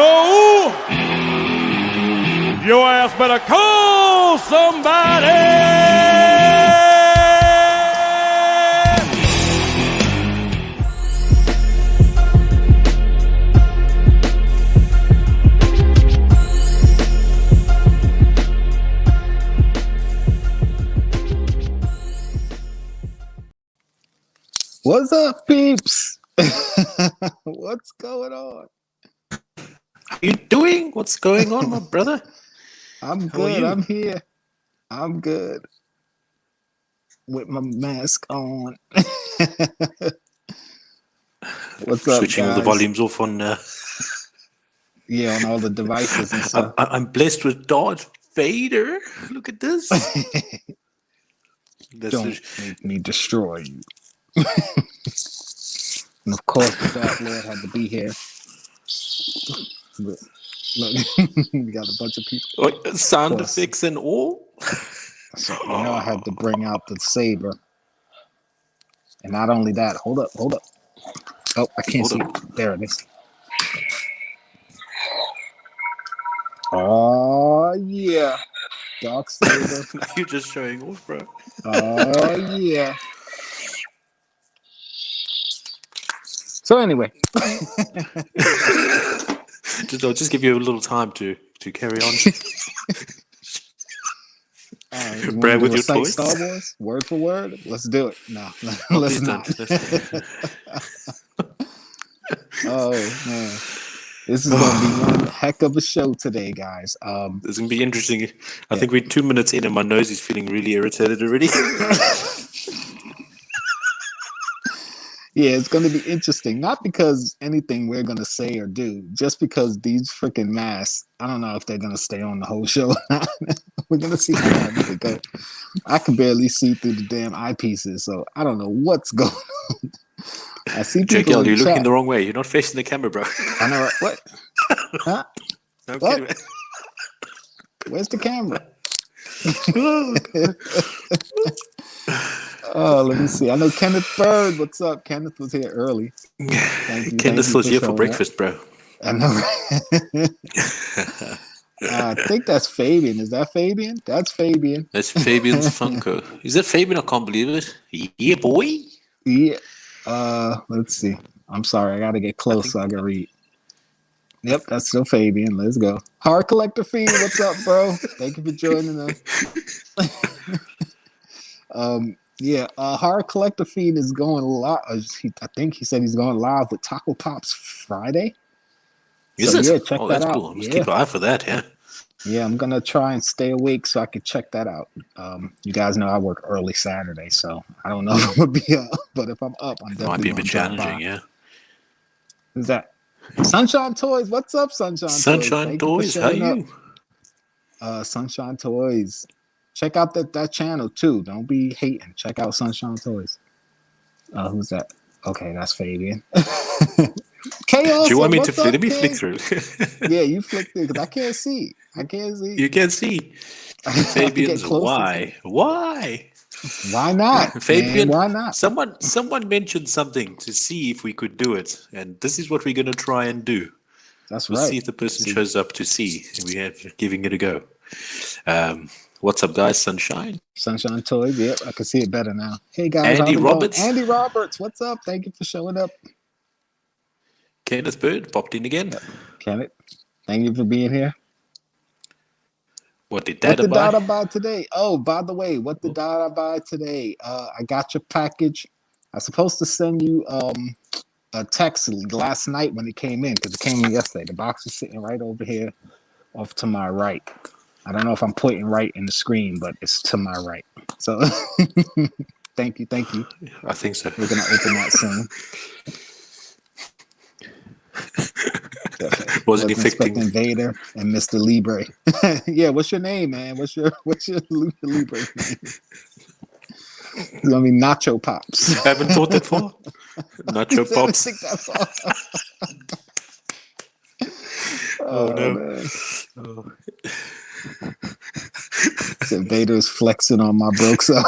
show, your ass better call somebody. What's up, peeps? What's going on? How you doing? What's going on, my brother? I'm good. I'm here. I'm good. With my mask on. What's up, Switching guys? all the volumes off on... Yeah, on all the devices and stuff. I'm blessed with Darth Vader. Look at this. Don't make me destroy you. And of course, the Dark Lord had to be here. Look, we got a bunch of people. Sound effects and all. So I had to bring out the saber. And not only that, hold up. Oh, I can't see. There it is. Oh yeah, Dark Saber. You're just showing off, bro. Oh yeah. So anyway, I'll just give you a little time to carry on. Brad with your toys. Star Wars, word for word. Let's do it. No, let's not. Oh man, this is gonna be one heck of a show today, guys. It's gonna be interesting. I think we're 2 minutes in, and my nose is feeling really irritated already. Yeah, it's going to be interesting. Not because anything we're going to say or do, just because these freaking masks, I don't know if they're going to stay on the whole show. We're going to see how they go. I can barely see through the damn eyepieces, so I don't know what's going on. I see people Jkl, you're looking the wrong way. You're not facing the camera, bro. I know, right? What? Huh? No, what? Where's the camera? Oh, let me see. I know Kenneth Bird. What's up? Kenneth was here early. Kenneth was here for breakfast, bro. I know. I think that's Fabian. Is that Fabian? That's Fabian. That's Fabian's Funko. Is that Fabian? I can't believe it. Yeah, boy. Yeah. Let's see. I'm sorry. I got to get close so I can read. Yep, that's still Fabian. Let's go. Hard Collector Fiend. What's up, bro? Thank you for joining us. Hard Collector Fiend is going live. I think he said he's going live with Taco Pops Friday. Is it? Yeah, check that out. Cool. Let's keep an eye for that, yeah. Yeah, I'm going to try and stay awake so I can check that out. You guys know I work early Saturday, so I don't know if I'm going to be up, but if I'm up, I'm definitely might be a bit challenging, yeah. Who's that? Sunshine Toys. What's up, Sunshine Toys? Sunshine Toys, how are you? Sunshine Toys. Check out that channel too. Don't be hating. Check out Sunshine Toys. Who's that? Okay, that's Fabian. Chaos. Do you want me to flick? Let me flick through. Yeah, you flick through because I can't see. You can't see. Fabian's why? Why not? Fabian, man, why not? Someone mentioned something to see if we could do it, and this is what we're going to try and do. That's we'll right. See if the person shows up to see. We have giving it a go. What's up, guys? Sunshine Toys. Yep, I can see it better now. Hey guys, Andy Roberts. Andy Roberts, what's up? Thank you for showing up. Kenneth Bird popped in again. Yep. Kenneth, thank you for being here. What did Dada buy today? Oh, by the way, what did Dada buy today? I got your package. I was supposed to send you a text last night when it came in because it came in yesterday. The box is sitting right over here, off to my right. I don't know if I'm pointing right in the screen, but it's to my right. So, thank you. I think so. We're gonna open that soon. Wasn't expecting Vader and Mr. Libre. Yeah, what's your name, man? What's your Libre name? It's gonna be Nacho Pops. I haven't thought that far. Nacho Pops. Think that far. Oh no. Man. So Vader's flexing on my broke so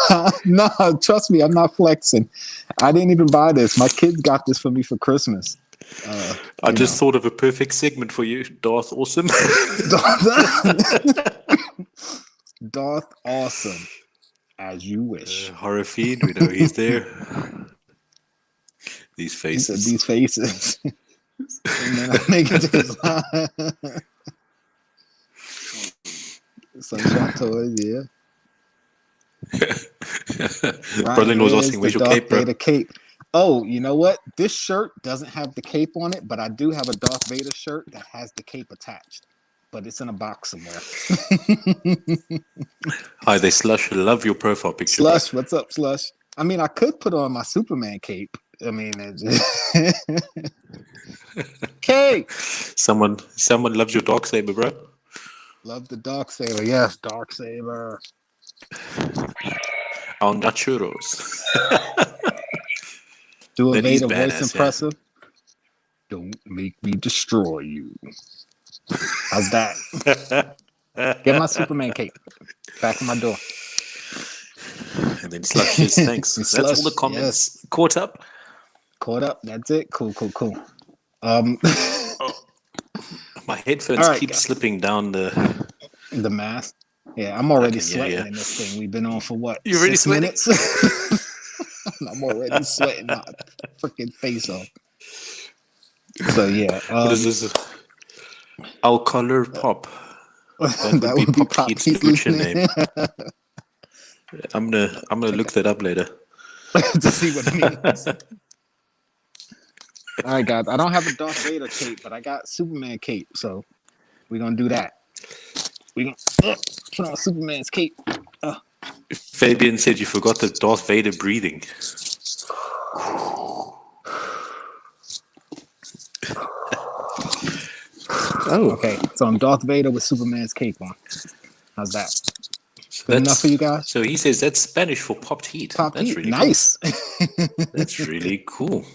no, trust me, I'm not flexing. I didn't even buy this. My kid got this for me for Christmas. I just thought of a perfect segment for you, Darth Awesome. Darth Awesome, as you wish. Horror Fiend, we know he's there. These He said faces. these faces. And then I make it to his line. Sunshine Toys, yeah. Brother-in-law was asking, where's your cape, bro? Vader cape. Oh, you know what? This shirt doesn't have the cape on it, but I do have a Darth Vader shirt that has the cape attached. But it's in a box somewhere. Hi there, Slush. Love your profile picture. Slush, what's up, Slush? I mean, I could put on my Superman cape. I mean, okay. Someone loves your Darksaber, bro. Love the Darksaber. Yes, Darksaber. Our Nachuros. Do a Then he's Vader voice badass, impressive. Don't make me destroy you. How's that? Get my Superman cape back in my door. And then Slush says thanks. That's Slush, all the comments. yes. Caught up. Caught up. That's it. Cool. My headphones All right, keep guys. slipping down the mask. Yeah, I'm already Okay, sweating yeah. in this thing. We've been on for what? You already 6 sweating? minutes? I'm already sweating my freaking face off. So yeah, what is this? Jkl Pop. That would be Pop Heat's future name. I'm gonna look that up later. to see what it means. All right, guys. I don't have a Darth Vader cape, but I got Superman cape, so we're gonna do that. We're gonna put on Superman's cape. Fabian said you forgot the Darth Vader breathing. Oh, okay. So I'm Darth Vader with Superman's cape on. How's that? So Good enough for you guys? So he says that's Spanish for popped heat. Pop That's heat. really Nice. Cool. That's really cool.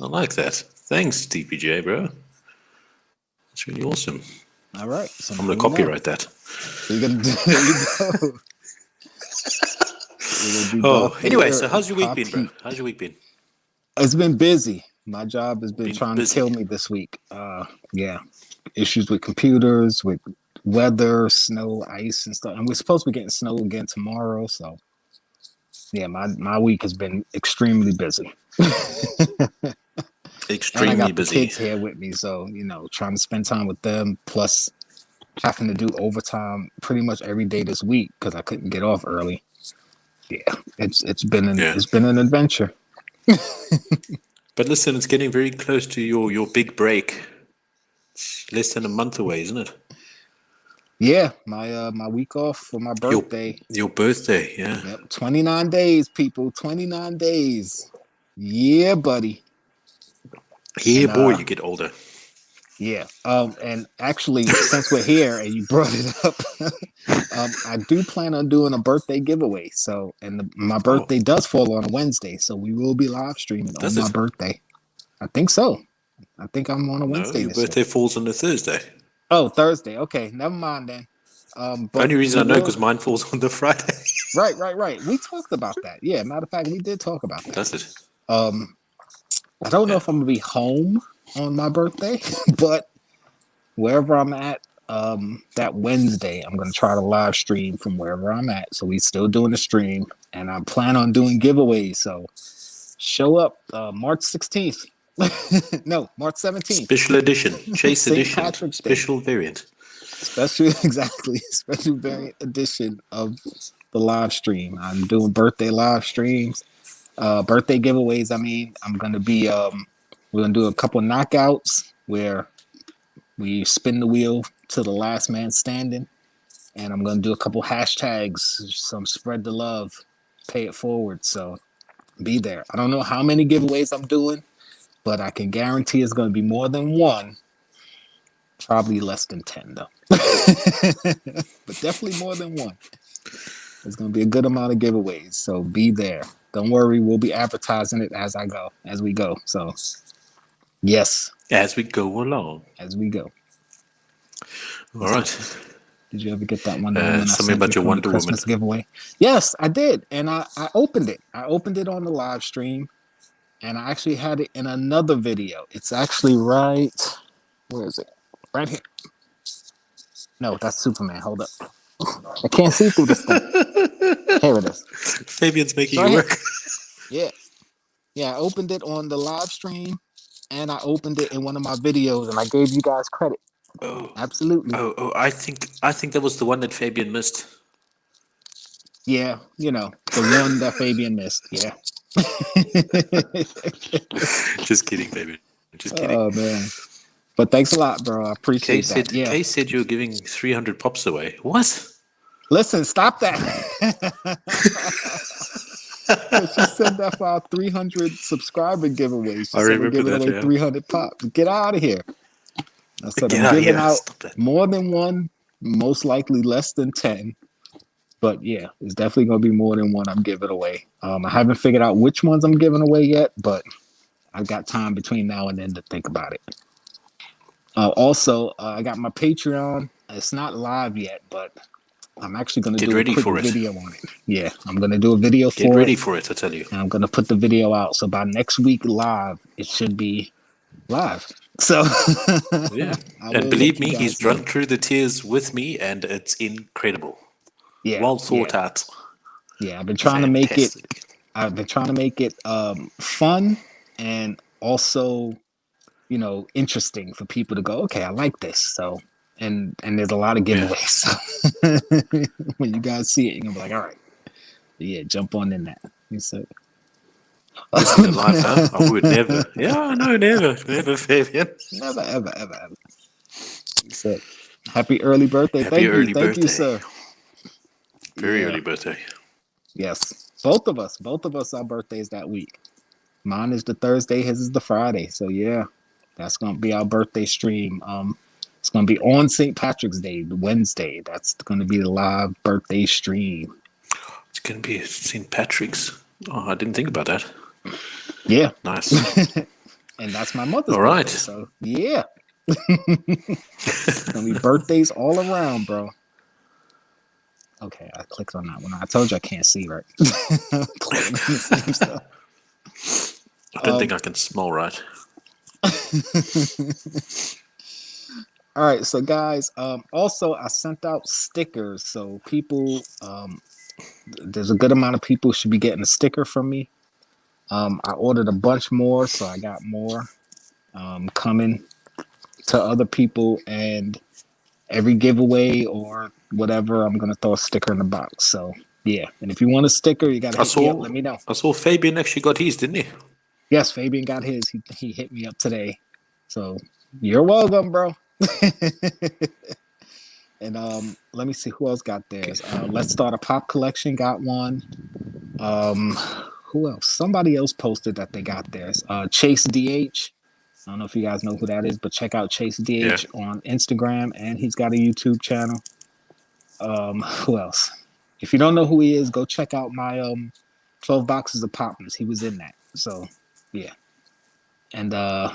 I like that. Thanks, TPJ, bro. That's really awesome. All right. So I'm gonna copyright that. So you're gonna do, there you go. Oh, anyway, so how's your week been, bro? How's your week been? It's been busy. My job has been trying busy. to kill me this week. Yeah. Issues with computers, with weather, snow, ice, and stuff. And we're supposed to be getting snow again tomorrow. So, yeah, my week has been extremely busy. Extremely and I got busy. the kids here with me, so trying to spend time with them, plus having to do overtime pretty much every day this week because I couldn't get off early. Yeah, it's been an adventure. But listen, it's getting very close to your big break. It's less than a month away, isn't it? Yeah, my week off for my birthday. Your birthday, yeah. Yep, 29 days, people. 29 days. Yeah, buddy. Yeah, And, boy, you get older. Yeah. And actually, since we're here and you brought it up, I do plan on doing a birthday giveaway. So, and my birthday does fall on a Wednesday, so we will be live streaming on my birthday. I think so. I think I'm on a Wednesday. No, your this birthday year. falls on a Thursday. Oh, Thursday. Okay, never mind then. But only reason I know because mine falls on the Friday. Right. We talked about that. Yeah, matter of fact, we did talk about that. Does it? I don't know if I'm gonna be home on my birthday, but wherever I'm at, that Wednesday, I'm gonna try to live stream from wherever I'm at. So we still doing the stream, and I plan on doing giveaways. So show up March 16th. No, March 17th. Special edition, Chase St. edition, Patrick's Day. special variant. Special variant edition of the live stream. I'm doing birthday live streams, birthday giveaways. I mean, I'm gonna be we're gonna do a couple knockouts where we spin the wheel to the last man standing, and I'm gonna do a couple hashtags, some spread the love, pay it forward. So be there. I don't know how many giveaways I'm doing, but I can guarantee it's gonna be more than one. Probably less than 10 though. But definitely more than one. There's going to be a good amount of giveaways, so be there. Don't worry, we'll be advertising it as we go. So, yes. As we go along. As we go. All right. Did you ever get that one? Something about your Wonder Woman Christmas giveaway. Yes, I did, and I opened it. I opened it on the live stream. and I actually had it in another video. It's actually right. Where is it? Right here. No, that's Superman. Hold up. I can't see through this thing. Here it is. Fabian's making Right you here. work. Yeah. Yeah, I opened it on the live stream and I opened it in one of my videos and I gave you guys credit. Oh, Absolutely. oh! I think that was the one that Fabian missed. Yeah, the one that Fabian missed. Yeah. Just kidding, Fabian. Just kidding. Oh man. But thanks a lot, bro. I appreciate that. Yeah. Kay said you were giving 300 pops away. What? Listen, stop that. She said that for our 300 subscriber giveaway. She said we're giving away 300 pops. Get out of here. I said I'm giving out more than one, most likely less than 10. But yeah, it's definitely going to be more than one I'm giving away. I haven't figured out which ones I'm giving away yet, but I've got time between now and then to think about it. Also, I got my Patreon. It's not live yet, but I'm actually going to do a quick video on it. Yeah, I'm going to do a video for it. Get ready for it, I tell you. And I'm going to put the video out. So by next week live, it should be live. So yeah, and believe me, he's run through the tiers with me, and it's incredible. Yeah, well thought out. Yeah, I've been trying to make it. I've been trying to make it fun and also, interesting for people to go. Okay, I like this. So, and there's a lot of giveaways. Yeah. So when you guys see it, you're gonna be like, all right, yeah, jump on in that. You said. In life, huh? I would never. Yeah, no, never, Fabian. Never, ever. So, happy early birthday! Thank you, sir. Very early birthday. Yes, both of us. Our birthdays that week. Mine is the Thursday. His is the Friday. So yeah, that's gonna be our birthday stream. It's gonna be on St. Patrick's Day, Wednesday. That's gonna be the live birthday stream. It's gonna be St. Patrick's. Oh, I didn't think about that. Yeah. Nice. And that's my mother's all right. birthday, so yeah. It's gonna be birthdays all around, bro. Okay, I clicked on that one. I told you I can't see right. I don't think I can smell right. All right, so guys, also I sent out stickers, so people, there's a good amount of people who should be getting a sticker from me. I ordered a bunch more, so I got more coming to other people, and every giveaway or whatever, I'm gonna throw a sticker in the box. So yeah, and if you want a sticker, you gotta hit me up. Let me know. I saw Fabian actually got his, didn't he? Yes, Fabian got his. He hit me up today. So you're welcome, bro. And let me see who else got theirs. Let's Start a Pop Collection got one. Who else? Somebody else posted that they got theirs. Chase DH. I don't know if you guys know who that is, but check out Chase DH on Instagram, and he's got a YouTube channel. Who else? If you don't know who he is, go check out my 12 boxes of Popics. He was in that. So yeah. And I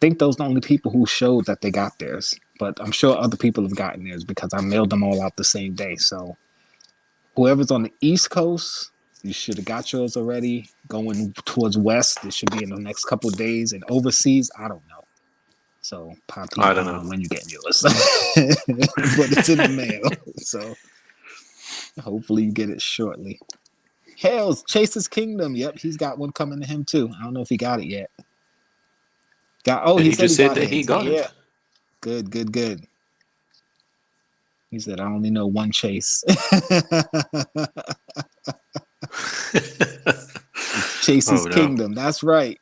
think those are the only people who showed that they got theirs. But I'm sure other people have gotten theirs because I mailed them all out the same day. So whoever's on the East Coast, you should have got yours already. Going towards West, it should be in the next couple of days. And overseas, I don't know. So Poppy, I don't know when you get yours. But it's in the mail. So hopefully you get it shortly. Hell's Chase's Kingdom. Yep, he's got one coming to him too. I don't know if he got it yet. He said he got it. Yeah. Good. He said, I only know one Chase. Chase's Kingdom. That's right.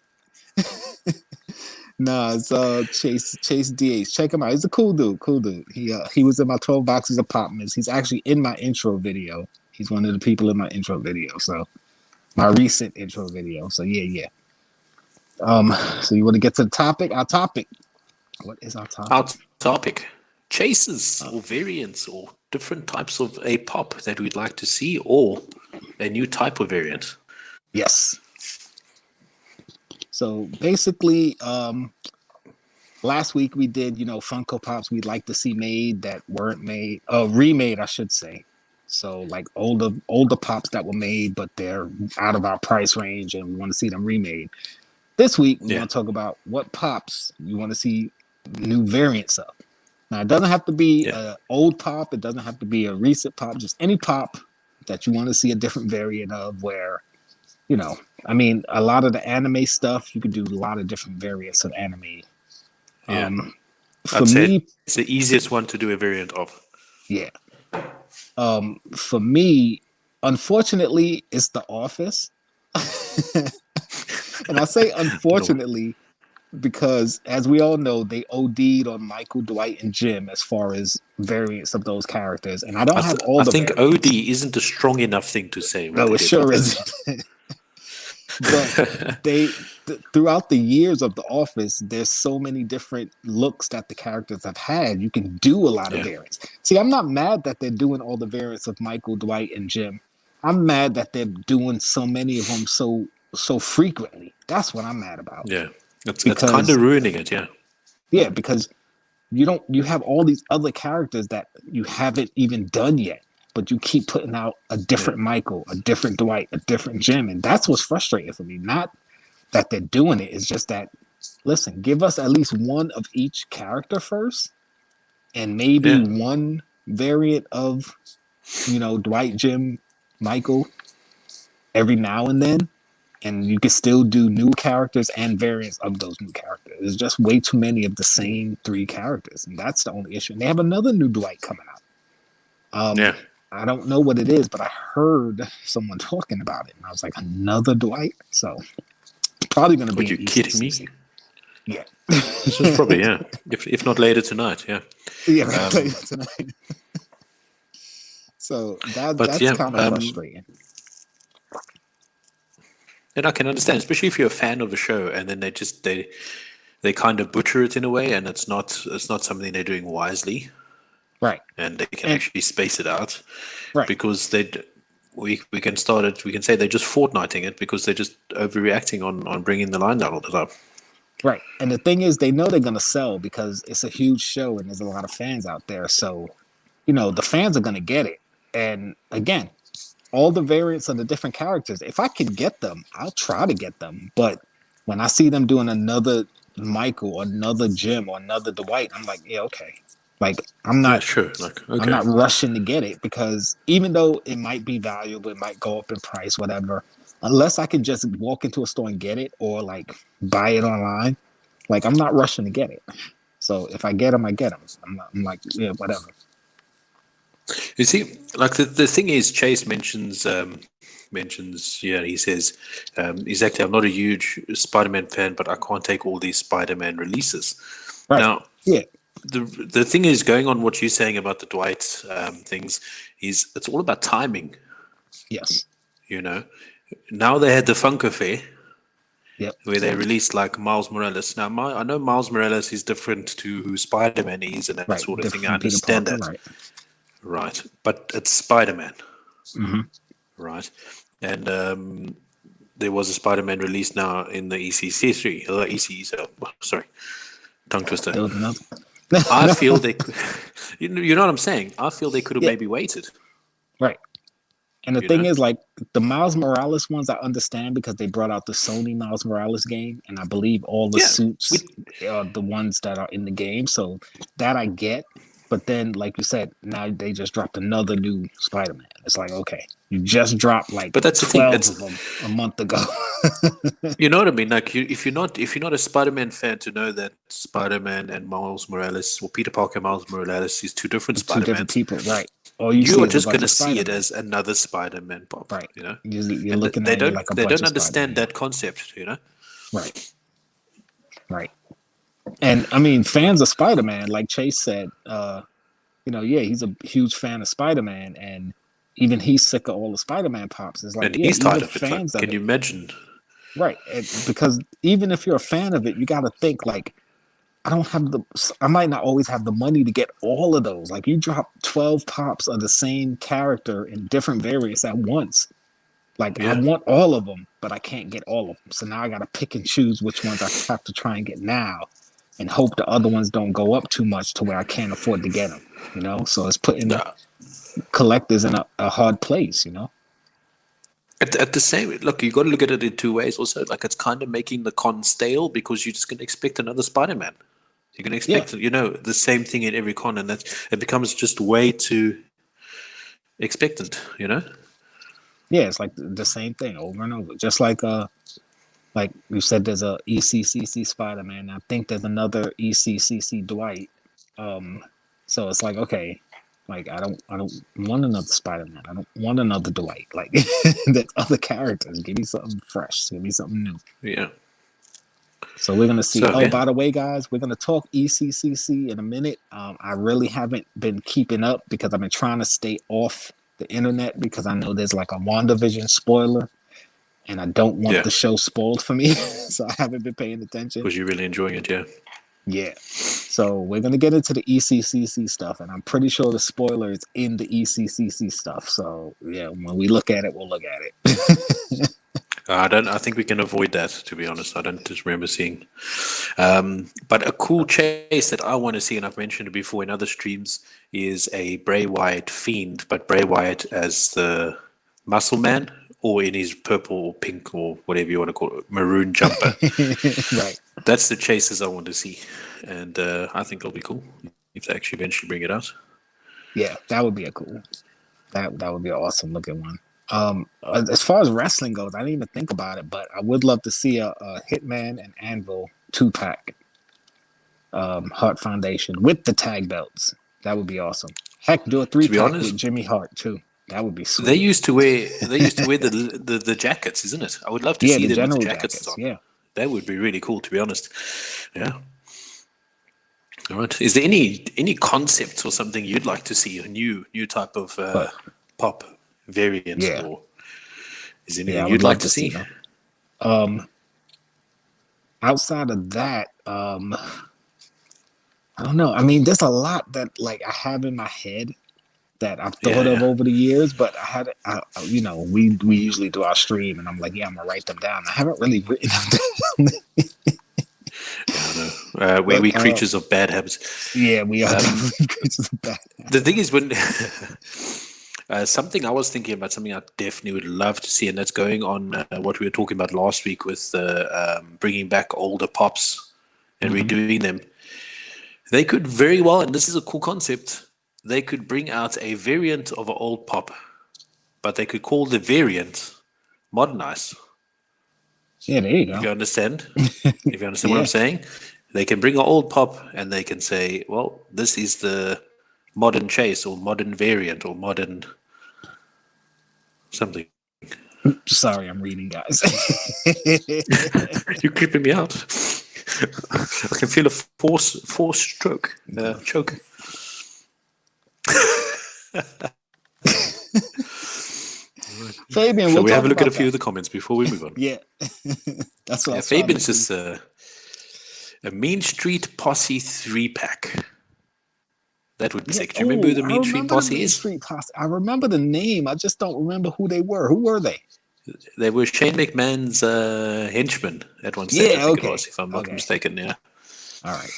Nah, it's Chase DH. Check him out. He's a cool dude. He was in my 12 boxes of Popics. He's actually in my intro video. He's one of the people in my intro video. So my recent intro video. So yeah. So you want to get to the topic? Our topic. What is our topic? Our topic. Chases or variants or different types of a pop that we'd like to see, or a new type of variant. Yes. So basically, last week we did, Funko Pops we'd like to see made that weren't made, remade, I should say. So like older pops that were made, but they're out of our price range, and we want to see them remade. This week we want to talk about what pops you want to see new variants of. Now it doesn't have to be an old pop. It doesn't have to be a recent pop. Just any pop that you want to see a different variant of. Where, I mean, a lot of the anime stuff you could do a lot of different variants of anime. Yeah. For me, it's the easiest one to do a variant of. Yeah. For me, unfortunately, it's The Office. And I say unfortunately because, as we all know, they OD'd on Michael, Dwight, and Jim as far as variants of those characters. And I don't have all the think variants. OD isn't a strong enough thing to say. No, it sure isn't. But throughout the years of The Office, there's so many different looks that the characters have had. You can do a lot of variants. See, I'm not mad that they're doing all the variants of Michael, Dwight, and Jim. I'm mad that they're doing so many of them so frequently. That's what I'm mad about. Yeah, it's kind of ruining it. Yeah. Yeah, because you have all these other characters that you haven't even done yet, but you keep putting out a different Michael, a different Dwight, a different Jim, and that's what's frustrating for me. Not that they're doing it; it's just that, listen, give us at least one of each character first, and maybe one variant of, Dwight, Jim, Michael every now and then, and you can still do new characters and variants of those new characters. There's just way too many of the same 3 characters, and that's the only issue. And they have another new Dwight coming out. I don't know what it is, but I heard someone talking about it, and I was like, another Dwight? So it's probably going to be. Are you kidding me? Yeah. This is probably, if not later tonight, Yeah, later tonight. So that's kind of frustrating. And I can understand, especially if you're a fan of a show, and then they kind of butcher it in a way, and it's not something they're doing wisely, right? And they can actually space it out, right? Because we can start it. We can say they're just Fortniting it because they're just overreacting on bringing the line down all the time. Right, and the thing is, they know they're gonna sell because it's a huge show and there's a lot of fans out there. So, the fans are gonna get it. And again, all the variants of the different characters, if I can get them, I'll try to get them. But when I see them doing another Michael or another Jim or another Dwight, I'm like, yeah, okay. Like, I'm not sure. Like, okay. I'm not rushing to get it because even though it might be valuable, it might go up in price, whatever. Unless I can just walk into a store and get it or like buy it online, like I'm not rushing to get it. So if I get them, I get them. I'm like, yeah, whatever. You see, like the thing is, Chase mentions, he says, exactly, I'm not a huge Spider-Man fan, but I can't take all these Spider-Man releases. Right. Now, the thing is, going on what you're saying about the Dwight things, is it's all about timing. Yes. Now they had the Funko Fair, Yep. Where they released like Miles Morales. Now, I know Miles Morales is different to who Spider-Man is and that sort of thing. I understand that. Right. But it's Spider-Man. Mm-hmm. Right. And there was a Spider-Man release now in the ECCC. Sorry. Tongue twister. I feel they could, you know what I'm saying? I feel they could have maybe waited. Right. And the thing is, like, the Miles Morales ones, I understand because they brought out the Sony Miles Morales game, and I believe all the suits are the ones that are in the game. So that I get. But then, like you said, now they just dropped another new Spider-Man. It's like, okay, you just dropped like but that's 12 of them a month ago. You know what I mean? Like, if you're not a Spider-Man fan, to know that Spider-Man and Miles Morales, or Peter Parker and Miles Morales, is two different Spider-Man. Two different people, right? Or you are just going to see it as another Spider-Man pop, right? You know, you're looking at it like a they bunch don't of understand that concept, you know? Right. And I mean, fans of Spider-Man, like Chase said, he's a huge fan of Spider-Man, and even he's sick of all the Spider-Man pops. It's like, and he's tired of it. Fans like, can you imagine? Right, because even if you're a fan of it, you got to think like, I might not always have the money to get all of those. Like, you drop 12 pops of the same character in different variants at once. Like, I want all of them, but I can't get all of them. So now I got to pick and choose which ones I have to try and get now, and hope the other ones don't go up too much to where I can't afford to get them. You know, so it's putting collectors in a hard place, At the same look, you got to look at it in two ways. Also, like it's kind of making the con stale because you're just going to expect another Spider-Man. You're going to expect the same thing in every con, and that it becomes just way too expectant. Yeah, it's like the same thing over and over. Just like you said, there's a ECCC Spider-Man. I think there's another ECCC Dwight. So it's like, okay, like I don't want another Spider-Man. I don't want another Dwight. Like there's other characters. Give me something fresh. Give me something new. Yeah. So we're gonna see. By the way, guys, we're gonna talk ECCC in a minute. I really haven't been keeping up because I've been trying to stay off the internet because I know there's like a WandaVision spoiler, and I don't want the show spoiled for me. So I haven't been paying attention. Because you're really enjoying it, yeah. Yeah. So we're gonna get into the ECCC stuff, and I'm pretty sure the spoiler is in the ECCC stuff. So yeah, when we look at it, we'll look at it. I think we can avoid that, to be honest. I don't just remember seeing. But a cool chase that I want to see, and I've mentioned it before in other streams, is a Bray Wyatt Fiend, but Bray Wyatt as the Muscle Man, or in his purple or pink or whatever you want to call it, maroon jumper. Right. That's the chases I want to see. And I think it'll be cool if they actually eventually bring it out. Yeah, that would be a cool. That would be an awesome looking one. As far as wrestling goes, I didn't even think about it, but I would love to see a Hitman and Anvil 2-pack Hart Foundation with the tag belts. That would be awesome. Heck, do a 3-pack with Jimmy Hart too. That would be sweet. They used to wear the jackets, isn't it? I would love to see the them with the jackets on. Yeah, that would be really cool, to be honest. Yeah. All right. Is there any concepts or something you'd like to see, a new type of pop variant, or is there anything you'd like to see? Outside of that, I don't know. I mean, there's a lot that like I have in my head that I've thought of over the years, but we usually do our stream, and I'm like, I'm gonna write them down. I haven't really written them down. We creatures of bad habits. Yeah, we are creatures of bad habits. The thing is, when something I was thinking about, something I definitely would love to see, and that's going on what we were talking about last week with bringing back older pops and redoing them. They could very well, and this is a cool concept, they could bring out a variant of an old pop, but they could call the variant Modernize. Yeah, there you go. If you understand what I'm saying, they can bring an old pop and they can say, well, this is the modern chase or modern variant or modern something. Sorry, I'm reading, guys. You're creeping me out. I can feel a force stroke, choke. Fabian, shall we have a look at a few of the comments before we move on? Yeah. That's what Fabian's just a Mean Street Posse 3-pack. That would be sick. Do you remember who the Mean Street Posse is? I remember the name. I just don't remember who they were. Who were they? They were Shane McMahon's henchmen at one stage, I think it was, if I'm not mistaken. Yeah. All right.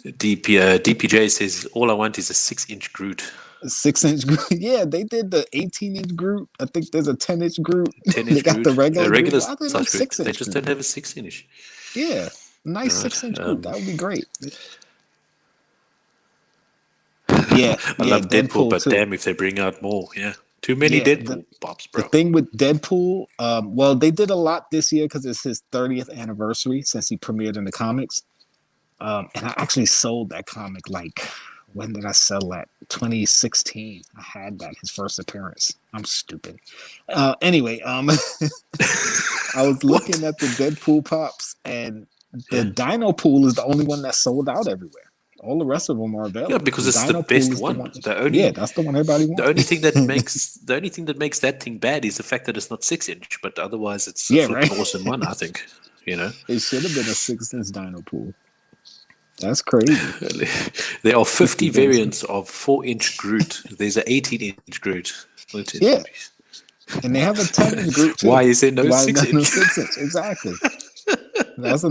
DPJ says, all I want is a 6-inch Groot. 6-inch Groot. Yeah, they did the 18-inch Groot. I think there's a 10-inch Groot. 10-inch they got Groot. the regular size Groot. They just don't have a 6-inch. Yeah, nice 6-inch Groot. That would be great. Yeah, I love Deadpool, but damn if they bring out more. Yeah, too many Deadpool pops, bro. The thing with Deadpool, well, they did a lot this year because it's his 30th anniversary since he premiered in the comics. And I actually sold that comic like, when did I sell that? 2016. I had that, his first appearance. I'm stupid. Anyway, I was looking at the Deadpool pops, and the Dino Pool is the only one that's sold out everywhere. All the rest of them are available. Yeah, because it's the best one. That's the one everybody wants. The only thing that makes that thing bad is the fact that it's not 6-inch, but otherwise it's an awesome one, I think. It should have been a 6-inch Dino Pool. That's crazy. There are 50 variants of 4-inch Groot. There's an 18-inch Groot. Yeah. And they have a 10-inch Groot too. Why is there no 6-inch? No 6-inch? Exactly. That's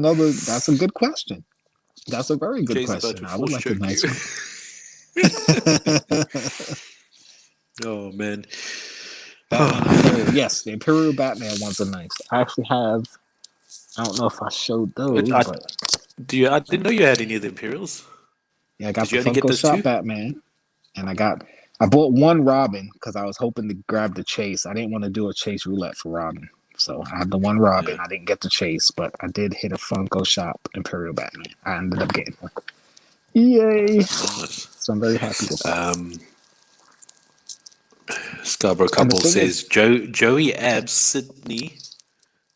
a good question. That's a very good question. I would like to answer. Oh man. Batman yes, the Imperial Batman ones are nice. I actually have. I don't know if I showed those, but I didn't know you had any of the Imperials. yeah, I got Did the you only get Funko those Shop two? Batman, and I bought one Robin because I was hoping to grab the Chase. I didn't want to do a Chase roulette for Robin, so I had the one Robin. Yeah. I didn't get the Chase, but I did hit a Funko Shop Imperial Batman. I ended up getting one. Yay! Nice. So I'm very happy with that. Scarborough And the couple thing says is, Joey Abs,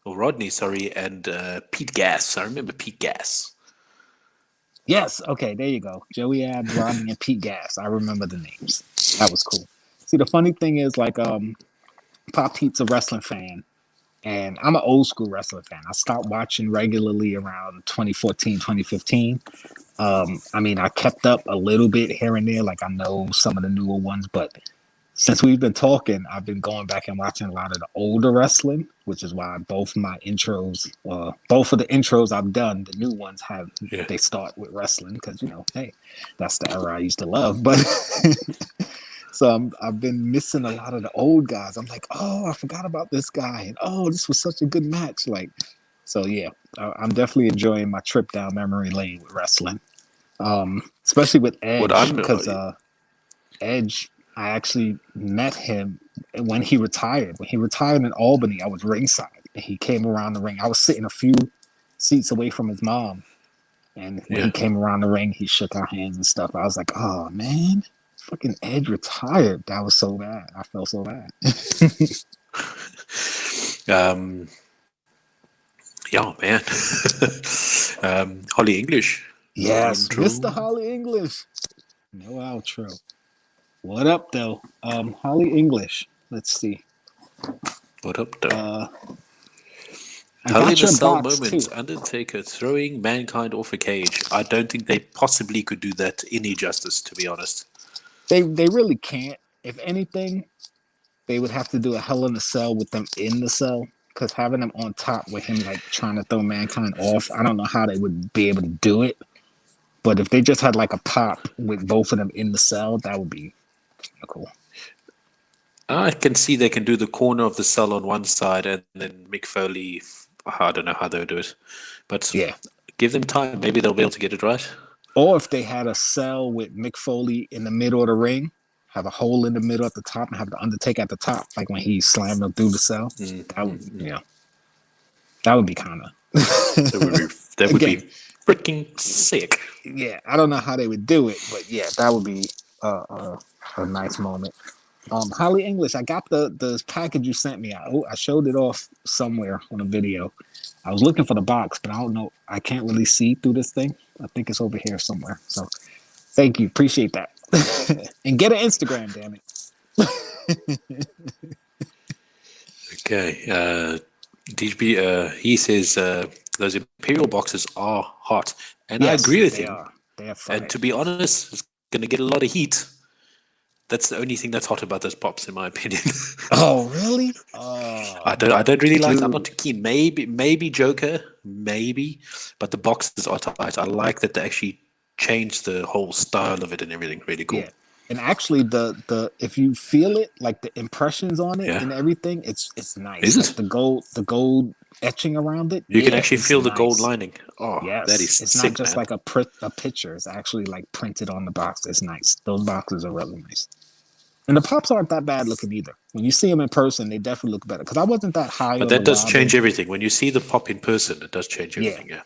Rodney, sorry, and Pete Gas. I remember Pete Gas. yes, okay, there you go. Joey Abs, Rodney, and Pete Gas. I remember the names. That was cool. See, the funny thing is, like, Pop Pete's a wrestling fan, and I'm an old school wrestling fan. I stopped watching regularly around 2014, 2015. I mean, I kept up a little bit here and there, like I know some of the newer ones, but since we've been talking, I've been going back and watching a lot of the older wrestling, which is why both of the intros I've done, the new ones they start with wrestling because hey, that's the era I used to love. But so I've been missing a lot of the old guys. I'm like, oh, I forgot about this guy, and oh, this was such a good match. Like, so yeah, I'm definitely enjoying my trip down memory lane with wrestling, especially with Edge because Edge. I actually met him when he retired. When he retired in Albany, I was ringside. And he came around the ring. I was sitting a few seats away from his mom. And when he came around the ring, he shook our hands and stuff. I was like, oh, man, fucking Edge retired. That was so bad. I felt so bad. Yeah, man. Holly English. Yes, Mr. Holly English. No outro. What up, though? Holly English. Let's see. What up, though? Hell in a Cell box moments. too. Undertaker throwing Mankind off a cage. I don't think they possibly could do that any justice, to be honest. They really can't. If anything, they would have to do a Hell in a Cell with them in the cell. Because having them on top with him like trying to throw Mankind off, I don't know how they would be able to do it. But if they just had like a pop with both of them in the cell, that would be cool. I can see they can do the corner of the cell on one side and then Mick Foley. I don't know how they'll do it, but yeah, give them time. Maybe they'll be able to get it right. Or if they had a cell with Mick Foley in the middle of the ring, have a hole in the middle at the top, and have the Undertaker at the top, like when he slammed them through the cell. That would be kind of. that would be freaking sick. Yeah, I don't know how they would do it, but yeah, that would be a nice moment. Holly English, I got the package you sent me. I showed it off somewhere on a video. I was looking for the box, but I don't know. I can't really see through this thing. I think it's over here somewhere. So thank you. Appreciate that. And get an Instagram, damn it. Okay. DHB, he says those Imperial boxes are hot. And yes, I agree with him. They are and to be honest, it's going to get a lot of heat. That's the only thing that's hot about those pops, in my opinion. Oh, really? Oh, I don't really like. I'm not too keen. Maybe Joker, maybe, but the boxes are tight. I like that they actually changed the whole style of it and everything. Really cool. Yeah. And actually, the if you feel it, like the impressions on it and everything, it's nice. Is like it? The gold etching around it. You can actually feel the gold lining. Oh, yes. That is it's sick, not just man. like a picture. It's actually like printed on the box. It's nice. Those boxes are really nice. And the pops aren't that bad looking either. When you see them in person, they definitely look better. Because I wasn't that high. But that does change everything. When you see the pop in person, it does change everything. Yeah.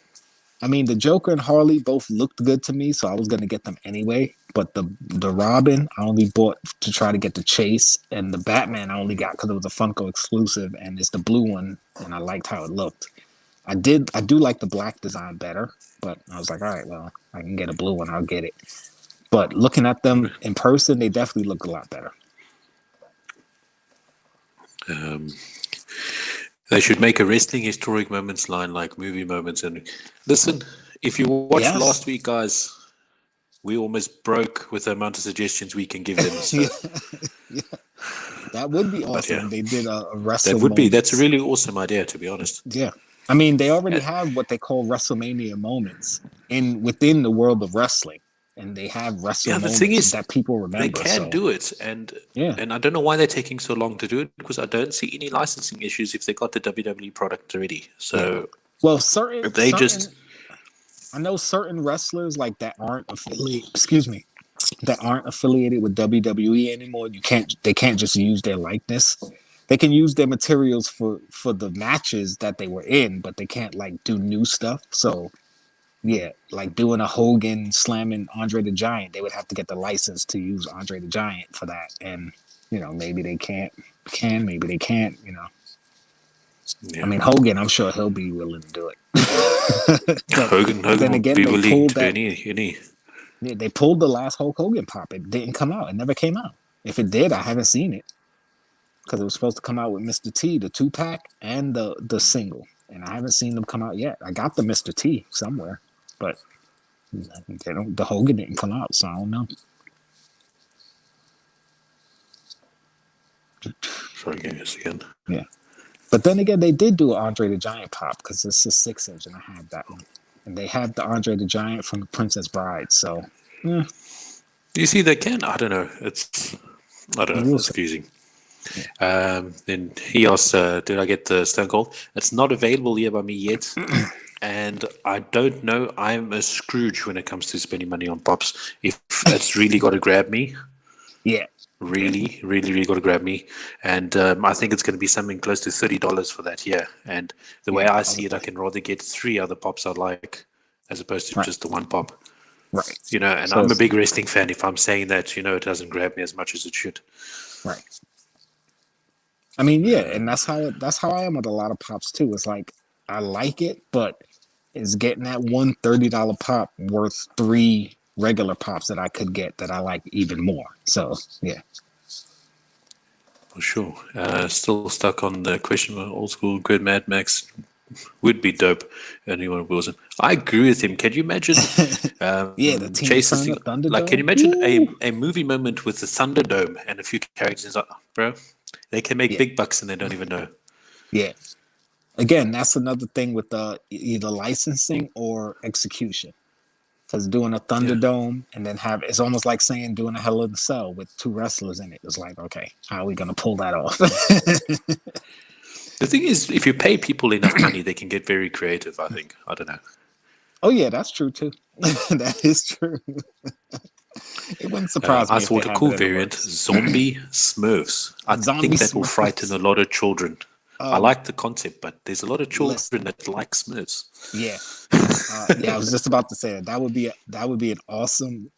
I mean, the Joker and Harley both looked good to me, so I was going to get them anyway. But the Robin, I only bought to try to get the Chase. And the Batman, I only got because it was a Funko exclusive. And it's the blue one. And I liked how it looked. I do like the black design better. But I was like, all right, well, I can get a blue one. I'll get it. But looking at them in person, they definitely look a lot better. They should make a wrestling historic moments line like movie moments. And listen, if you watched last week, guys, we almost broke with the amount of suggestions we can give them. So. Yeah. That would be awesome. They did a wrestling. That's a really awesome idea, to be honest. Yeah. I mean, they already have what they call WrestleMania moments within the world of wrestling. and they have wrestling Yeah, the moments thing is, that people remember. they can do it, and I don't know why they're taking so long to do it, because I don't see any licensing issues if they got the WWE product already. So, well, if they just I know certain wrestlers like that aren't affiliated. Excuse me, that aren't affiliated with WWE anymore. They can't just use their likeness. They can use their materials for the matches that they were in, but they can't like do new stuff. So yeah, like doing a Hogan slamming Andre the Giant, they would have to get the license to use Andre the Giant for that. And maybe they maybe they can't. I mean, Hogan, I'm sure he'll be willing to do it. But Hogan then will again, be they willing pulled to that. any. Yeah, they pulled the last Hulk Hogan pop. It didn't come out. It never came out. If it did, I haven't seen it because it was supposed to come out with Mr. T, the 2-pack, and the single, and I haven't seen them come out yet. I got the Mr. T somewhere, but the Hogan didn't come out, so I don't know. Sorry, give us again. Yeah, but then again, they did do an Andre the Giant pop because it's a 6-inch, and I had that one, and they had the Andre the Giant from the Princess Bride. So, yeah. You see, they can. I don't know. It's confusing. Yeah. Then he asked, "Did I get the Stone Cold?" It's not available here by me yet, and I don't know. I'm a Scrooge when it comes to spending money on pops. If it's really got to grab me, Yeah. really, really, really got to grab me, and I think it's going to be something close to $30 for that here. And the way I see it, I can rather get 3 other pops I like as opposed to just the one pop. Right. And so I'm a big wrestling fan. If I'm saying that, it doesn't grab me as much as it should. Right. I mean, yeah, and that's how I am with a lot of pops too. It's like I like it, but it's getting that one $30 pop worth 3 regular pops that I could get that I like even more. So yeah. For sure. Still stuck on the question of old school Grid Mad Max would be dope. Anyone wasn't. I agree with him. Can you imagine? The Chase's Tina Turner Thunderdome. Like, can you imagine a movie moment with the Thunderdome and a few characters? Like, bro, they can make big bucks and they don't even know. Yeah. Again, that's another thing with either licensing or execution. Because doing a Thunderdome and then it's almost like saying doing a Hell in a Cell with 2 wrestlers in it. It's like, okay, how are we gonna pull that off? The thing is, if you pay people enough money, they can get very creative, I think. I don't know. Oh, yeah, that's true, too. That is true. It wouldn't surprise me. I thought a cool variant, Zombie Smurfs. I think that will frighten a lot of children. I like the concept, but there's a lot of children that like Smurfs. Yeah. I was just about to say that would be an awesome,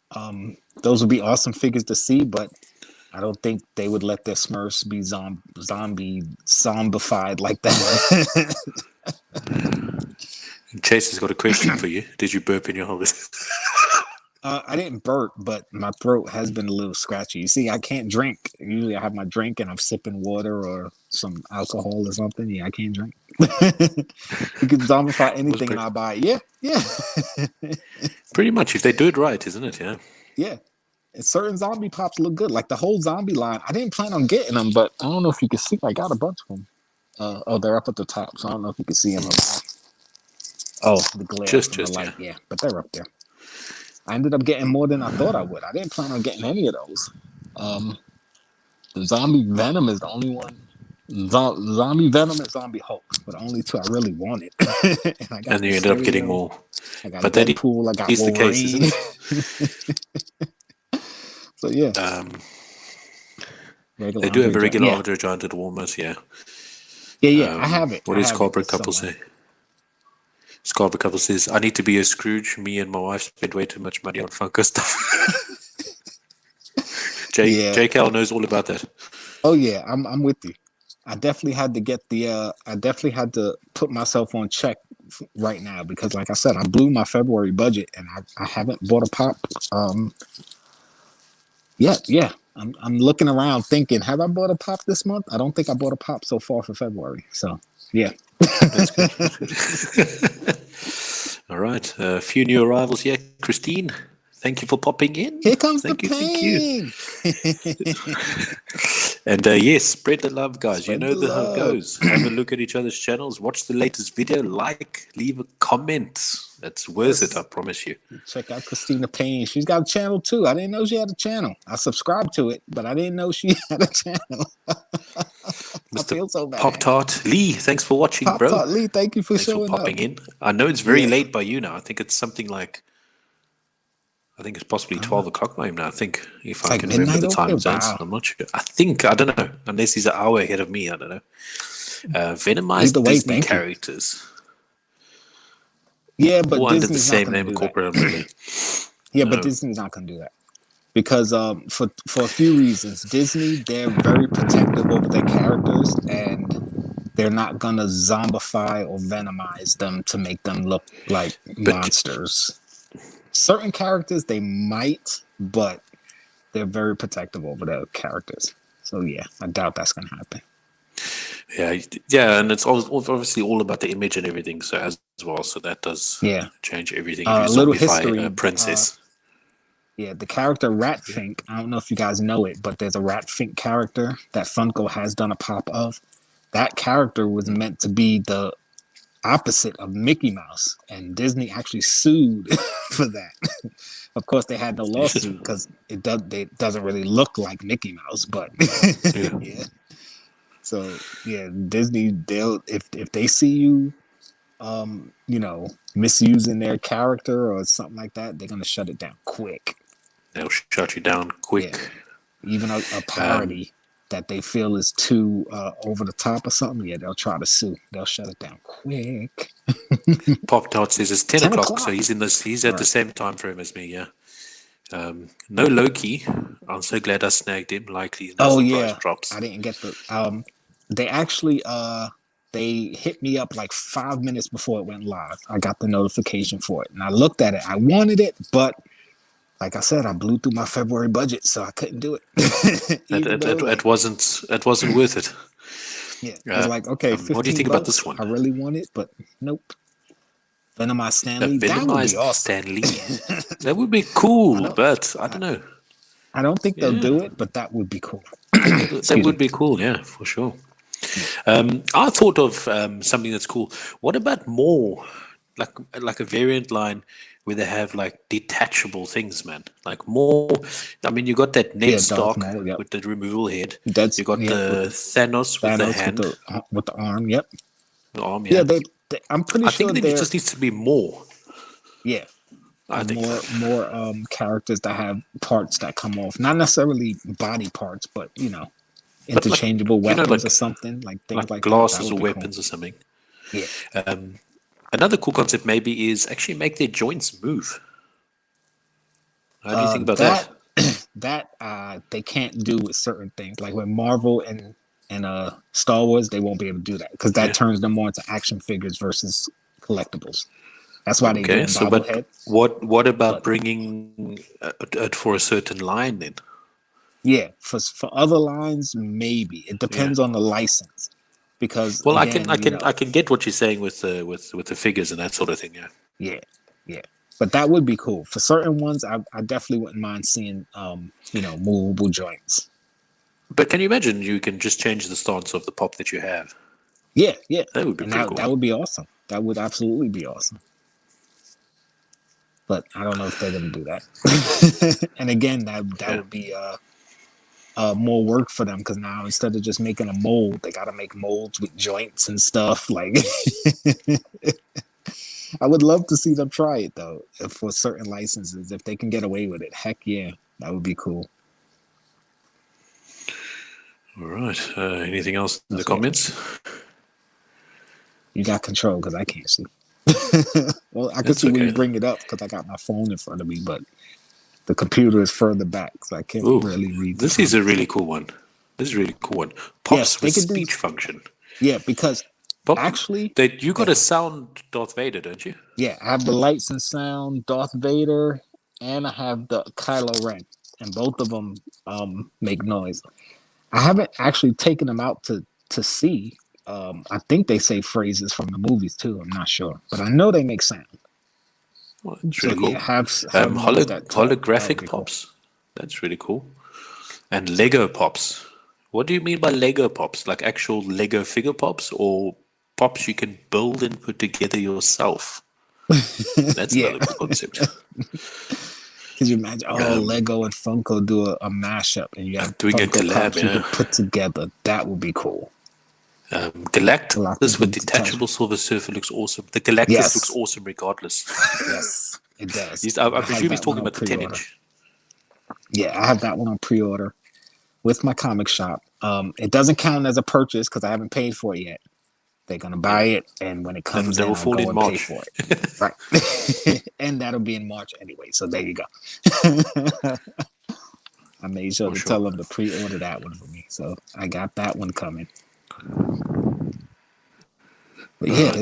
those would be awesome figures to see, but I don't think they would let their Smurfs be zombified like that. Chase has got a question for you. Did you burp in your holidays? I didn't burp, but my throat has been a little scratchy. You see, I can't drink. Usually I have my drink and I'm sipping water or some alcohol or something. Yeah, I can't drink. You can zombify anything and I'll buy it. Yeah. Pretty much, if they do it right, isn't it? Yeah. Yeah. And certain zombie pops look good. Like the whole zombie line. I didn't plan on getting them, but I don't know if you can see. I got a bunch of them. They're up at the top, so I don't know if you can see them. The glare from the light. Yeah, but they're up there. I ended up getting more than I thought I would. I didn't plan on getting any of those. The Zombie Venom is the only one. Zombie Venom and Zombie Hulk were the only 2 I really wanted. and you ended up getting more. I got Deadpool. I got Wolverine. The case, isn't it? So yeah. They do have a regular Andre Giant at Walmart, yeah. Yeah, I have it. What does Scarborough Couple say? Scarborough Couple says, I need to be a Scrooge. Me and my wife spend way too much money on Funko stuff. Jkl knows all about that. Oh yeah, I'm with you. I definitely had to get I definitely had to put myself on check right now because, like I said, I blew my February budget and I haven't bought a pop yet. Yeah, I'm looking around thinking, have I bought a pop this month? I don't think I bought a pop so far for February. So yeah. That's good. All right. A few new arrivals here. Christine, thank you for popping in. Here comes the pain. And yes, spread the love, guys. You know how it goes. Have a look at each other's channels. Watch the latest video. Leave a comment. It's worth it, I promise you. Check out Christina Payne. She's got a channel too. I didn't know she had a channel. I subscribed to it, but I didn't know she had a channel. I feel so bad. Pop Tart Lee, thanks for watching, Pop bro. Tart Lee, thank you for showing popping up. in. I know it's very late by you now. I think it's something like, I think it's possibly 12 o'clock by him now. I think, if I can remember the time zones. I'm not sure. I don't know, unless he's an hour ahead of me. I don't know. Venomized Disney characters. Yeah, but all Disney's under the same name, that. corporate umbrella. Yeah, but Disney's not going to do that. Because for a few reasons, Disney, they're very protective over their characters, and they're not gonna zombify or venomize them to make them look like monsters. Certain characters they might, but they're very protective over their characters. So yeah, I doubt that's gonna happen. Yeah, and it's obviously all about the image and everything. So as well, so that does change everything. A little history, princess. Yeah, the character Ratfink, I don't know if you guys know it, but there's a Ratfink character that Funko has done a pop of. That character was meant to be the opposite of Mickey Mouse, and Disney actually sued for that. Of course, they had no lawsuit because it doesn't really look like Mickey Mouse, but yeah. So yeah, Disney, if they see you, misusing their character or something like that, they're gonna shut it down quick. They'll shut you down quick. Yeah. Even a parody that they feel is too over the top or something, they'll try to sue. They'll shut it down quick. Pop Tart says it's 10 o'clock, so he's at the same time frame as me. Yeah. No Loki. I'm so glad I snagged him. Likely. Drops. I didn't get the. They actually they hit me up like 5 minutes before it went live. I got the notification for it, and I looked at it. I wanted it, but like I said, I blew through my February budget, so I couldn't do it. It wasn't worth it. Yeah, I was like, okay, what do you think about this one? I really want it, but nope. Venomized Stan Lee, that would be awesome. Stan Lee. That would be cool, but I don't know. I don't think they'll do it, but that would be cool. That would be cool, yeah, for sure. I thought of something that's cool. What about more like a variant line where they have like detachable things, man? Like more. I mean, you got that Ned Stark with the removable head. You got the Thanos with the hand, with the arm. Yep. The arm. Yeah. I'm pretty sure there just needs to be more. Yeah. I think more characters that have parts that come off, not necessarily body parts, but interchangeable weapons or something like things like glasses or weapons or something. Yeah. Another cool concept maybe is actually make their joints move. How do you think about that? That they can't do with certain things, like with Marvel and Star Wars, they won't be able to do that because that turns them more into action figures versus collectibles. That's why they do bobblehead. But what about bringing it for a certain line then? Yeah, for other lines, maybe it depends on the license. Because again, I can get what you're saying with the figures and that sort of thing. Yeah. But that would be cool for certain ones. I definitely wouldn't mind seeing movable joints. But can you imagine you can just change the stance of the pop that you have? Yeah. That would be pretty cool. That would be awesome. That would absolutely be awesome. But I don't know if they're going to do that. And again, that would be more work for them because now instead of just making a mold, they got to make molds with joints and stuff. Like, I would love to see them try it though for certain licenses. If they can get away with it, heck yeah, that would be cool. All right. Anything else in the comments? You got control because I can't see. Well, I can see when you bring it up because I got my phone in front of me, but the computer is further back, so I can't really read. This is a really cool one. Pops with speech function. Yeah, because actually, you got a sound Darth Vader, don't you? Yeah, I have the lights and sound Darth Vader, and I have the Kylo Ren, and both of them make noise. I haven't actually taken them out to see. I think they say phrases from the movies too. I'm not sure, but I know they make sound. Well, that's really cool. Have holographic pops. Cool. That's really cool. And Lego pops. What do you mean by Lego pops? Like actual Lego figure pops, or pops you can build and put together yourself? That's Yeah. another good concept. Could you imagine? Lego and Funko do a mashup, and you have Doing a Funko collab, Pops you could put together. That would be cool. Galactus with detachable Silver Surfer looks awesome. The Galactus looks awesome regardless. Yes, it does. I presume he's talking about the 10-inch. Yeah, I have that one on pre-order with my comic shop. It doesn't count as a purchase because I haven't paid for it yet. They're gonna buy it, and when it comes in, I'll go and pay for it. Right, and that'll be in March anyway. So there you go. I made sure to tell them to pre-order that one for me, so I got that one coming. But yeah,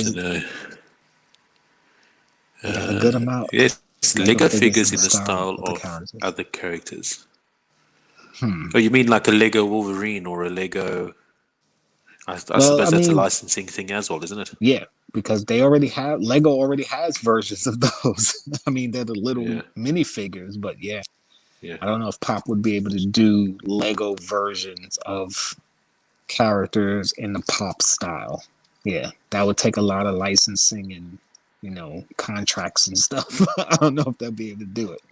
a good amount. Yes, Lego figures in the style of other characters. Oh, you mean like a Lego Wolverine or a Lego? I suppose that's a licensing thing as well, isn't it? Yeah, because Lego already has versions of those. I mean, they're the little minifigures, but yeah. I don't know if Pop would be able to do Lego versions of characters in the Pop style. Yeah, that would take a lot of licensing and, contracts and stuff. I don't know if they'll be able to do it.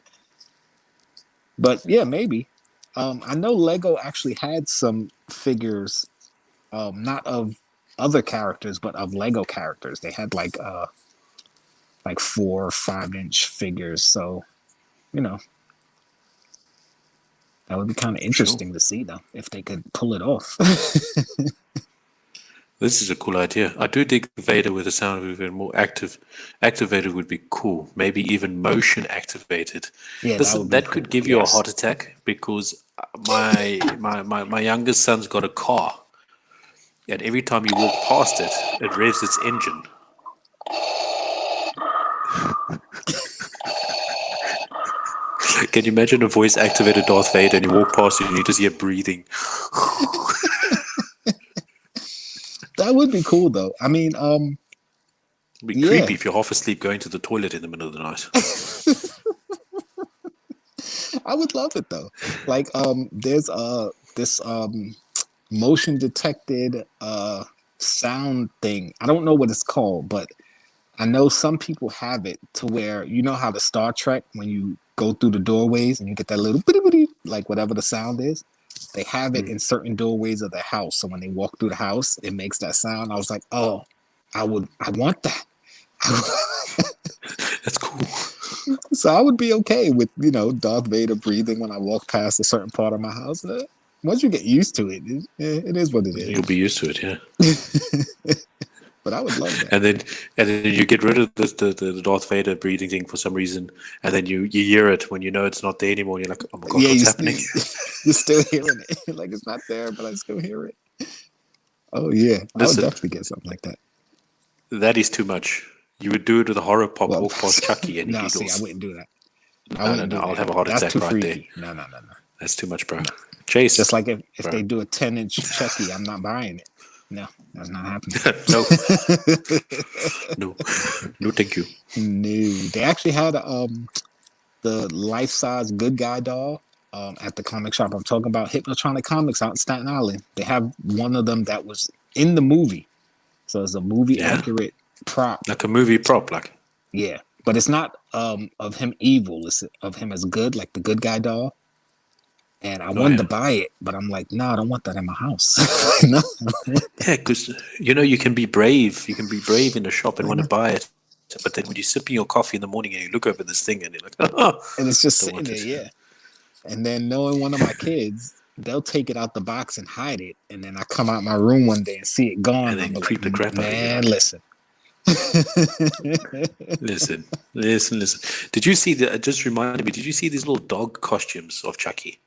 But yeah, maybe. I know Lego actually had some figures, not of other characters, but of Lego characters. They had like 4 or 5-inch figures. So, that would be kind of interesting to see, though, if they could pull it off. This is a cool idea. I do dig Vader with the sound of even more activated would be cool. Maybe even motion activated. Yeah, that could give you a heart attack because my youngest son's got a car, and every time you walk past it, it revs its engine. Can you imagine a voice-activated Darth Vader and you walk past it and you just hear breathing? That would be cool, though. I mean, it'd be creepy if you're half asleep going to the toilet in the middle of the night. I would love it, though. Like, there's this motion detected sound thing. I don't know what it's called, but I know some people have it to where, you know how the Star Trek, when you go through the doorways and you get that little like whatever the sound is, they have it in certain doorways of the house. So when they walk through the house, it makes that sound. I was like, oh, I want that. That's cool. So I would be okay with, Darth Vader breathing when I walk past a certain part of my house. Once you get used to it, it is what it is. You'll be used to it, yeah. But I would love that. And then you get rid of the Darth Vader breathing thing for some reason, and then you hear it when you know it's not there anymore. And you're like, oh my god, what's happening? You're still hearing it. Like it's not there, but I still hear it. Oh yeah, I would definitely get something like that. That is too much. You would do it with a horror pop, walk past Chucky and no, see, I wouldn't do that. No, I'll have a heart attack right freaky. there. No. That's too much, bro. No. Chase. Just like if they do a 10-inch Chucky, I'm not buying it. No, that's not happening. No, thank you. No, they actually had the life-size Good Guy doll at the comic shop I'm talking about, Hypnotronic Comics out in Staten Island. They have one of them that was in the movie, so it's a movie-accurate prop, like a movie prop, like. Yeah, but it's not of him evil; it's of him as good, like the Good Guy doll. And I wanted to buy it, but I'm like, no, I don't want that in my house. No. Yeah, because, you can be brave. You can be brave in the shop and want to buy it. But then when you're sipping your coffee in the morning and you look over this thing and you're like, oh. And it's just sitting there, yeah. And then knowing one of my kids, they'll take it out the box and hide it. And then I come out my room one day and see it gone. And then creep the crap out of you. Man, listen. Listen. Did you see just reminded me, did you see these little dog costumes of Chucky?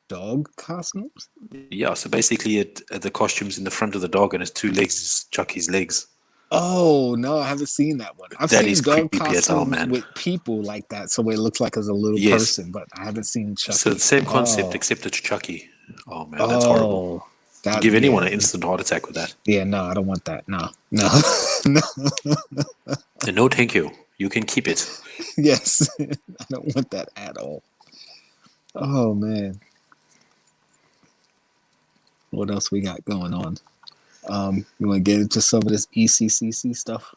Dog costumes? Yeah, so basically the costumes in the front of the dog and his 2 legs is Chucky's legs. Oh, no, I haven't seen that one. I've seen dog costumes with people like that, so it looks like it's a little person, but I haven't seen Chucky. So the same concept, except it's Chucky. Oh, man, that's horrible. You give anyone an instant heart attack with that. Yeah, no, I don't want that. No. And no, thank you. You can keep it. Yes, I don't want that at all. Oh, man. What else we got going on? You want to get into some of this ECCC stuff?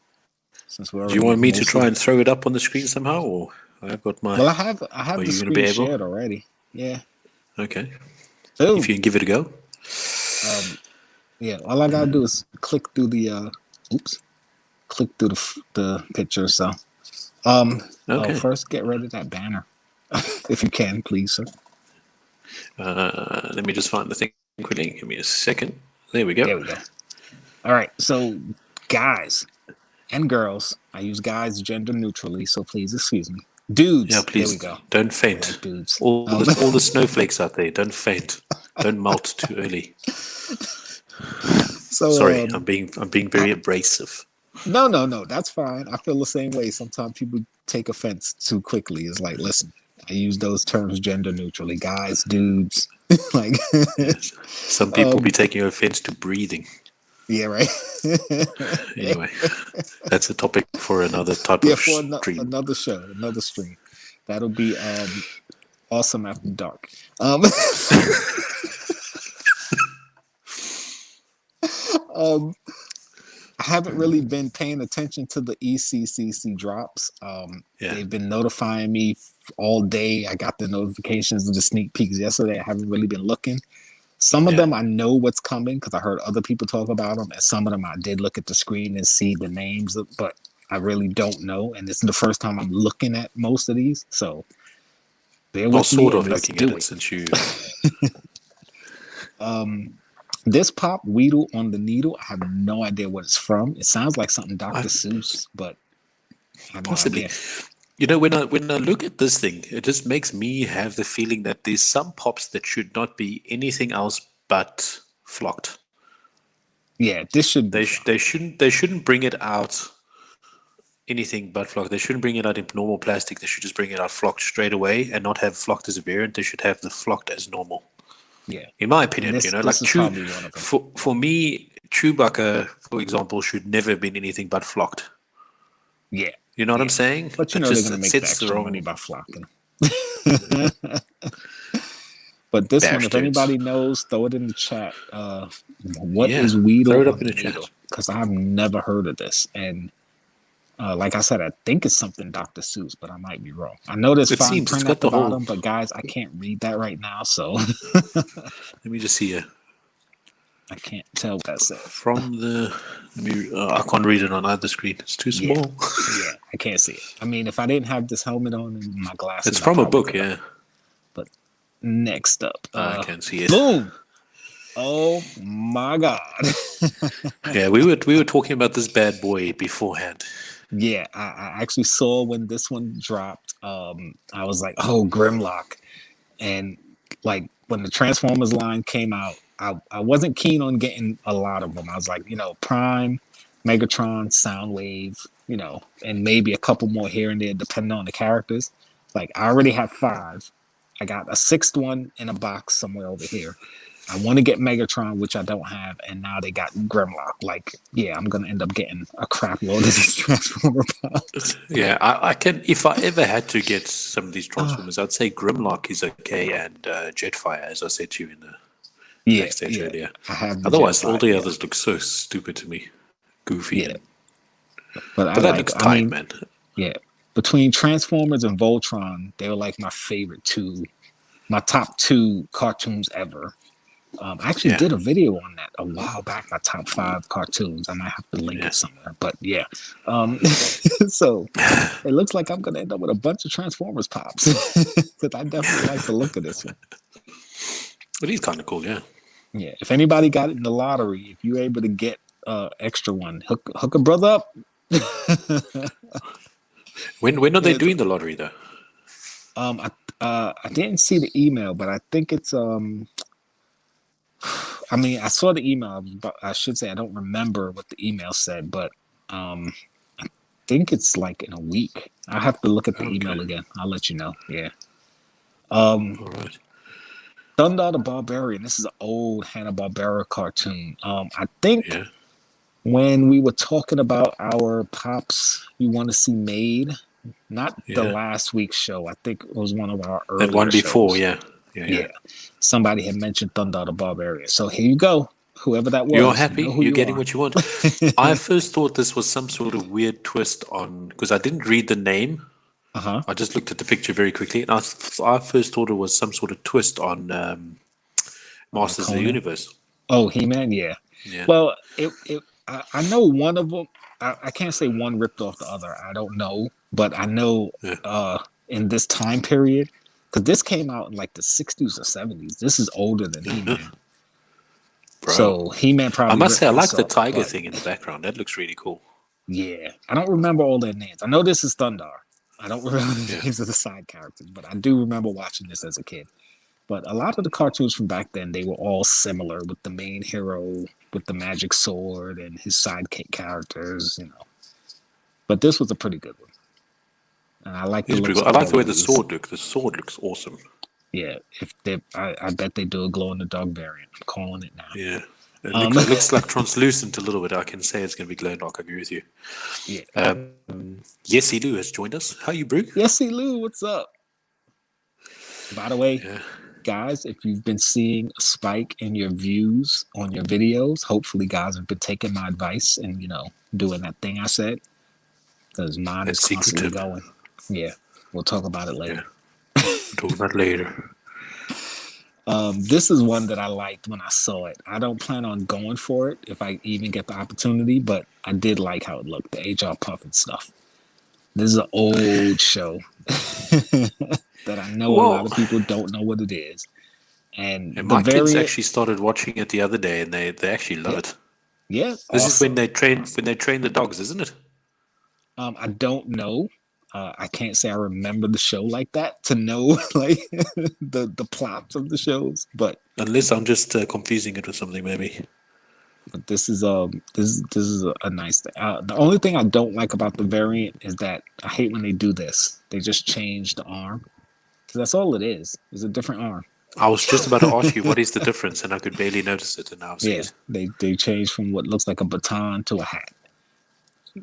since we're Do already you want me to mostly- try and throw it up on the screen somehow, or I've got my? Well, I have Are the you gonna be screen able? shared already. Yeah. Okay. Boom. If you can give it a go. Yeah. All I gotta do is click through the click through the picture. So, Okay. first get rid of that banner, if you can, please, sir. Let me just find the thing quickly. Give me a second. There we go. There we go. All right. So, guys and girls, I use guys gender neutrally, so please excuse me. Dudes. Yeah, please There we go. don't faint. Like dudes. All the snowflakes out there, don't faint. Don't melt too early. So, Sorry, I'm being very abrasive. No, that's fine. I feel the same way. Sometimes people take offense too quickly. It's like, listen, I use those terms gender neutrally. Guys, dudes. Like, Yes. Some people be taking offense to breathing. yeah, right. Anyway, that's a topic for another type Yeah, of for stream. another show, another stream. That'll be awesome after dark. I haven't really been paying attention to the ECCC drops. They've been notifying me all day. I got the notifications of the sneak peeks yesterday. I haven't really been looking. Some of them I know what's coming because I heard other people talk about them, and some of them I did look at the screen and see the names, but I really don't know. And this is the first time I'm looking at most of these, so bear with me. Sort of and let's looking do at it since you. This Pop Weedle on the Needle, I have no idea what it's from. It sounds like something Dr. Seuss, but I have Possibly. no idea. You know, when I look at this thing, it just makes me have the feeling that there's some pops that should not be anything else but flocked. Yeah, this should They shouldn't bring it out anything but flocked. They shouldn't bring it out in normal plastic. They should just bring it out flocked straight away and not have flocked as a variant. They should have the flocked as normal. Yeah, in my opinion, this, you know, this like is probably one of them. for me, Chewbacca, for example, should never have been anything but flocked. Yeah, you know what I'm saying? But you know they're gonna make the extra money by flocking. But this one, if anybody knows, throw it in the chat. What is Weedle? Throw it up in the chat because I've never heard of this. And like I said, I think it's something Dr. Seuss, but I might be wrong. I know there's fine print at the bottom, but guys, I can't read that right now. So let me just see here. I can't tell what that says. From the, I can't read it on either screen. It's too small. Yeah, I can't see it. I mean, if I didn't have this helmet on and my glasses, it's from a book, yeah. But next up, I can't see it. Boom! Oh my God! Yeah, we were talking about this bad boy beforehand. Yeah, I actually saw when this one dropped. I was like, oh, Grimlock, and like when the Transformers line came out. I wasn't keen on getting a lot of them. I was like, you know, Prime, Megatron, Soundwave, you know, and maybe a couple more here and there, depending on the characters. Like, I already have 5. I got a 6th one in a box somewhere over here. I want to get Megatron, which I don't have, and now they got Grimlock. Like, yeah, I'm going to end up getting a crap load of these Transformer Pops. Yeah, I can, if I ever had to get some of these Transformers, I'd say Grimlock is okay, and Jetfire, as I said to you in the backstage earlier. Otherwise, all the others look so stupid to me. Goofy. Yeah. But that looks tight, man. Yeah. Between Transformers and Voltron, they were like my top 2 cartoons ever. I actually did a video on that a while back, my top 5 cartoons. I might have to link it somewhere. But yeah. So it looks like I'm going to end up with a bunch of Transformers Pops. Because I definitely like the look of this one. But he's kind of cool, yeah. Yeah, if anybody got it in the lottery, if you're able to get extra one, hook a brother up. When are they doing the lottery though? I didn't see the email, but I think it's I mean, I saw the email, but I should say I don't remember what the email said, but I think it's like in a week. I have to look at the email again. I'll let you know. Yeah. All right. Thunder the Barbarian. This is an old Hanna-Barbera cartoon. I think when we were talking about our pops you want to see made, not the last week's show. I think it was one of our earlier one before, shows. Yeah. Somebody had mentioned Thunder the Barbarian. So here you go. whoever that was. You're happy. You know who You're you getting are. what you want. I first thought this was some sort of weird twist on because I didn't read the name. Uh-huh. I just looked at the picture very quickly, and I first thought it was some sort of twist on Masters of the Conan. Universe. Oh, He-Man, yeah. Yeah. Well, I know one of them. I can't say one ripped off the other. I don't know, but I know in this time period, because this came out in like the 60s or 70s. This is older than He-Man. Bro. So He-Man probably. I must say, I ripped like this the off, tiger but thing in the background. That looks really cool. yeah, I don't remember all their names. I know this is Thundar. I don't remember the Yeah. names of the side characters, but I do remember watching this as a kid. But a lot of the cartoons from back then, they were all similar with the main hero with the magic sword and his sidekick characters, you know. But this was a pretty good one. And I like the It's looks pretty cool. of I like the all way of the these. sword looks. The sword looks awesome. Yeah, I bet they do a glow in the dark variant. I'm calling it now. Yeah. It looks like translucent a little bit. I can say it's going to be glow in the dark. I agree with you. Yeah. Yes, Lou has joined us. How are you, Brew? Yesy Lou, what's up? By the way, Yeah. guys, if you've been seeing a spike in your views on your videos, hopefully guys have been taking my advice and, you know, doing that thing I said. Because mine That's is constantly secretive. going. Yeah, we'll talk about it later. Yeah. We'll talk about later. This is one that I liked when I saw it. I don't plan on going for it if I even get the opportunity, but I did like how it looked, the HR Puffin stuff. This is an old show that I know a lot of people don't know what it is. And my kids actually started watching it the other day, and they actually love it. Yeah, this is when they train the dogs, isn't it? I don't know. I can't say I remember the show like that to know like the plots of the shows, but unless I'm just confusing it with something, maybe. But this is a nice thing. The only thing I don't like about the variant is that I hate when they do this. They just change the arm because that's all it is. It's a different arm. I was just about to ask you what is the difference, and I could barely notice it, and now I see it. They change from what looks like a baton to a hat.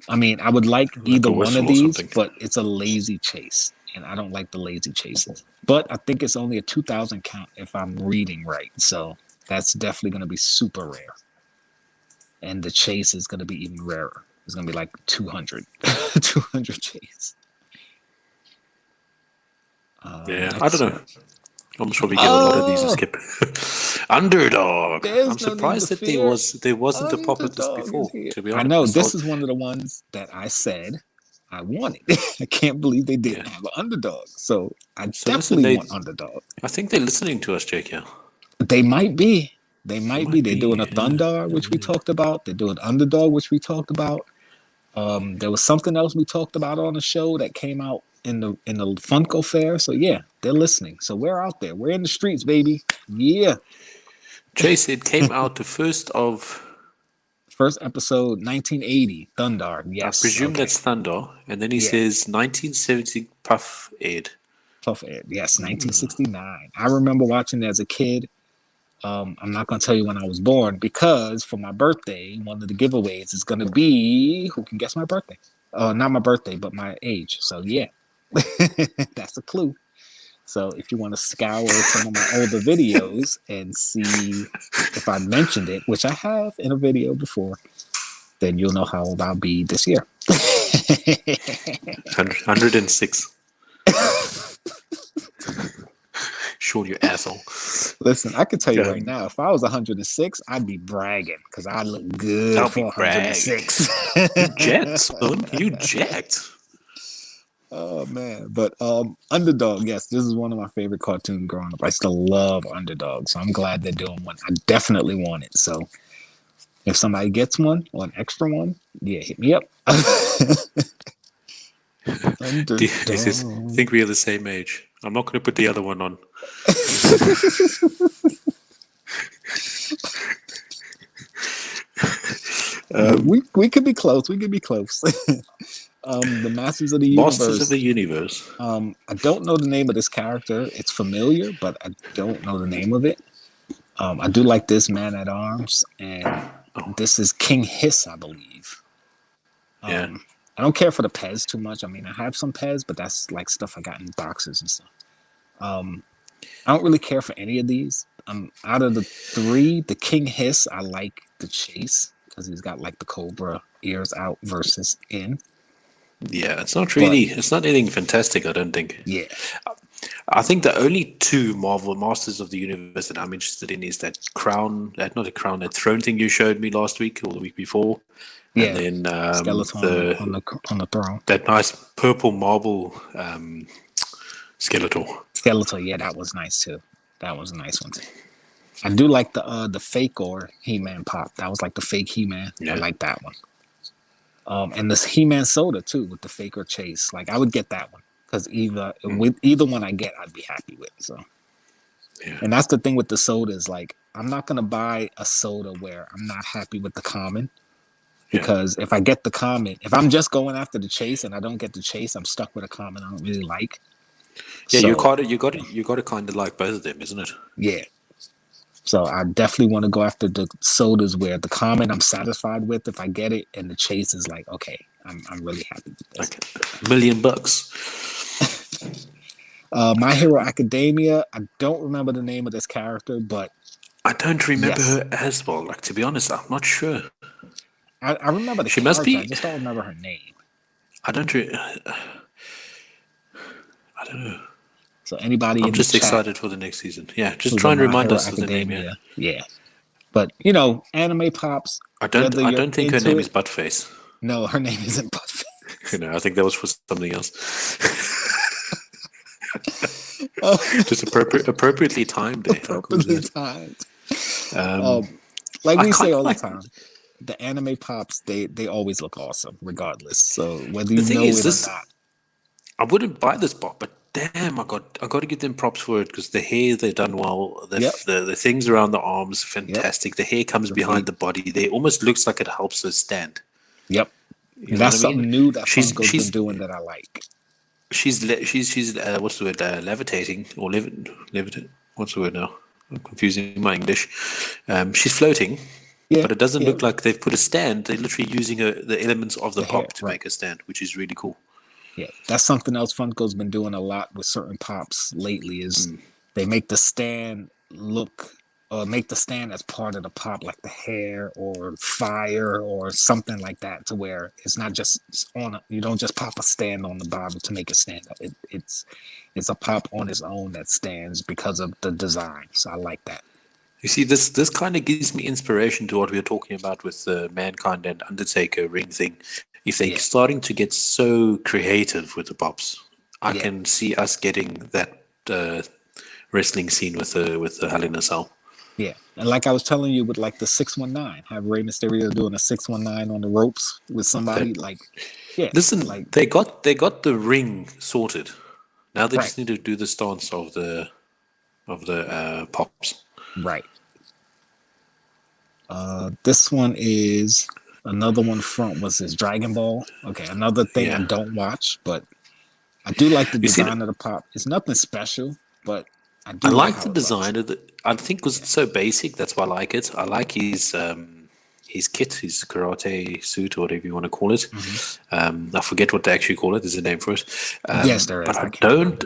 I mean, I would like either one of these, but it's a lazy chase, and I don't like the lazy chases. But I think it's only a 2,000 count if I'm reading right, so that's definitely going to be super rare. And the chase is going to be even rarer. It's going to be like 200 chase. Yeah, I don't know. I'm sure we get a lot of these and skip. Underdog. I'm surprised that there wasn't a pop at this before. To be honest, I know this is one of the ones that I said I wanted. I can't believe they didn't have an underdog. So I definitely want underdog. I think they're listening to us, Jkl. They might be. They might be. They're doing a Thundar, which we talked about. They're doing Underdog, which we talked about. There was something else we talked about on the show that came out in the Funko Fair. So yeah, they're listening. So we're out there. We're in the streets, baby. Yeah. Chase, it came out the first episode, 1980, Thundar. Yes. I presume that's Thunder. And then he says 1970 Puff Ed. Puff Ed. Yes, 1969. I remember watching it as a kid. I'm not going to tell you when I was born because for my birthday, one of the giveaways is going to be who can guess my birthday? Not my birthday, but my age. So yeah, that's a clue. So if you want to scour some of my older videos and see if I mentioned it, which I have in a video before, then you'll know how old I'll be this year. 106. Sure, you asshole. Listen, I can tell you right now, if I was 106, I'd be bragging because I look good for 106. You jacked, son. You jacked. Oh man, but Underdog, yes, this is one of my favorite cartoons growing up. I still love Underdog, so I'm glad they're doing one. I definitely want it. So if somebody gets one or an extra one, yeah, hit me up. I think we are the same age. I'm not going to put the other one on. We could be close. We could be close. The Masters of the Universe. Masters of the Universe. I don't know the name of this character. It's familiar, but I don't know the name of it. I do like this Man at Arms, and this is King Hiss, I believe. Yeah. I don't care for the Pez too much. I mean, I have some Pez, but that's like stuff I got in boxes and stuff. I don't really care for any of these. out of the three, the King Hiss, I like the chase because he's got like the Cobra ears out versus in. Yeah, it's not anything fantastic, I don't think. Yeah. I think the only two Marvel Masters of the Universe that I'm interested in is that that throne thing you showed me last week or the week before. Yeah. And then Skeletor on the throne. That nice purple marble Skeletor. Skeletor, yeah, that was nice too. That was a nice one too. I do like the fake or He-Man pop. That was like the fake He-Man. Yeah. I like that one. And this He-Man soda too with the fake or chase. Like I would get that one because with either one I get, I'd be happy with. So, yeah. And that's the thing with the soda is like I'm not gonna buy a soda where I'm not happy with the common. Because if I get the common, if I'm just going after the chase and I don't get the chase, I'm stuck with a common I don't really like. Yeah, so, you got to kind of like both of them, isn't it? Yeah. So I definitely want to go after the sodas where the common I'm satisfied with if I get it, and the chase is like, okay, I'm really happy with this. Like $1 million. My Hero Academia. I don't remember the name of this character, but I don't remember her as well. Like to be honest, I'm not sure. I remember the character. Must be. I just don't remember her name. I don't know. So anybody? I'm just excited for the next season. Yeah, just try and remind us of the name. Yeah. But anime pops. I don't think her name is Buttface. No, her name isn't Buttface. I think that was for something else. Just appropriately timed. Appropriately timed. Like we say all the time. The anime pops, they always look awesome, regardless. So whether you know it or not, I wouldn't buy this pop, but damn, I got to give them props for it because the hair they've done well. The things around the arms, fantastic. Yep. The hair comes behind the body. They almost looks like it helps her stand. Yep, that's something new that Funko's been doing that I like. She's what's the word? Levitating or levitate? What's the word now? I'm confusing my English. She's floating. Yeah, but it doesn't look like they've put a stand. They're literally using the elements of the pop to make a stand, which is really cool. Yeah, that's something else Funko's been doing a lot with certain pops lately is they make the stand make the stand as part of the pop, like the hair or fire or something like that, to where it's not just you don't just pop a stand on the bottom to make it stand up. It's a pop on its own that stands because of the design. So I like that. You see, this kind of gives me inspiration to what we were talking about with the Mankind and Undertaker ring thing. If they're starting to get so creative with the pops, I can see us getting that wrestling scene with the Hell in a Cell. Yeah, and like I was telling you with like the 619, have Rey Mysterio doing a 619 on the ropes with somebody Listen, like they got the ring sorted. Now they just need to do the stance of the pops. Right. This one is another one front was this Dragon Ball. Okay, another thing I don't watch, but I do like the design of the pop. It's nothing special, but I like the design of the. I think because it's so basic, that's why I like it. I like his kit, his karate suit, or whatever you want to call it. I forget what they actually call it. There's a name for it. Yes, there is. But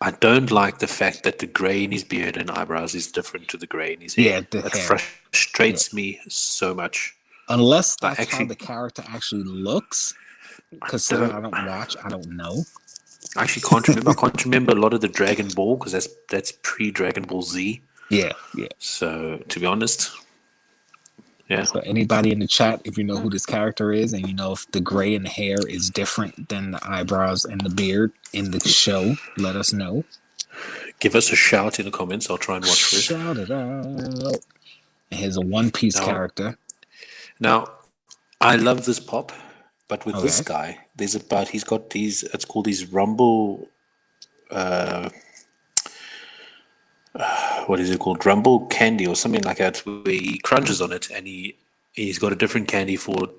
I don't like the fact that the grey in his beard and eyebrows is different to the grey in his hair. Yeah, that frustrates me so much. Unless that's how the character actually looks. Considering I don't watch, I don't know. I actually can't remember. I can't remember a lot of the Dragon Ball because that's pre-Dragon Ball Z. Yeah. So to be honest, yeah. So anybody in the chat, if you know who this character is, and you know if the gray in the hair is different than the eyebrows and the beard in the show, let us know. Give us a shout in the comments. I'll try and watch for it. Shout it out. And here's a One Piece character. Now, I love this pop. But with this guy, he's got these, it's called these Rumble, what is it called? Rumble candy or something like that, where he crunches on it and he's got a different candy for,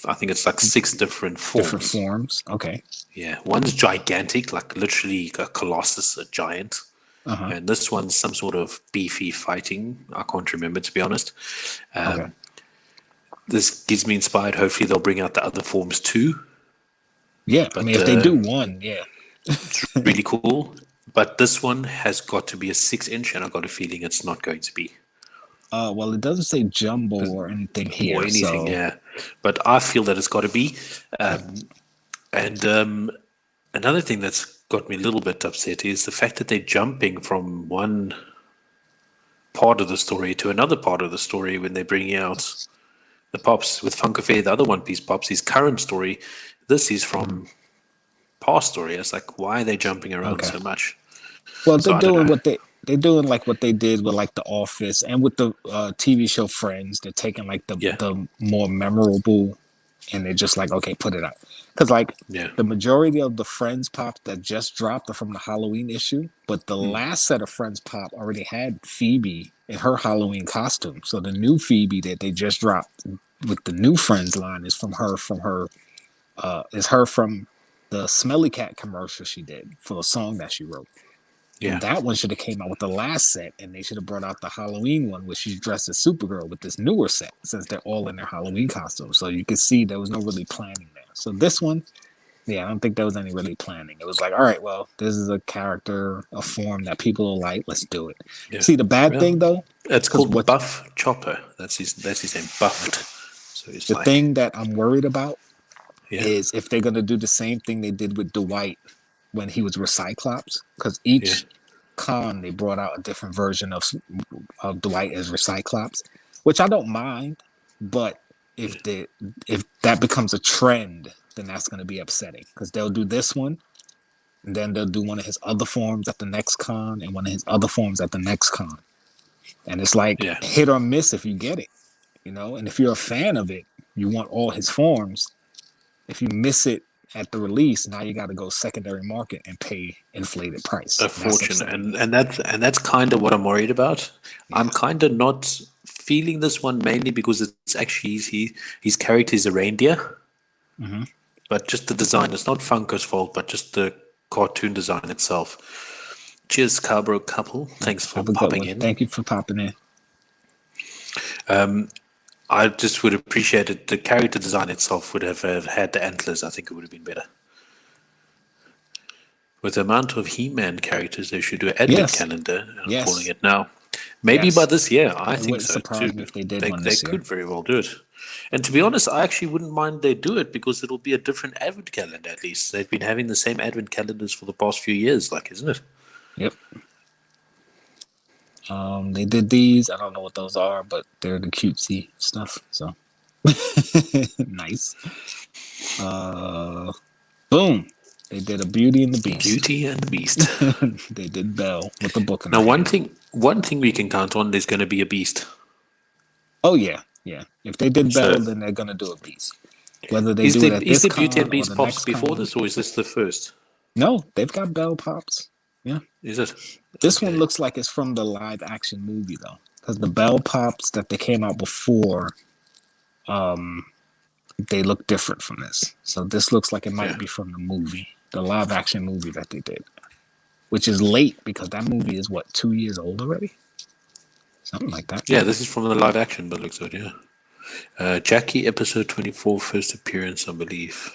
I think it's like 6 different forms. Different forms, okay. Yeah, one's gigantic, like literally a colossus, a giant. And this one's some sort of beefy fighting. I can't remember, to be honest. This gives me inspired. Hopefully they'll bring out the other forms too. Yeah, but, I mean, if they do one, it's really cool. But this one has got to be a 6-inch, and I got a feeling it's not going to be. Well, it doesn't say jumbo or anything here. Or anything, so. yeah. But I feel that it's got to be. And another thing that's got me a little bit upset is the fact that they're jumping from one part of the story to another part of the story when they're bringing out the Pops with Funko Fair, the other One Piece Pops, his current story. This is from past story. It's like, why are they jumping around so much? Well, they're doing they're doing like what they did with like The Office and with the TV show Friends. They're taking like the more memorable, and they're just like, okay, put it out. Because like the majority of the Friends Pop that just dropped are from the Halloween issue, but the last set of Friends Pop already had Phoebe in her Halloween costume. So the new Phoebe that they just dropped with the new Friends line is from her from the Smelly Cat commercial she did for a song that she wrote. Yeah. And that one should have came out with the last set, and they should have brought out the Halloween one where she's dressed as Supergirl with this newer set, since they're all in their Halloween costumes. So you can see there was no really planning there. So this one, I don't think there was any really planning. It was like, all right, well, this is a character, a form that people will like. Let's do it. Yeah. See, the bad thing though, it's called Buff Chopper. That's his name, Buffed. So it's the thing that I'm worried about is if they're gonna do the same thing they did with Dwight when he was with Cyclops, because each con they brought out a different version of Dwight as Cyclops, which I don't mind, but if that becomes a trend, then that's going to be upsetting, because they'll do this one, and then they'll do one of his other forms at the next con, and one of his other forms at the next con, and it's like hit or miss if you get it, and if you're a fan of it, you want all his forms. If you miss it at the release, now you got to go secondary market and pay inflated price. A fortune, and that's kind of what I'm worried about. Yeah. I'm kind of not feeling this one mainly because it's actually his character is a reindeer, but just the design. It's not Funko's fault, but just the cartoon design itself. Cheers, Scarborough couple. Thanks for popping in. Thank you for popping in. I just would appreciate it. The character design itself would have had the antlers. I think it would have been better. With the amount of He-Man characters, they should do an advent calendar. I'm calling it now. Maybe by this year. I think so too. If they did they could very well do it. And to be honest, I actually wouldn't mind they do it, because it'll be a different advent calendar at least. They've been having the same advent calendars for the past few years, isn't it? Yep. They did these. I don't know what those are, but they're the cutesy stuff. So nice. Boom. They did a Beauty and the Beast. Beauty and the Beast. They did Belle with the book. Now, one thing we can count on, there's going to be a Beast. Oh yeah. If they did Belle, then they're going to do a Beast. Whether they do it at this con, is the Beauty and Beast Pops before this, or is this the first? No, they've got Belle Pops. Yeah. Is it? This one looks like it's from the live action movie though, because the Belle Pops that they came out before, they look different from this. So this looks like it might be from the movie, the live action movie that they did, which is late because that movie is 2 years old already, something like that. Yeah, this is from the live action, but looks good. Yeah. Jackie episode 24 first appearance, I believe.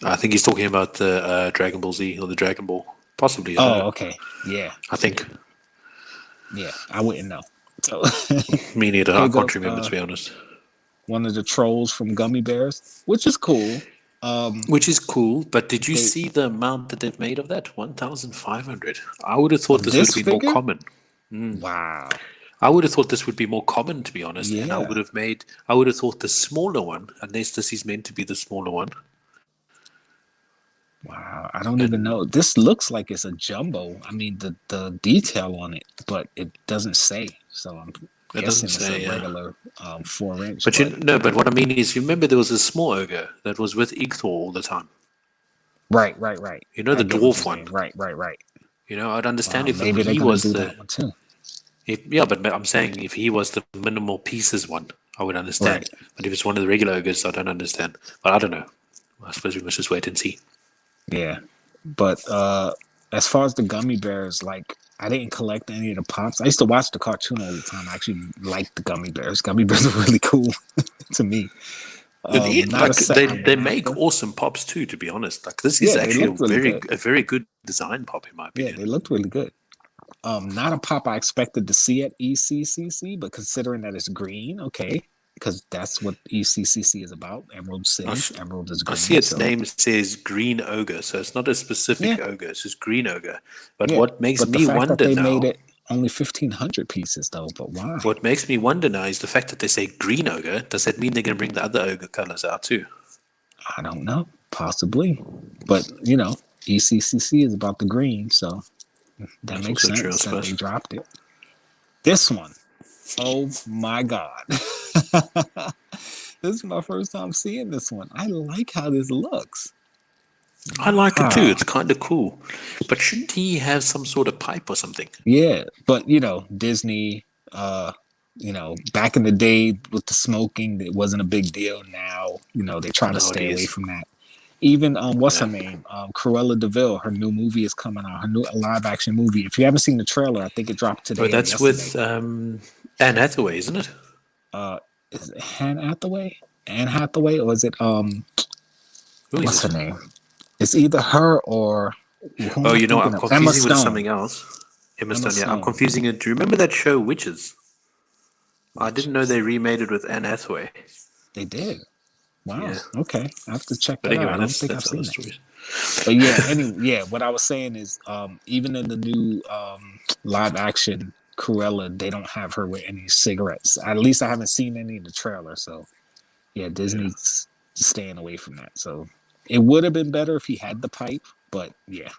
I think he's talking about the Dragon Ball Z or the Dragon Ball, possibly. Okay. Yeah. I think. Yeah, I wouldn't know. So me neither. I can't remember, to be honest. One of the trolls from Gummy Bears, which is cool. But did you see the amount that they've made of that? 1,500. I would have thought this would be more common. Wow. I would have thought this would be more common, to be honest. Yeah. And I would have thought the smaller one, unless this is meant to be the smaller one. Wow, I don't even know. This looks like it's a jumbo. I mean, the detail on it, but it doesn't say. So I'm guessing it's a regular 4-inch. But what I mean is, you remember there was a small ogre that was with Igthor all the time. Right. You know, the dwarf one. Right. I'd understand if maybe he was that one too. But I'm saying if he was the minimal pieces one, I would understand. Right. But if it's one of the regular ogres, I don't understand. But I don't know. I suppose we must just wait and see. Yeah, but as far as the Gummy Bears, like, I didn't collect any of the Pops. I used to watch the cartoon all the time. I actually liked the Gummy Bears. Gummy Bears are really cool to me. Not a set I they went make after. awesome pops too. To be honest, like this is Yeah, they actually looked really good. a very good design pop in my Yeah, opinion. they looked really good. Not a pop I expected to see at ECCC, but considering that it's green, okay, because that's what ECCC is about. Emerald Cities, Emerald is I see green. its So name says Green Ogre, so it's not a specific yeah, ogre. It's just Green Ogre. But yeah. what makes But the me fact that wonder they made now, it only 1,500 pieces, though, but why? what makes me wonder now is the fact that they say Green Ogre. Does that mean they're going to bring the other ogre colors out too? I don't know. Possibly, but you know, ECCC is about the green, so that That's makes also true, I sense that they suppose. dropped it. This one, oh my god. This is my first time seeing this one. I like how this looks. I like it too. Wow. It's kind of cool. But shouldn't he have some sort of pipe or something? Yeah, but you know, Disney, you know, back in the day with the smoking, it wasn't a big deal. Now, you know, they try to No, it stay away is. from that. Even what's her Yeah. name? Cruella Deville, her new movie is coming out, her new live action movie. If you haven't seen the trailer, I think it dropped Oh, today or that's yesterday. with Anne Hathaway, isn't it? Is it Anne Hathaway? Anne Hathaway, or is it Who is what's her it? name? It's either her or who am Oh, I you know, I'm thinking of? Emma confusing it with Stone. something else. Emma Emma Stone, yeah, I'm Stone. confusing it. Do you remember that show, Witches? I didn't know Witches. they remade it with Anne Hathaway. They did. Wow. Yeah. Okay. I have to check But that out. anyway, I don't think I've that's other seen it. stories. But yeah, yeah, what I was saying is even in the new live action Cruella, they don't have her with any cigarettes. At least I haven't seen any in the trailer. So yeah, Yeah. Disney's staying away from that. So it would have been better if he had the pipe, but yeah,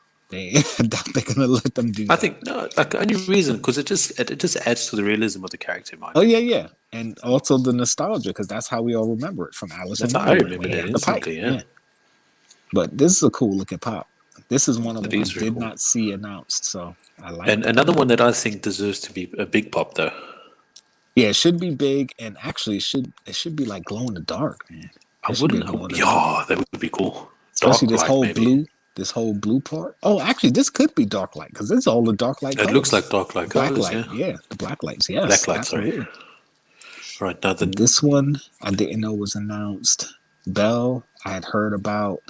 I doubt they're gonna let them do I that. think no, like the only reason because it just adds to the realism of the character, in my Oh yeah, opinion. yeah. And also the nostalgia, because that's how we all remember it from Alice in That's how I Wonderland, remember when he that had the pipe. instantly. Yeah, Yeah. But this is a cool looking pop. This is one of that them I is very did cool. not see announced, so I like And that. another one that I think deserves to be a big pop, though. Yeah, it should be big, and actually, it should be like glow in the dark, man. I It should be a wouldn't. glow in the dark, Yeah, that would be cool. especially Dark this light, whole maybe. blue, this whole blue part. Oh, actually, this could be dark light because it's all the dark light It looks colors. like dark light The black colors. light, Yeah, yeah, the black lights, yes, black light. Sorry. absolutely. Right now, the This one I didn't know was announced. Belle, I had heard about.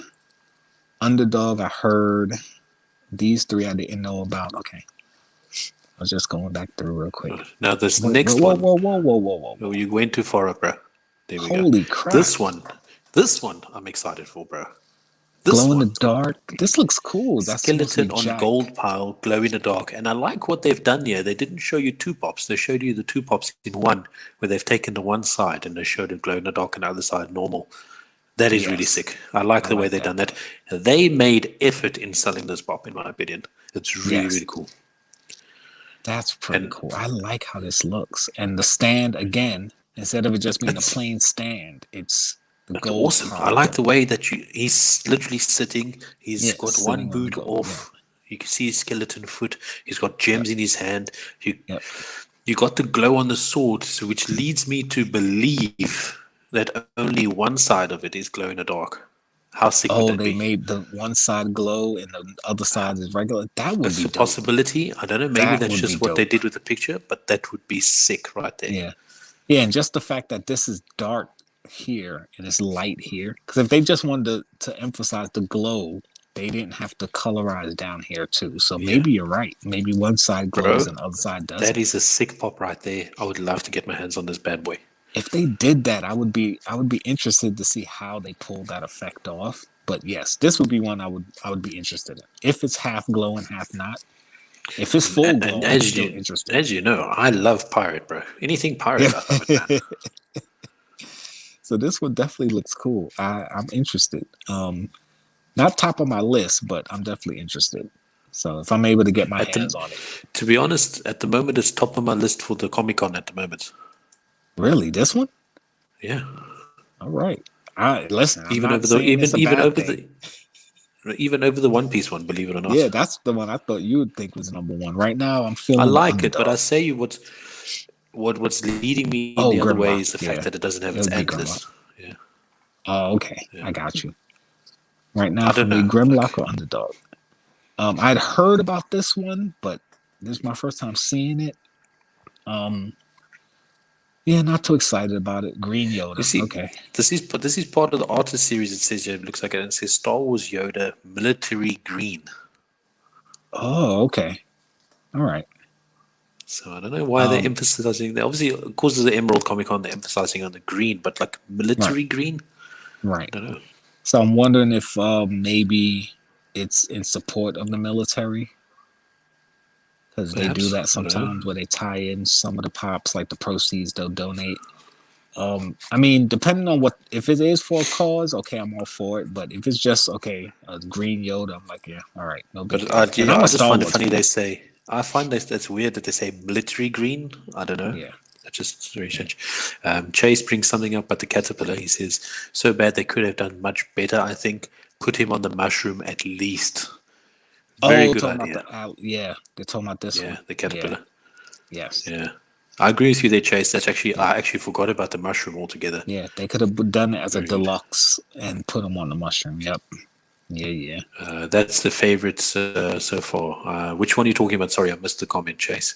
Underdog, I heard. These three I didn't know about. Okay, I was just going back through real quick. now this Wait, next whoa, one. whoa, whoa, whoa, whoa, whoa, Oh, whoa! you went too far up, bro. There we go. Holy crap! This one, this one, I'm excited for, bro. This Glow in the one. dark. This looks cool. That's supposed to be Skeleton on Jack. gold pile, glow in the dark. And I like what they've done here. They didn't show you two pops. They showed you the two pops in one, where they've taken the one side and they showed it glow in the dark and the other side normal. That is really Yes, sick. I like I the way like they've that. done that. They made effort in selling this pop, in my opinion. It's really, Yes, really cool. that's pretty And cool. I like how this looks. And the stand again, instead of it just being a it's plain stand, it's the it's gold awesome. I part. like the way that he's literally sitting. He's Yeah, got one sitting on the boot gold. Yeah. off. You can see his skeleton foot. He's got gems Yep. in his hand. Yep. You got the glow on the sword, so which leads me to believe that only one side of it is glow in the dark. How sick would Oh, that they be? made the one side glow and the other side is regular. That would It's be a dope. possibility. I don't know. Maybe That that's would be just what they dope. did with the picture, but that would be sick right there. Yeah. Yeah, and just the fact that this is dark here and it's light here. Because if they just wanted to emphasize the glow, they didn't have to colorize down here too. So Yeah, maybe you're right. Maybe one side glows bro, and the other side that doesn't. is a sick pop right there. I would love to get my hands on this bad boy. If they did that, I would be interested to see how they pull that effect off. But yes, this would be one I would be interested in. If it's half glow and half not. If it's full And glow, I'm still interested. as you know, I love pirate, bro. Anything pirate, Yeah. I love it, man. So this one definitely looks cool. I'm interested. Not top of my list, but I'm definitely interested. So if I'm able to get my At hands the, on it. to be honest, at the moment, it's top of my list for the Comic Con at the moment. Really, this one? Yeah, All right. I listen, I'm even not over the saying it's a even bad over thing. even over the One Piece one. Believe it or Yeah, not, that's the one I thought you would think was number one. Right now, I'm I feeling the like it. But I underdog. say you what's leading me in Oh, the other way Grimlock. is the fact Yeah, that it doesn't have it its would be Grimlock. antlers. Yeah, Oh, okay. yeah. I got you. Right now, I for don't me, know. Grimlock Like, or underdog. I'd heard about this one, but this is my first time seeing it. Um, Yeah, not too excited about it. Green Yoda. You see, Okay. this is part of the artist series. It says it looks like it says Star Wars Yoda military green. Oh, okay. All right. So I don't know why they're emphasizing. Obviously, of course, there's the Emerald Comic Con. They're emphasizing on the green, but like Right. military green. Right. I don't know. So I'm wondering if maybe it's in support of the military, because they do Perhaps, that I don't know. sometimes where they tie in some of the pops, like the proceeds they'll donate. I mean, depending on what, if it is for a cause, okay, I'm all for it. But if it's just okay, a green Yoda, I'm like, yeah, all right, no big But deal. And I'm I a just Star find it Wars funny fan. they say. I find that's weird that they say military green. I don't know. Yeah. That's just very strange. Chase brings something up about the caterpillar. He says, so bad they could have done much better, I think. Put him on the mushroom at least. Very Oh, good talking idea. about yeah, they're talking about this Yeah, one. the caterpillar. Yeah. Yes. Yeah. I agree with you there, Chase. I actually forgot about the mushroom altogether. Yeah, they could have done it as a Very good. deluxe and put them on the mushroom. Yep. Yeah. That's the favorites so far. Which one are you talking about? Sorry, I missed the comment, Chase.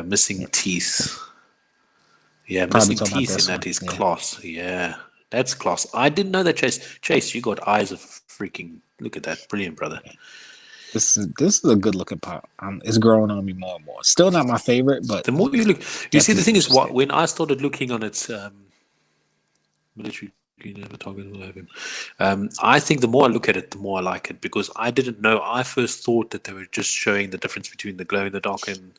Missing teeth. Yeah, Probably missing talking about teeth in this that one. is Yeah. class. Yeah, that's class. I didn't know that, Chase. Chase, you got eyes of freaking. Look at that, brilliant, brother. This is a good looking pop. It's growing on me more and more. Still not my favorite, but The more you look, you see, the definitely thing is, interesting. when I started looking on its military green target, will have him. I think the more I look at it, the more I like it because I didn't know. I first thought that they were just showing the difference between the glow in the dark and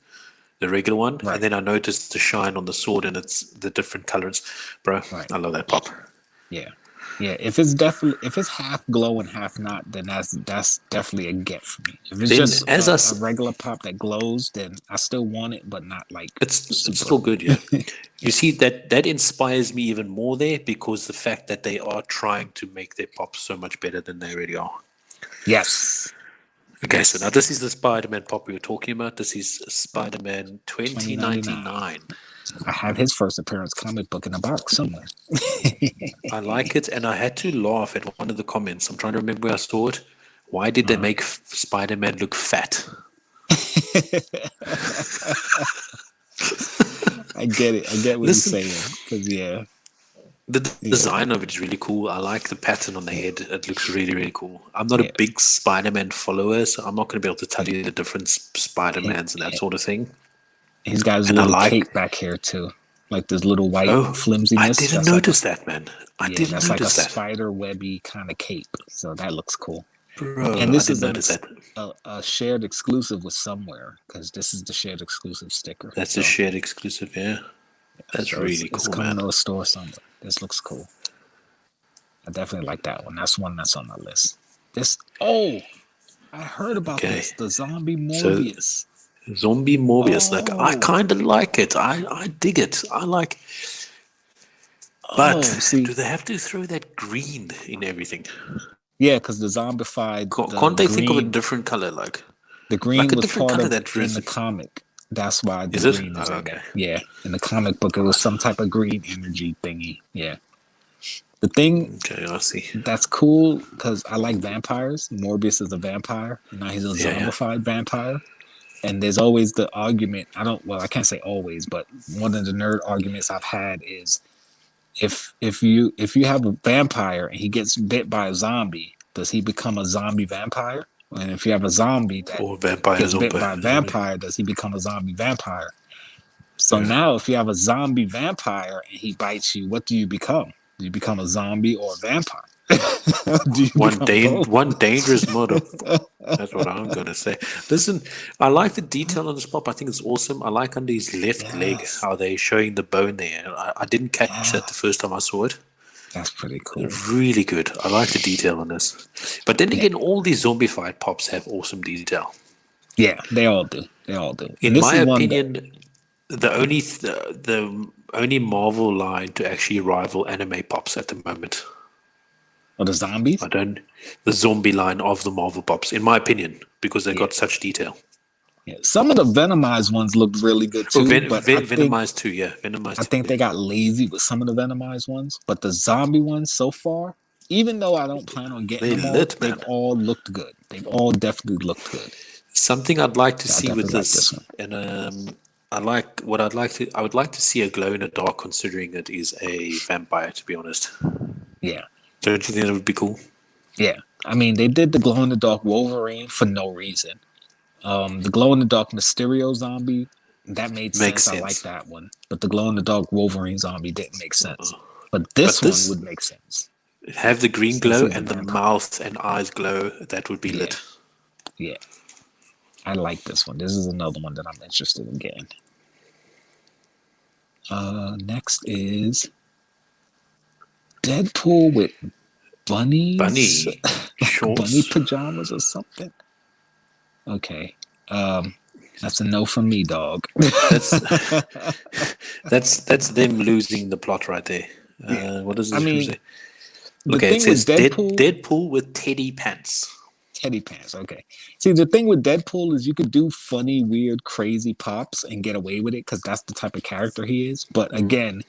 the regular one, Right. and then I noticed the shine on the sword and it's the different colors, bro. Right. I love that pop. Yeah. If it's half glow and half not, then that's definitely a get for me. If it's Then, just a regular pop that glows, then I still want it, but not like it's still good, yeah. You see that inspires me even more there because the fact that they are trying to make their pops so much better than they already are. Yes. Okay, so now this is the Spider-Man pop we were talking about. This is Spider-Man 2099. I have his first appearance comic book in a box somewhere. I like it, and I had to laugh at one of the comments. I'm trying to remember where I saw it. Why did they make Spider-Man look fat? I get it. I get what he's saying. Because the design of it is really cool. I like the pattern on the head. It looks really, really cool. I'm not a big Spider-Man follower, so I'm not going to be able to tell you the different Spider-Mans and that sort of thing. He's got his little cape back here too, like this little white flimsiness. I didn't notice that, man. I didn't that's notice like a that. spider webby kind of cape. So that looks cool. Bro, and this is a shared exclusive with somewhere because this is the shared exclusive sticker. That's a shared exclusive, yeah. That's really cool, it's coming to a store somewhere. This looks cool. I definitely like that one. That's one that's on my list. I heard about this. The zombie Morbius. Zombie Morbius. Like I kind of like it. I dig it. I like. But do they have to throw that green in everything? Yeah, because the zombified. Can't they think of a different color? Like the green like was part of in the comic. That's why the green is in there. Yeah, in the comic book, it was some type of green energy thingy. Yeah. The thing I see. That's cool because I like vampires. Morbius is a vampire, and now he's a zombified vampire. And there's always the argument. I can't say always, but one of the nerd arguments I've had is if you have a vampire and he gets bit by a zombie, does he become a zombie vampire? And if you have a zombie that gets bit by a vampire, does he become a zombie vampire? So now if you have a zombie vampire and he bites you, what do you become? Do you become a zombie or a vampire? One dangerous mode. That's what I'm gonna say. Listen, I like the detail on this pop. I think it's awesome. I like under his left leg how they're showing the bone there. I didn't catch that the first time I saw it. That's pretty cool. Really good. I like the detail on this. But then again, all these zombified pops have awesome detail. Yeah, they all do. In my opinion, the only Marvel line to actually rival anime pops at the moment. Or the zombies? The zombie line of the Marvel pops, in my opinion, because they got such detail. Yeah, some of the Venomized ones looked really good too. Venomized too, yeah. I think they got lazy with some of the Venomized ones, but the zombie ones so far, even though I don't plan on getting them all, they've all looked good. They've all definitely looked good. Something I'd like to see with this, and I would like to see a glow in the dark, considering it is a vampire. To be honest, Yeah. don't you think that would be cool? Yeah. I mean, they did the glow in the dark Wolverine for no reason. The glow in the dark Mysterio zombie, that made Makes sense. I like sense. that one. But the glow in the dark Wolverine zombie didn't make sense. But But this one this would make sense. have the green Since glow he's a and the vampire. mouth and eyes glow. That would be Yeah. lit. Yeah. I like this one. This is another one that I'm interested in getting. Next is Deadpool with bunnies, Bunny like bunny shorts. pajamas or something. Okay, that's a no from me, dog. That's that's them losing the plot right there. Yeah, What does I this mean, say? the Okay, it thing with says Deadpool, Deadpool with teddy pants. teddy pants. Okay, see, the thing with Deadpool is you could do funny, weird, crazy pops and get away with it because that's the type of character he is. But again,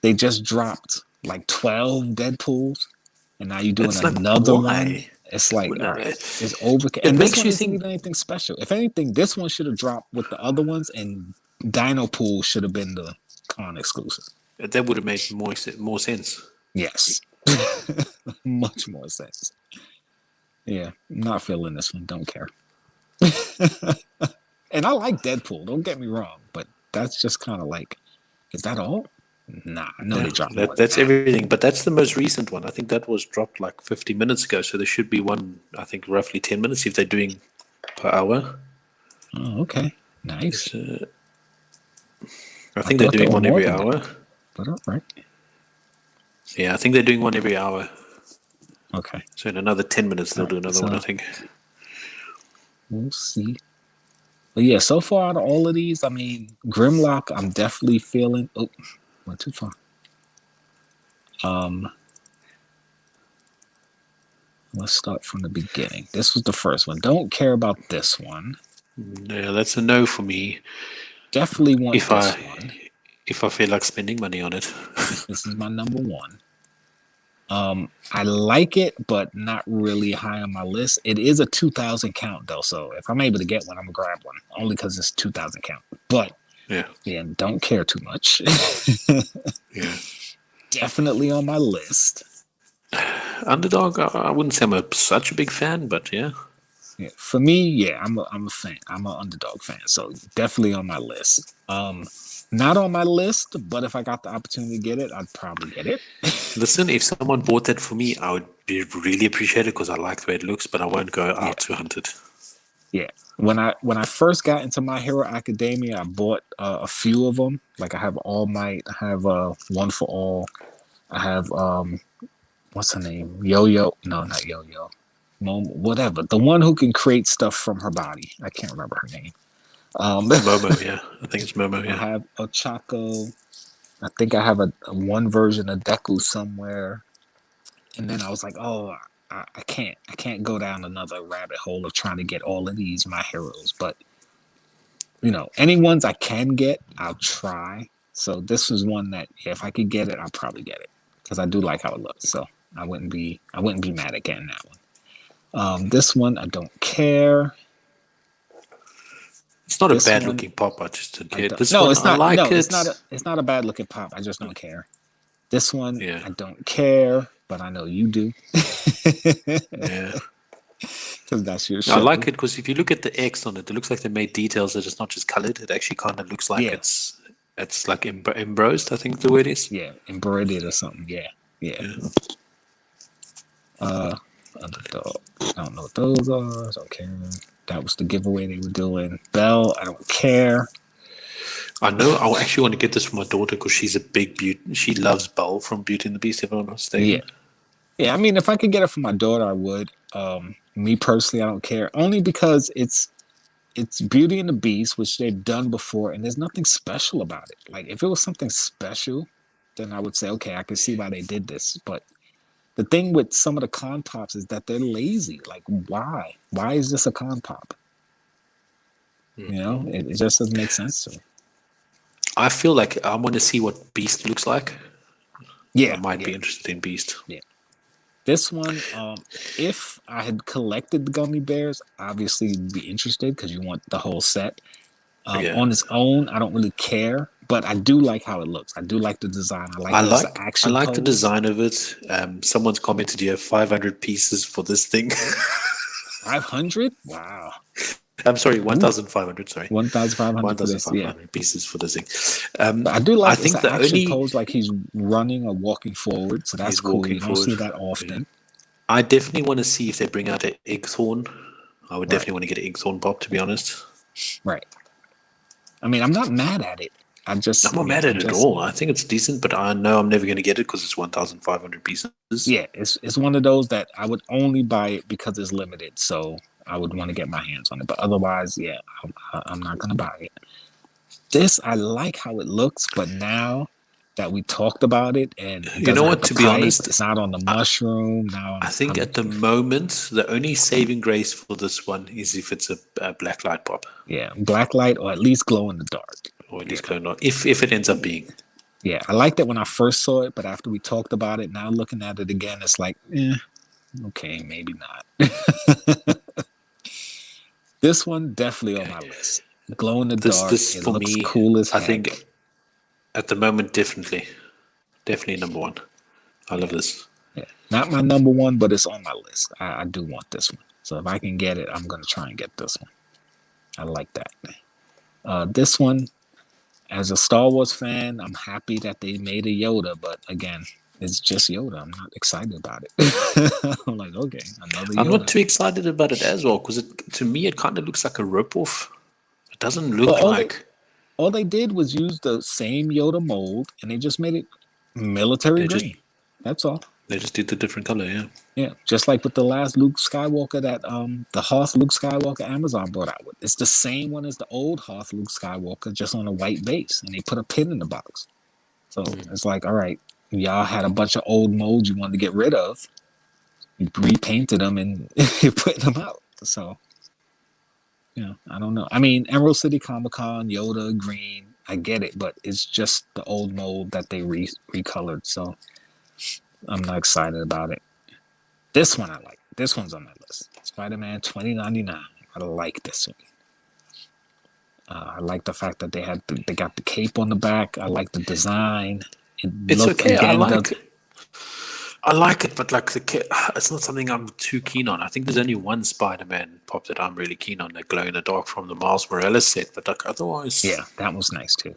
they just dropped like 12 Deadpools, and now you're doing It's like, another one. why? It's like, Well, all no, right, it's over. it And this makes one you isn't think even anything special. If anything, this one should have dropped with the other ones, and Dino Pool should have been the con exclusive. that would have made more sense. Yes, much more sense. Yeah, not feeling this one. Don't care. And I like Deadpool. Don't get me wrong, but that's just kind of like, is that all? Nah, I know Yeah, they dropped more. that's everything. But that's the most recent one. I think that was dropped like 50 minutes ago. So there should be one, I think, roughly 10 minutes if they're doing per hour. Oh, okay, nice. I think they're doing one every that, hour. but all right. Yeah, I think they're doing one every hour. Okay, So in another 10 minutes, they'll do another one, I think. we'll see. But yeah, so far out of all of these, I mean, Grimlock, I'm definitely feeling. Oh, went too far. Let's start from the beginning. This was the first one. Don't care about this one. Yeah, that's a no for me. Definitely want If this I one. if I feel like spending money on it. This is my number one. I like it, but not really high on my list. It is a 2,000 count though, so if I'm able to get one, I'm gonna grab one. Only because it's 2,000 count. But yeah, don't care too much. Yeah. Definitely on my list. Underdog, I wouldn't say I'm such a big fan, but yeah. Yeah, for me, yeah, I'm a fan. I'm an Underdog fan, so definitely on my list. Not on my list, but if I got the opportunity to get it, I'd probably get it. Listen, if someone bought that for me, I would be really appreciate it because I like the way it looks, but I won't go out to hunt it. Yeah, when I first got into My Hero Academia, I bought a few of them. Like I have All Might, I have One for All, I have what's her name? Yo-Yo? No, not Yo-Yo. Whatever. The one who can create stuff from her body. I can't remember her name. Momo, yeah. I think it's Momo, yeah. I have Ochako. I think I have a one version of Deku somewhere. And then I was like, oh, I can't go down another rabbit hole of trying to get all of these My Heroes. But, you know, any ones I can get, I'll try. So this was one that, yeah, if I could get it, I'll probably get it. Because I do like how it looks. So I wouldn't be mad at getting that one. This one, I don't care. It's not a bad looking pop. I just didn't care. This no, one, it's not. I like no, it. it's not a bad looking pop. I just don't care. This one, Yeah. I don't care, but I know you do. Yeah. Because that's your show. I like it because if you look at the X on it, it looks like they made details that it's not just colored. It actually kind of looks like it's like embossed, I think the word is. Yeah, embroidered or something. Yeah. Underdog. I don't know what those are. I don't care. That was the giveaway they were doing. Belle, I don't care. I know. I actually want to get this for my daughter because she's a big beauty. She loves Belle from Beauty and the Beast. If I'm not mistaken. Yeah. I mean, if I could get it for my daughter, I would. Me personally, I don't care. Only because it's Beauty and the Beast, which they've done before, and there's nothing special about it. Like if it was something special, then I would say, okay, I can see why they did this. But the thing with some of the con pops is that they're lazy. Like, why? Why is this a con pop? You know, it just doesn't make sense to me. I feel like I want to see what Beast looks like. Yeah, I might be interested in Beast. Yeah. This one, if I had collected the gummy bears, obviously you'd be interested because you want the whole set. Yeah. On its own, I don't really care, but I do like how it looks. I do like the design. I like I that it's like an I action like the pose. design of it. Someone's commented here 500 pieces for this thing. 500? Wow. I'm sorry, 1,500. Sorry, 1,500 for this, yeah. 1,500 pieces for this thing. But I do I like it's think an the action only pose, like he's running or walking forward, so that's he's cool. walking You don't forward. see that Yeah. often. I definitely want to see if they bring out an Eggthorn. I would Right. definitely want to get an Eggthorn pop, to be honest. Right. I mean, I'm not mad at it. I'm not mad at it at all. I think it's decent, but I know I'm never going to get it because it's 1,500 pieces. Yeah, it's one of those that I would only buy it because it's limited, so I would want to get my hands on it. But otherwise, yeah, I'm not going to buy it. This, I like how it looks, but now that we talked about it and it You know doesn't what, have the to be pipe, honest, it's not on the mushroom. Now I think at the moment, the only saving grace for this one is if it's a black light pop. Yeah, black light or at least glow in the dark. Or at least going on, if it ends up being. Yeah, I liked it when I first saw it, but after we talked about it, now looking at it again, it's like, okay, maybe not. This one definitely on my list. Glow in the dark. This it for looks me, cool as I heck. think at the moment, definitely number one. I love this. Yeah. Not my number one, but it's on my list. I do want this one. So if I can get it, I'm going to try and get this one. I like that. This one, as a Star Wars fan, I'm happy that they made a Yoda, but again, it's just Yoda. I'm not excited about it. I'm like, okay, another Yoda. I'm not too excited about it as well because to me it kind of looks like a ripoff. It doesn't look like. All they did was use the same Yoda mold, and they just made it military green. That's all. They just did the different color, yeah. Yeah, just like with the last Luke Skywalker that the Hoth Luke Skywalker Amazon brought out with. It's the same one as the old Hoth Luke Skywalker, just on a white base, and they put a pin in the box. So it's like, all right, y'all had a bunch of old molds you wanted to get rid of. You repainted them and you're putting them out. So, I don't know. I mean, Emerald City Comic Con, Yoda, green, I get it, but it's just the old mold that they recolored. So I'm not excited about it. This one I like. This one's on my list. Spider-Man 2099. I like this one. I like the fact that they got the cape on the back. I like the design. It's okay. I like it, but like it's not something I'm too keen on. I think there's only one Spider-Man pop that I'm really keen on, the glow in the dark from the Miles Morales set. But like otherwise, yeah, that was nice too.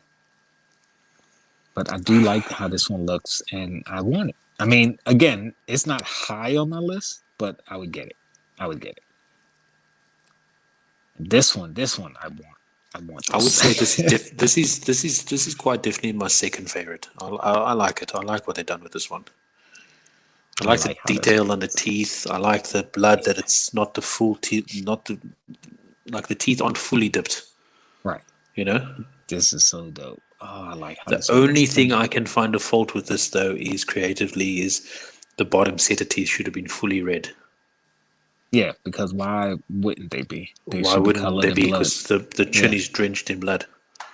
But I do like how this one looks, and I want it. I mean, again, it's not high on my list, but I would get it. This one, I want. I would say this is quite definitely my second favorite. I like it. I like what they've done with this one. I like the detail on the teeth. I like the blood that it's not the full teeth, like the teeth aren't fully dipped. Right. This is so dope. Oh, I like how the only thing I can find a fault with this though is creatively is the bottom set of teeth should have been fully red. Yeah, because why wouldn't they be? Why wouldn't they be? Because the chin is drenched in blood.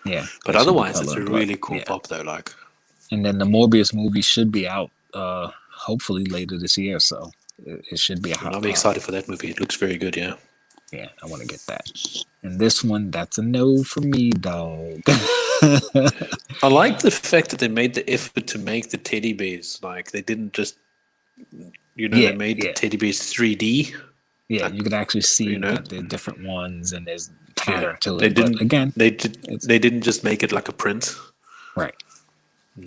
Yeah. But otherwise, it's a really cool pop though. Like, and then the Morbius movie should be out hopefully later this year, so it should be a hot. I'm excited for that movie. It looks very good. Yeah. Yeah, I want to get that. And this one, that's a no for me, dog. I like the fact that they made the effort to make the teddy bears. Like they didn't just, they made the teddy bears 3D. Yeah, you could actually see that there are different ones and there's pattern to it. They didn't just make it like a print. Right.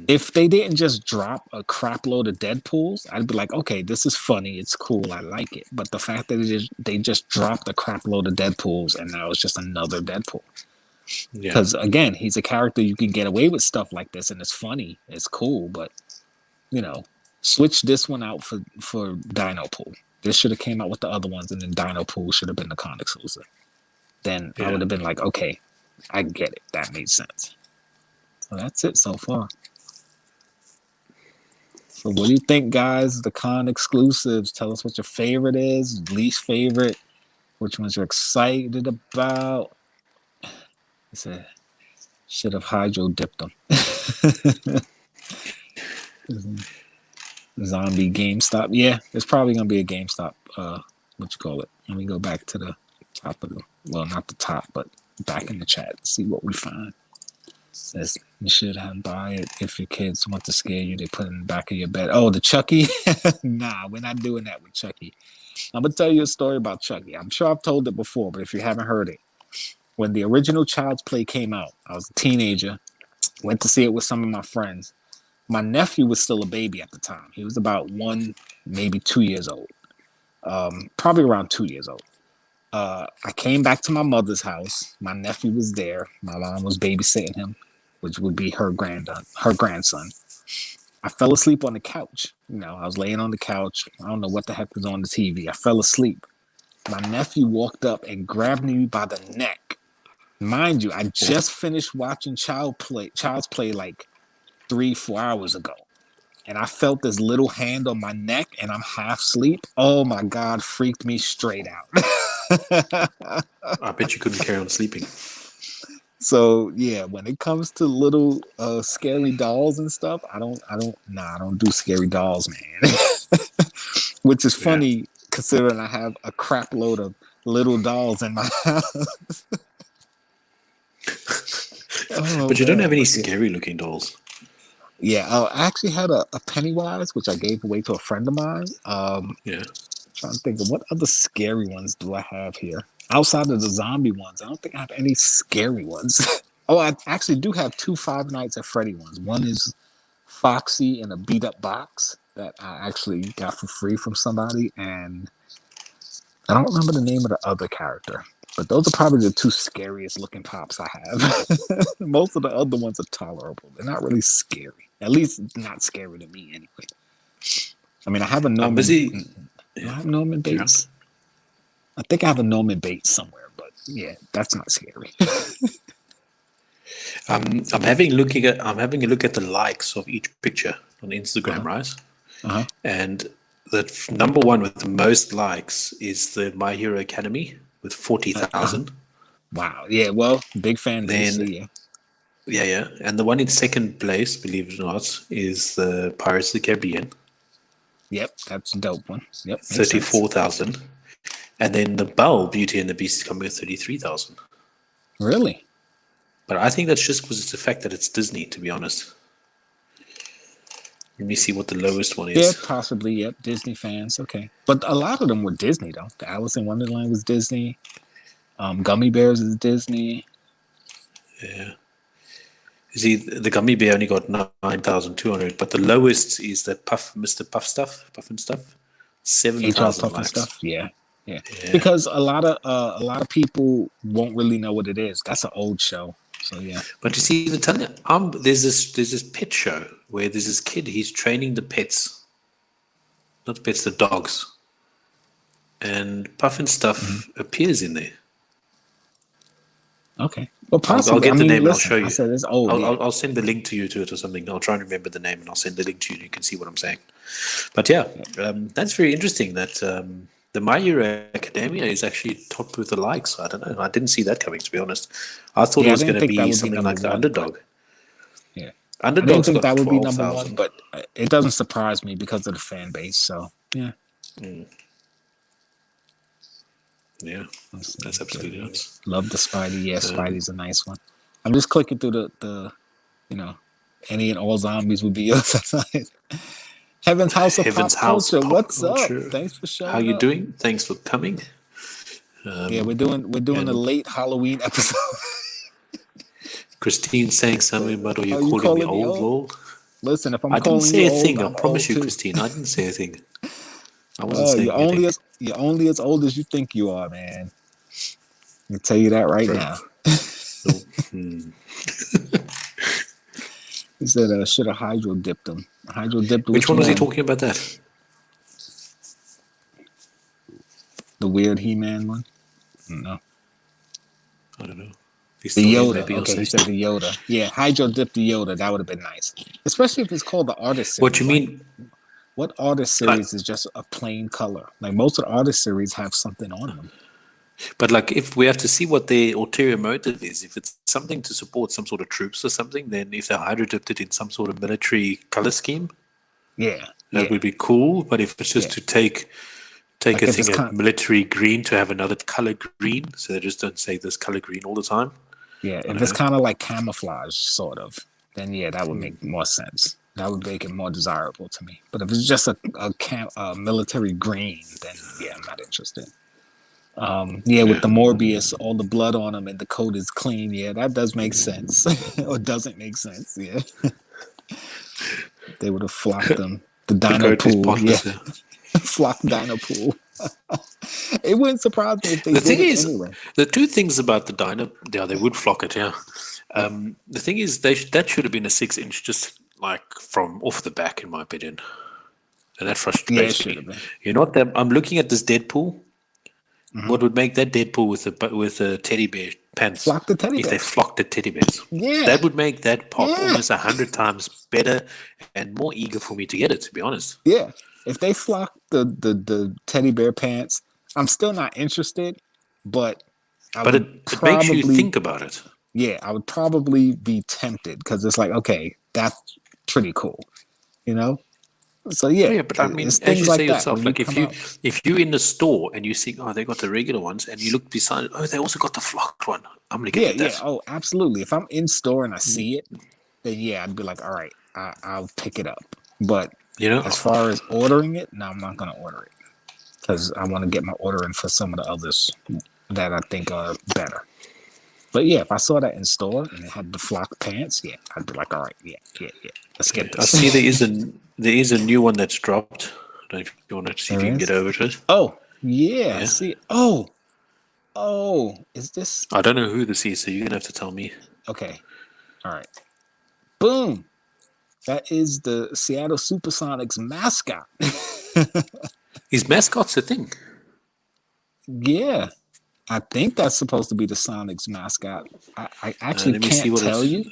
If they didn't just drop a crap load of Deadpools, I'd be like, okay, this is funny, it's cool, I like it. But the fact that they just dropped a crap load of Deadpools and now it's just another Deadpool. Because again, he's a character you can get away with stuff like this and it's funny, it's cool, but switch this one out for Dino Pool. This should have came out with the other ones, and then Dino Pool should have been the con exclusive. Then I would have been like, okay, I get it. That made sense. So that's it so far. So what do you think, guys? The con exclusives. Tell us what your favorite is, least favorite, which ones you're excited about. He said, should have hydro dipped them. Zombie GameStop. Yeah, it's probably gonna be a GameStop. Let me go back to the top of well, not the top, but back in the chat, see what we find. Says you should have buy it if your kids want to scare you. They put it in the back of your bed. Oh, the Chucky? Nah, we're not doing that with Chucky. I'm gonna tell you a story about Chucky. I'm sure I've told it before, but if you haven't heard it, when the original Child's Play came out, I was a teenager. Went to see it with some of my friends. My nephew was still a baby at the time. He was about 1, maybe 2 years old. Probably around 2 years old. I came back to my mother's house. My nephew was there. My mom was babysitting him, which would be her grandson. I fell asleep on the couch. I was laying on the couch. I don't know what the heck was on the TV. I fell asleep. My nephew walked up and grabbed me by the neck. Mind you, I just finished watching Child's Play like 3-4 hours ago. And I felt this little hand on my neck and I'm half asleep. Oh my God, freaked me straight out. I bet you couldn't carry on sleeping. So yeah, when it comes to little scary dolls and stuff, I don't do scary dolls, man. Which is funny considering I have a crap load of little dolls in my house. But you don't have any scary looking dolls. Yeah, I actually had a Pennywise, which I gave away to a friend of mine. Trying to think of what other scary ones do I have here outside of the zombie ones. I don't think I have any scary ones. Oh, I actually do have 2 Five Nights at Freddy ones. One is Foxy in a beat up box that I actually got for free from somebody, and I don't remember the name of the other character. But those are probably the 2 scariest looking pops I have. Most of the other ones are tolerable. They're not really scary. At least not scary to me anyway. I mean, I have a Norman. I have Norman Bates. I think I have a Norman Bates somewhere, but yeah, that's not scary. I'm having a look at the likes of each picture on Instagram, right? And the number one with the most likes is the My Hero Academy with 40,000. Wow. Yeah. Well, big fan. Then, yeah. And the one in second place, believe it or not, is the Pirates of the Caribbean. Yep, that's a dope one. Yep, 34,000. And then the Belle, Beauty and the Beast, is coming with 33,000. Really? But I think that's just because it's the fact that it's Disney, to be honest. Let me see what the lowest one is. Yeah, possibly. Yep, Disney fans. Okay. But a lot of them were Disney, though. The Alice in Wonderland was Disney. Gummy Bears is Disney. Yeah. You see, the Gummy Bear only got 9,200, but the lowest is that Mr. Puff and Stuff, 7,000 likes. Stuff. Yeah. Because a lot of people won't really know what it is. That's an old show, so yeah. But you see, there's this pet show where there's this kid. He's training the pets, not the pets, the dogs, and Puff and Stuff appears in there. Okay. Well, possibly. I'll get the name and I'll show you. I said it's old. I'll send the link to you to it or something. I'll try and remember the name and I'll send the link to you and you can see what I'm saying. But yeah, that's very interesting that the My Hero Academia is actually topped with the likes. I don't know. I didn't see that coming, to be honest. I thought it was going to be something like the Underdog. Yeah. Underdog. I don't think that would be number 1, but it doesn't surprise me because of the fan base. So, yeah. Yeah, that's absolutely nuts. Love the Spidey. Yeah, Spidey's a nice one. I'm just clicking through the any and all zombies would be yours. Heaven's House of Pop Culture. What's up? Thanks for showing up. How you doing? Thanks for coming. Yeah, we're doing a late Halloween episode. Christine saying something about, you calling me old? Listen, if I didn't say a thing. I promise you, Christine. I didn't say a thing. I wasn't saying anything. You're only as old as you think you are, man. I can tell you that right now. He said, should have hydro dipped him. Which one was he talking about that? The weird He-Man one? No. I don't know. The Yoda. Okay, he said the Yoda. Yeah, hydro dipped the Yoda. That would have been nice. Especially if it's called the Artist Series. What you mean? What Artist Series is just a plain color? Like most of the Artist Series have something on them. But like, if we have to see what their ulterior motive is, if it's something to support some sort of troops or something, then if they hydro dipped it in some sort of military color scheme, that would be cool. But if it's just to take take Like a if thing it's at military green to have another color green, so they just don't say this color green all the time. yeah, I if don't it's know. kind of like camouflage, sort of, then yeah, that would make more sense. That would make it more desirable to me. But if it's just a military green, then yeah, I'm not interested. Yeah, with Yeah. the Morbius, all the blood on him and the coat is clean. Yeah, that does make sense, or doesn't make sense. Yeah, they would have flocked them. The The Dino coat is Pool, yeah, spotless. Yeah. flocked Dino Pool. It wouldn't surprise me if they The thing did it is, anyway. the two things about the Dino, yeah, they would flock it, yeah. Yeah, The thing is, that should have been a 6 inch, just like from off the back, in my opinion, and that yeah, it frustrates should me. have been. You know what? I'm looking at this Deadpool. Hmm. What would make that Deadpool with the teddy bear pants? Flock the teddy If they bears. flocked the teddy bears, Yeah, that would make that pop yeah, almost 100 times better and more eager for me to get it. To be honest, yeah. If they flock the teddy bear pants, I'm still not interested, but I but would it makes you probably, think about it. yeah, I would probably be tempted because it's like, okay, that's pretty cool, you know? So Oh yeah, yeah, but I mean, it's as things you say like that yourself, when you like come out. if you in the store and you see, oh, they got the regular ones, and you look beside, oh, they also got the flocked one. I'm gonna Yeah, get yeah. that. Oh, absolutely. If I'm in store and I see it, then yeah, I'd be like, all right, I'll pick it up. But You know, as far as ordering it, no, I'm not gonna order it because I want to get my order in for some of the others that I think are better. But yeah, if I saw that in store and it had the flock pants, yeah, I'd be like, all right, yeah, yeah, yeah, let's yeah, get I see this. there is a new one that's dropped. I don't know if you want to see if There you can get is. over to it. Oh, yeah, I Yeah, see. Oh, oh, is this I don't know who this is, so you're gonna have to tell me. okay? All right, boom. That is the Seattle Supersonics mascot. Is mascots a thing? Yeah, I think that's supposed to be the Sonics mascot. I actually Let me see can't what tell it's. you.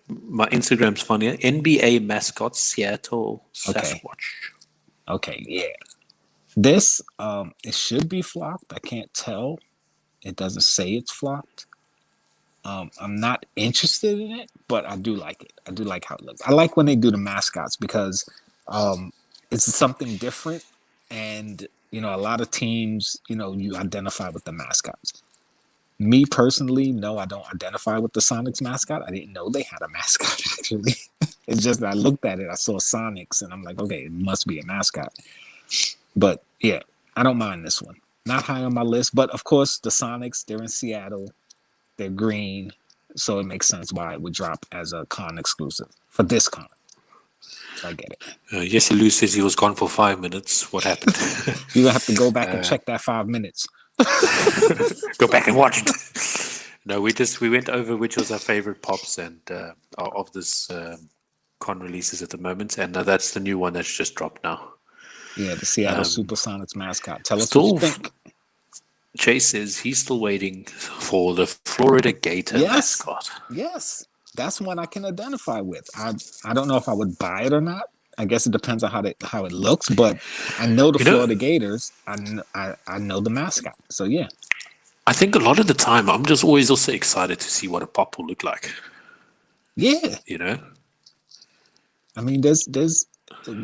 My Instagram's funnier. NBA mascot Seattle Okay, Sasquatch. okay, yeah. This it should be flocked. I can't tell. It doesn't say it's flocked. I'm not interested in it, but I do like it. I do like how it looks. I like when they do the mascots because um, it's something different, and you know, a lot of teams, you know, you identify with the mascots. Me personally, no, I don't identify with the Sonics mascot. I didn't know they had a mascot actually. It's just that I looked at it, I saw Sonics, and I'm like, okay, it must be a mascot. But yeah, I don't mind this one. Not high on my list, but of course, the Sonics, they're in Seattle, they're green, so it makes sense why it would drop as a con exclusive for this con. So I get it. Jesse Lou says he was gone for 5 minutes. What happened? You're gonna have to go back and check that 5 minutes. Go back and watch it. No, we went over which was our favorite pops and of this con releases at the moment, and that's the new one that's just dropped now. Yeah, the Seattle Supersonics mascot. Tell us what you Still, think. Chase says he's still waiting for the Florida Gator Yes, mascot. yes, that's one I can identify with. I don't know if I would buy it or not. I guess it depends on how it looks, but I know the You know, Florida Gators. I know the mascot. So yeah, I think a lot of the time I'm just always also excited to see what a pop will look like. yeah. You know, I mean, there's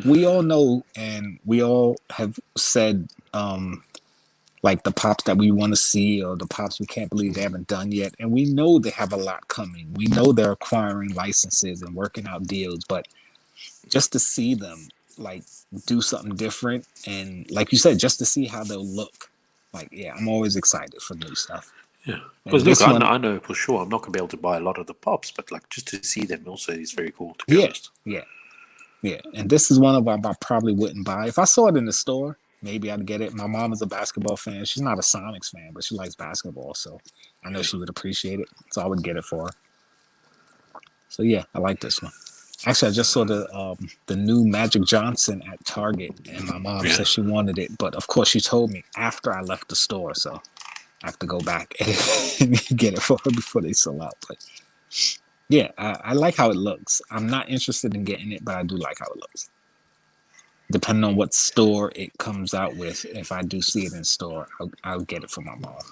we all know, and we all have said like the pops that we want to see or the pops we can't believe they haven't done yet, and we know they have a lot coming. We know they're acquiring licenses and working out deals, but just to see them like do something different and like you said, just to see how they'll look. Like, yeah, I'm always excited for new stuff. yeah. And Because look, this one, I know for sure I'm not gonna be able to buy a lot of the pops, but like just to see them also is very cool. To be yeah, honest. yeah, yeah. And this is one of them I probably wouldn't buy. If I saw it in the store, maybe I'd get it. My mom is a basketball fan. She's not a Sonics fan, but she likes basketball, so I know she would appreciate it. So I would get it for her. So yeah, I like this one. Actually, I just saw the new Magic Johnson at Target, and my mom Yeah. said she wanted it, but of course she told me after I left the store, so I have to go back and get it for her before they sell out. But yeah, I like how it looks. I'm not interested in getting it, but I do like how it looks. Depending on what store it comes out with, if I do see it in store, I'll get it for my mom.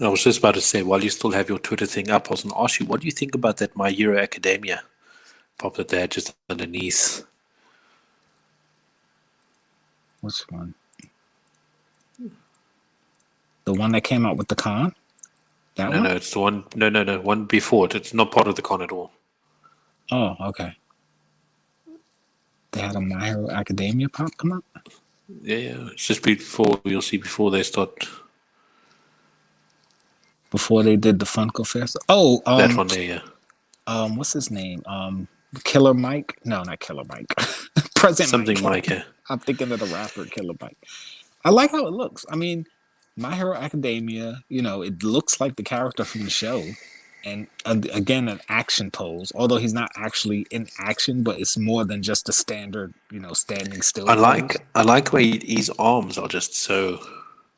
I was just about to say, while you still have your Twitter thing up, I was going to ask you, what do you think about that My Hero Academia pop that they had just underneath? Which one? The one that came out with the con? That one? No, it's the one. No. One before it. It's not part of the con at all. Oh, okay. They had a My Hero Academia pop come up? Yeah. It's just before, you'll see before they start. Before they did the Funko Fest? Oh, That one there, yeah. what's his name? Killer Mike? No, not Killer Mike. President Something Mike. Mike, yeah. I'm thinking of the rapper Killer Mike. I like how it looks. I mean, My Hero Academia, it looks like the character from the show. And again, an action pose. Although he's not actually in action, but it's more than just a standard, standing still. I like where his arms are just so.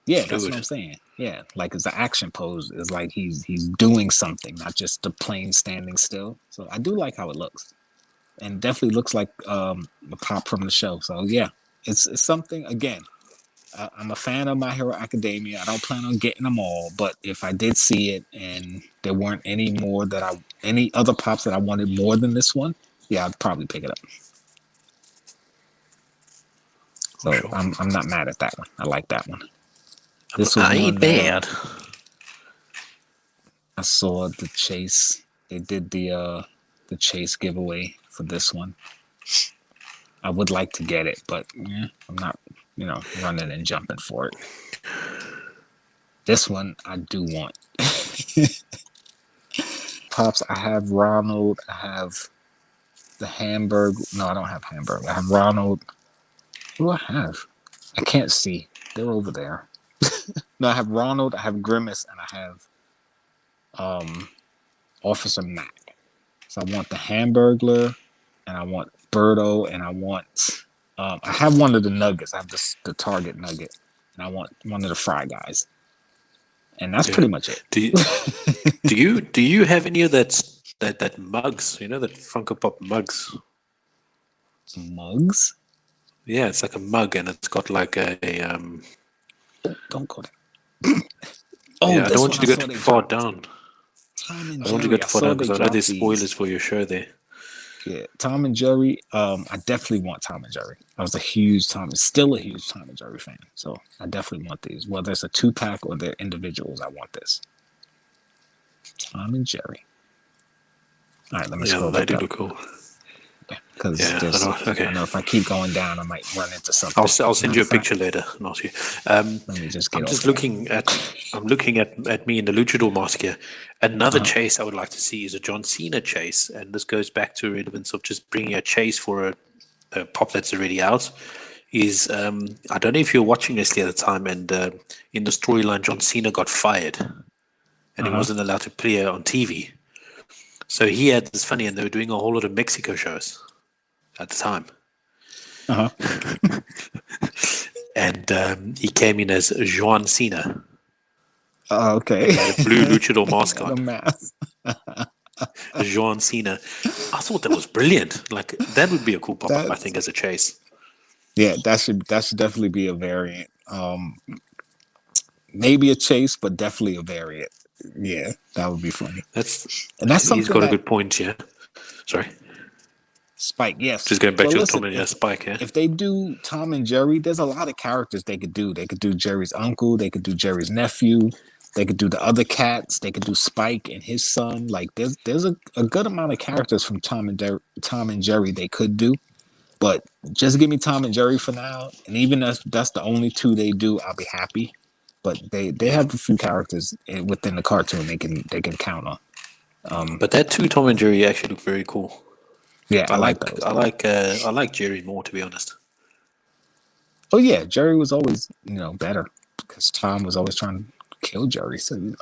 Yeah, fluid. that's what I'm saying. Yeah, like it's an action pose. Is like he's doing something, not just a plain standing still. So I do like how it looks, and definitely looks like a pop from the show. So yeah, it's something. Again, I'm a fan of My Hero Academia. I don't plan on getting them all, but if I did see it and there weren't any other pops that I wanted more than this one, yeah, I'd probably pick it up. So sure. I'm not mad at that one. I like that one. This was one bad. I saw the chase. They did the chase giveaway for this one. I would like to get it, but yeah, I'm not, running and jumping for it. This one I do want. Pops, I have Ronald. I have the Hamburg. No, I don't have Hamburg. I have Ronald. Who do I have? I can't see. They're over there. No, I have Ronald, I have Grimace, and I have Officer Mac. So I want the Hamburglar, and I want Birdo, and I want I have one of the nuggets. I have the Target nugget, and I want one of the Fry Guys. And that's pretty much it. Do you have any of that mugs? That Funko Pop mugs? Mugs? Yeah, it's like a mug, and it's got like a don't go there. I don't want you to go too far down. I don't want you to go too far down because I know there's spoilers for your show there. Yeah, Tom and Jerry. I definitely want Tom and Jerry. I was still a huge Tom and Jerry fan. So I definitely want these. Whether it's a 2-pack or they're individuals, I want this. Tom and Jerry. All right, let me scroll back up. Look cool. Because I know if I keep going down, I might run into something. I'll send you a picture later. Not you. Let me just get. I'm looking at me in the luchador mask here. Another chase I would like to see is a John Cena chase, and this goes back to relevance of just bringing a chase for a pop that's already out. I don't know if you were watching Leslie at the time, and in the storyline, John Cena got fired, and he wasn't allowed to play on TV. So he had this funny, and they were doing a whole lot of Mexico shows at the time. And he came in as Juan Cena. Oh, okay. He had a blue luchador mask on. The mask. Juan Cena. I thought that was brilliant. Like that would be a cool pop-up, I think, as a chase. Yeah, that should definitely be a variant. Maybe a chase, but definitely a variant. Yeah, that would be funny. That's something he's got a good point, yeah. Sorry. Spike, yes. Just going back to Tom and Spike, yeah. If they do Tom and Jerry, there's a lot of characters they could do. They could do Jerry's uncle, they could do Jerry's nephew, they could do the other cats, they could do Spike and his son. Like there's a good amount of characters from Tom and Jerry they could do. But just give me Tom and Jerry for now. And even if that's the only 2 they do, I'll be happy. But they have a few characters within the cartoon they can count on. But that 2 Tom and Jerry actually look very cool. Yeah, I like those. I like Jerry more, to be honest. Oh yeah, Jerry was always better because Tom was always trying to kill Jerry. So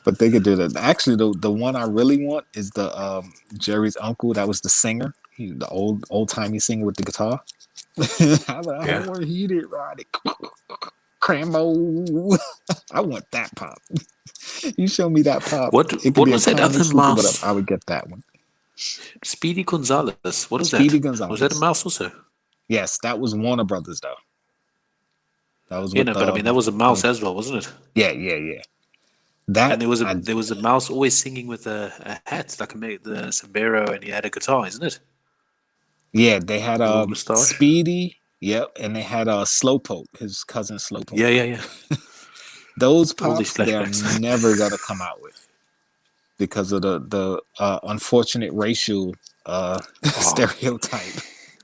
but they could do that. Actually, the one I really want is the Jerry's uncle. That was the singer, the old timey singer with the guitar. I want to heat it, Roddy. Crambo. I want that pop. You show me that pop. What was that other mouse? I would get that one. Speedy Gonzalez. What is Speedy that? Gonzalez. Was that a mouse also? Yes, that was Warner Brothers though. That was but I mean that was a mouse as well, wasn't it? Yeah. That and there was a mouse always singing with a hat, like the sombrero, and he had a guitar, isn't it? Yeah, they had Speedy, Yep, and they had Slowpoke, his cousin Slowpoke. Yeah. Those All these pops they're flashbacks. never gonna come out with because of the unfortunate racial stereotype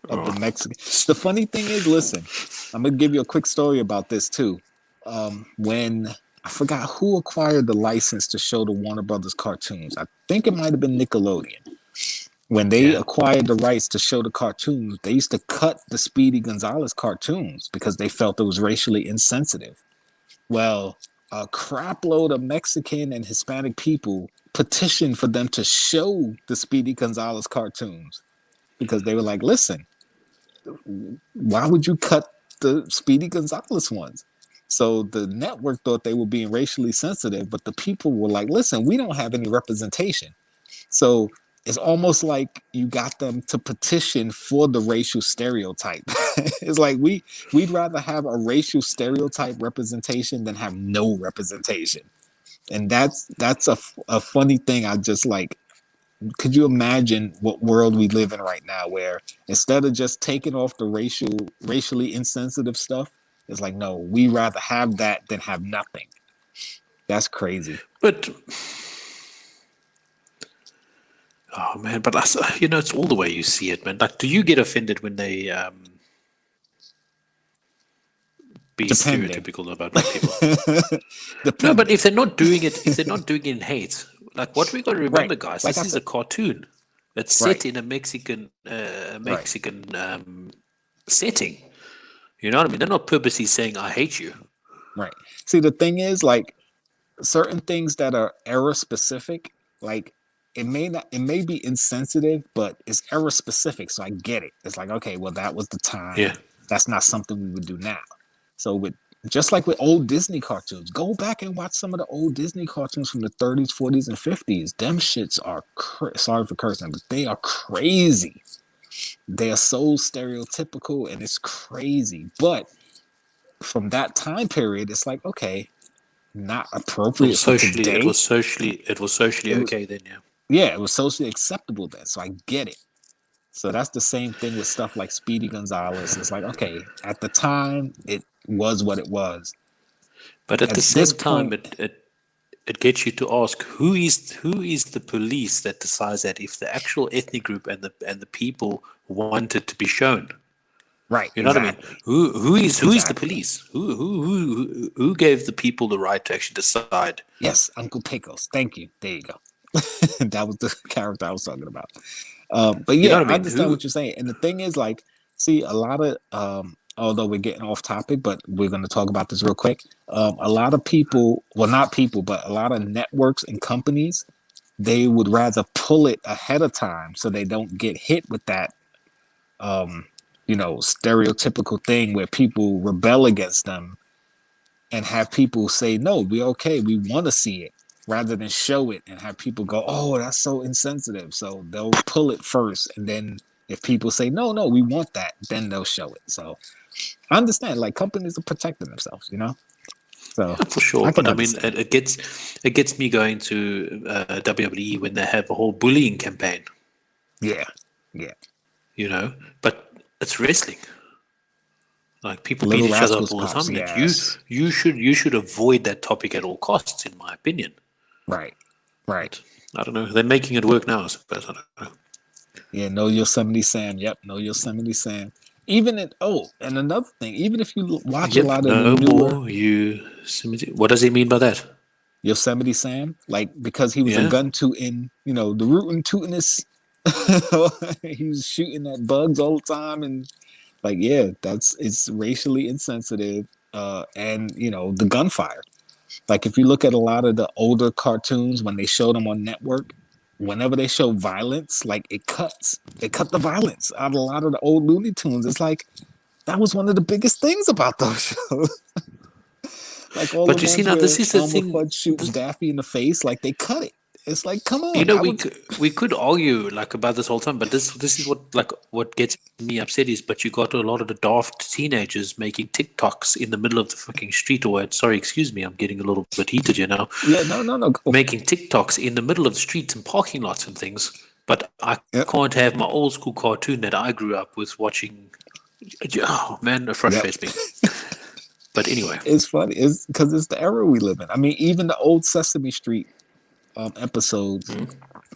of the Mexican. The funny thing is, listen, I'm gonna give you a quick story about this too. When I forgot who acquired the license to show the Warner Brothers cartoons. I think it might have been Nickelodeon. When they acquired the rights to show the cartoons, they used to cut the Speedy Gonzalez cartoons because they felt it was racially insensitive. Well, a crap load of Mexican and Hispanic people petitioned for them to show the Speedy Gonzalez cartoons because they were like, listen, why would you cut the Speedy Gonzalez ones? So the network thought they were being racially sensitive, but the people were like, listen, we don't have any representation. So it's almost like you got them to petition for the racial stereotype. It's like we'd rather have a racial stereotype representation than have no representation. And that's a funny thing. I just like, could you imagine what world we live in right now where instead of just taking off the racially insensitive stuff, it's like, no, we rather have that than have nothing. That's crazy. But oh man, but it's all the way you see it, man. Like, do you get offended when they be stereotypical about black people? No, but if they're not doing it in hate, like what we got to remember, guys, like this is a cartoon that's set in a Mexican setting. You know what I mean? They're not purposely saying I hate you. Right. See, the thing is, like certain things that are era specific, like it may be insensitive, but it's era specific, so I get it. It's like, okay, well, that was the time. Yeah. That's not something we would do now. So just like with old Disney cartoons, go back and watch some of the old Disney cartoons from the 30s, 40s, and 50s. Them shits are sorry for cursing, but they are crazy. They are so stereotypical and it's crazy. But from that time period, it's like, okay, not appropriate for today. It was socially okay then, yeah. Yeah, it was socially acceptable then, so I get it. So that's the same thing with stuff like Speedy Gonzalez. It's like, okay, at the time, it was what it was. But at the same time, it gets you to ask, who is the police that decides that if the actual ethnic group and the people want it to be shown? Right. You know what I mean? Who is the police? Who gave the people the right to actually decide? Yes, Uncle Pecos. Thank you. There you go. That was the character I was talking about. But yeah, you know what I understand what you're saying. And the thing is, like, see, a lot of although we're getting off topic, but we're going to talk about this real quick. A lot of people, well, not people, but a lot of networks and companies, they would rather pull it ahead of time so they don't get hit with that stereotypical thing where people rebel against them and have people say, no, we're okay, we want to see it, rather than show it and have people go, oh, that's so insensitive. So they'll pull it first. And then if people say, no, we want that, then they'll show it. So I understand, like, companies are protecting themselves, you know? So yeah, for sure. But I mean, it gets me going to WWE when they have a whole bullying campaign. Yeah. You know, but it's wrestling. Like, people beat each other up all the time. Yes. You should avoid that topic at all costs, in my opinion. Right. I don't know. They're making it work now, I suppose. I don't know. Yeah, no Yosemite Sam. Yep, no Yosemite Sam. And another thing, even if you watch a lot of the newer Yosemite. What does he mean by that? Yosemite Sam, like, because he was a gun tooting, the rootin' tootin'ist. He was shooting at bugs all the time, and like, yeah, it's racially insensitive, and the gunfire. Like, if you look at a lot of the older cartoons when they show them on network, whenever they show violence, like, it cut the violence out of a lot of the old Looney Tunes. It's like that was one of the biggest things about those shows. Like, all but you see, now this is the thing. Fudge shoots Daffy in the face, like, they cut it. It's like, come on. We could argue like about this whole time, but this is what gets me upset is, but you got a lot of the daft teenagers making TikToks in the middle of the fucking street, excuse me, I'm getting a little bit heated, you know. Yeah, no. Making TikToks in the middle of the streets and parking lots and things, but I can't have my old school cartoon that I grew up with watching Oh man, it frustrates me. But anyway, It's funny. It's because it's the era we live in. I mean, even the old Sesame Street episodes.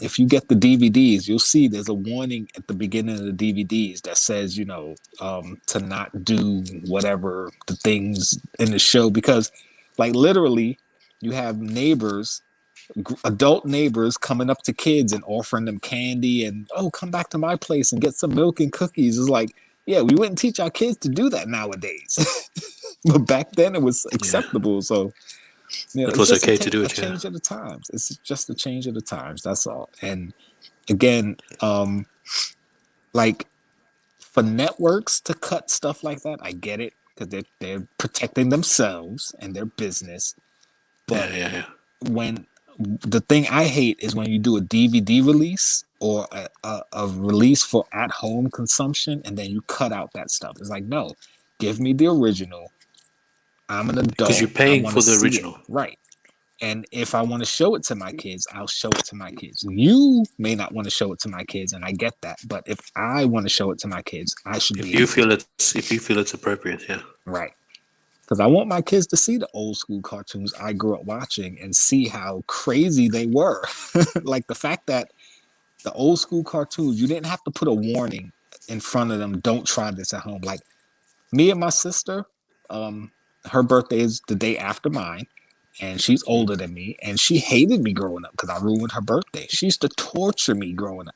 If you get the DVDs, you'll see there's a warning at the beginning of the DVDs that says, to not do whatever the things in the show, because, like, literally, you have neighbors, adult neighbors, coming up to kids and offering them candy and, oh, come back to my place and get some milk and cookies. It's like, yeah, we wouldn't teach our kids to do that nowadays, but back then it was acceptable. So. it was okay to do it. A change of the times. It's just a change of the times. That's all. And again, like for networks to cut stuff like that, I get it because they're protecting themselves and their business. But when the thing I hate is when you do a DVD release or a release for at-home consumption and then you cut out that stuff. It's like, no, give me the original. I'm an adult. Because you're paying for the original. Right. And if I want to show it to my kids, I'll show it to my kids. You may not want to show it to my kids, and I get that. But if I want to show it to my kids, I should if you feel it's appropriate, yeah. Right. Because I want my kids to see the old school cartoons I grew up watching and see how crazy they were. Like the fact that the old school cartoons, you didn't have to put a warning in front of them. Don't try this at home. Like me and my sister, her birthday is the day after mine, and she's older than me, and she hated me growing up because I ruined her birthday. She used to torture me growing up.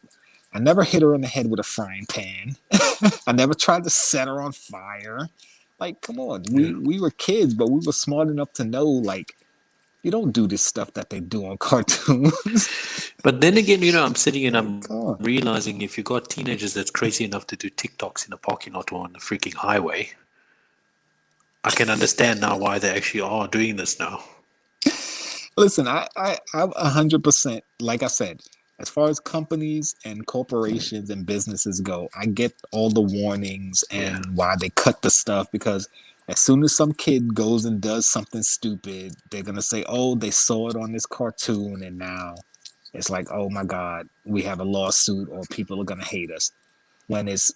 I never hit her in the head with a frying pan. I never tried to set her on fire. Like, come on. We were kids, but we were smart enough to know, like, you don't do this stuff that they do on cartoons. But then again, I'm sitting and I'm realizing if you got teenagers that's crazy enough to do TikToks in a parking lot or on the freaking highway, I can understand now why they actually are doing this now. Listen, I'm 100%, like I said, as far as companies and corporations and businesses go, I get all the warnings and why they cut the stuff, because as soon as some kid goes and does something stupid, they're going to say, oh, they saw it on this cartoon and now it's like, oh my God, we have a lawsuit or people are going to hate us. When it's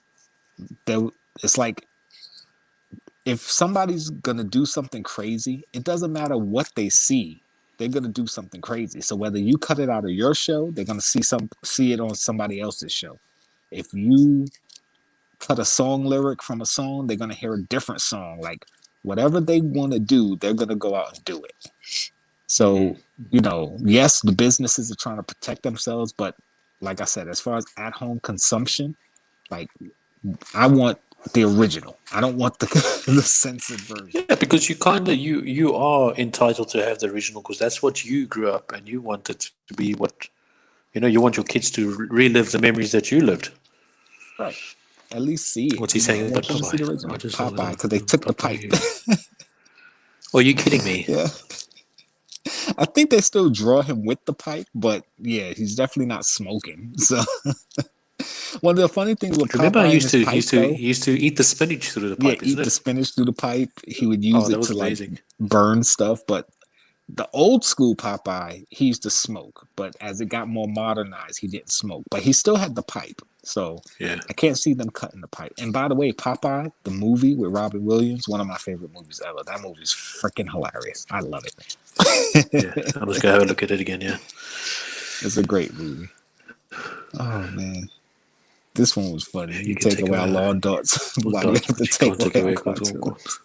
like, if somebody's going to do something crazy, it doesn't matter what they see. They're going to do something crazy. So whether you cut it out of your show, they're going to see it on somebody else's show. If you cut a song lyric from a song, they're going to hear a different song. Like whatever they want to do, they're going to go out and do it. So, yes, the businesses are trying to protect themselves. But like I said, as far as at-home consumption, like I want the original. I don't want the censored version. Yeah, because you are entitled to have the original because that's what you grew up and you want it to be what you want your kids to relive the memories that you lived. Right. At least see it. What's he saying? Popeye, because they took the pipe. Oh, are you kidding me? Yeah. I think they still draw him with the pipe, but yeah, he's definitely not smoking. So one of the funny things with remember, Popeye he used to eat the spinach through the pipe. Yeah, eat the spinach through the pipe. He would use it to amazing. Like burn stuff. But the old school Popeye, he used to smoke. But as it got more modernized, he didn't smoke. But he still had the pipe. So yeah, I can't see them cutting the pipe. And by the way, Popeye, the movie with Robin Williams, one of my favorite movies ever. That movie is freaking hilarious. I love it. Yeah, I'm just gonna have a look at it again. Yeah, it's a great movie. Oh man. This one was funny. You take away our lawn darts. Why do you have to take away cartoons?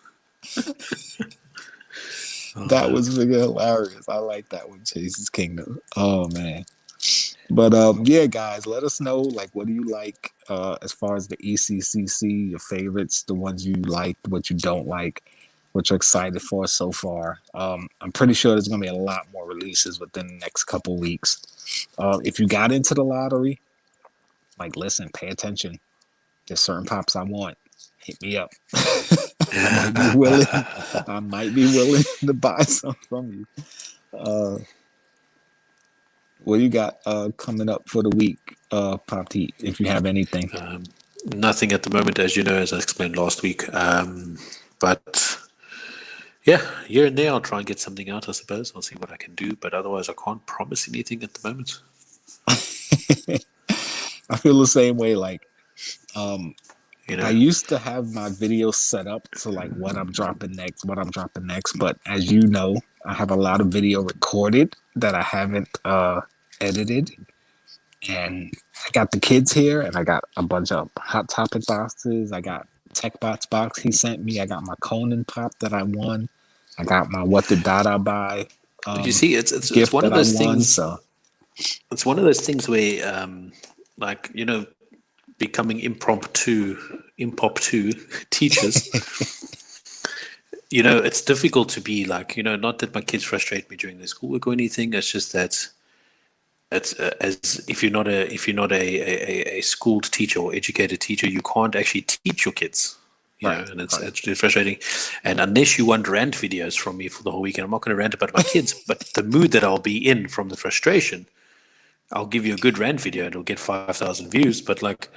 That was really hilarious. I like that one, Chase's Kingdom. Oh, man. But, yeah, guys, let us know, like, what do you like as far as the ECCC, your favorites, the ones you like, what you don't like, what you're excited for so far. I'm pretty sure there's going to be a lot more releases within the next couple weeks. If you got into the lottery, like, listen, pay attention. There's certain pops I want. Hit me up. I might be willing to buy some from you. What do you got coming up for the week, Pop Heat, if you have anything? Nothing at the moment, as you know, as I explained last week. But yeah, here and there, I'll try and get something out, I suppose. I'll see what I can do. But otherwise, I can't promise anything at the moment. I feel the same way. Like, You know, I used to have my video set up to like what I'm dropping next, but as you know, I have a lot of video recorded that I haven't edited, and I got the kids here, and I got a bunch of Hot Topic boxes. I got TechBots box he sent me. I got my Conan Pop that I won. I got my What Did Dada Buy you see, it's gift one of that I those won. things. So It's one of those things where, like, you know, becoming impromptu teachers. You know, it's difficult to be like, you know, not that my kids frustrate me during their schoolwork or anything. It's just that it's as if you're not a schooled teacher or educated teacher, you can't actually teach your kids. You know, and it's actually frustrating. And unless you want rant videos from me for the whole weekend, I'm not going to rant about my kids. But the mood that I'll be in from the frustration, I'll give you a good rant video and it'll get 5,000 views. But like,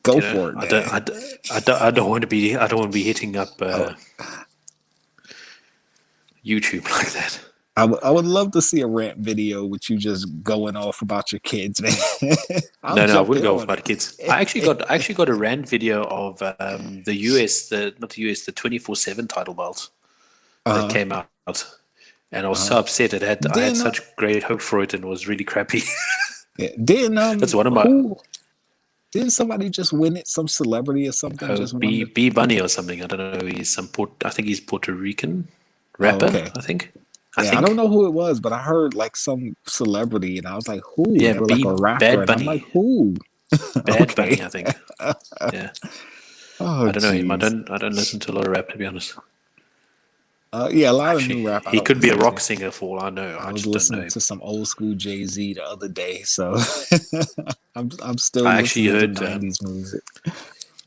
go for it, man. I don't want to be hitting up YouTube like that. I would love to see a rant video with you just going off about your kids, man. No, I wouldn't go off about kids. I actually got a rant video of the 24/7 title belt that came out, and I was so upset. I had such great hope for it, and it was really crappy. That's one of my. Didn't somebody just win it? Some celebrity or something? Just B Bunny or something. I don't know. I think he's Puerto Rican rapper. Okay. I think. I don't know who it was, but I heard like some celebrity, and I was like, "Who?" Yeah, like a rapper, Bad and Bunny. I'm like, "Who?" Bad Bunny, I think. Yeah. Oh, I don't know him. I don't listen to a lot of rap, to be honest. Yeah, a lot of new rap. He could be a rock singer for all I know. I was listening to some old school Jay-Z the other day, so I'm still. I actually heard to 90s music.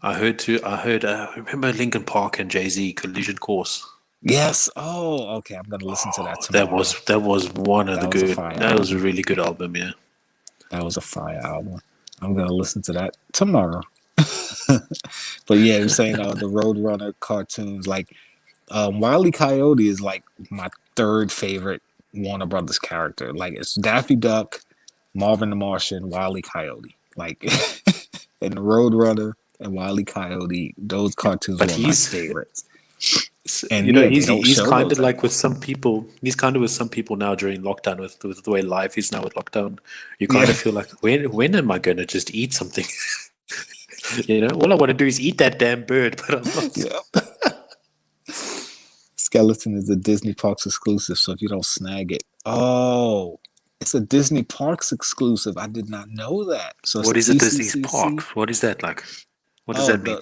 I remember Linkin Park and Jay-Z Collision Course. Yes. Oh, okay. I'm gonna listen to that tomorrow. That was one of the good. That was a really good album. Yeah. That was a fire album. I'm gonna listen to that tomorrow. But yeah, you're saying the Roadrunner cartoons, like Wile E. Coyote is like my third favorite Warner Brothers character. Like it's Daffy Duck, Marvin the Martian, Wile E. Coyote. Like and Roadrunner and Wile E. Coyote, those cartoons were my favorites. And you know, he's kind of like with some people. He's kind of with some people now during lockdown, with the way life is now with lockdown. You kind of feel like, when am I going to just eat something? You know, all I want to do is eat that damn bird, but I'm not. Yeah. Skeleton is a Disney Parks exclusive, so if you don't snag it, it's a Disney Parks exclusive. I did not know that. So what is a Disney Parks? What is that like? What does that mean?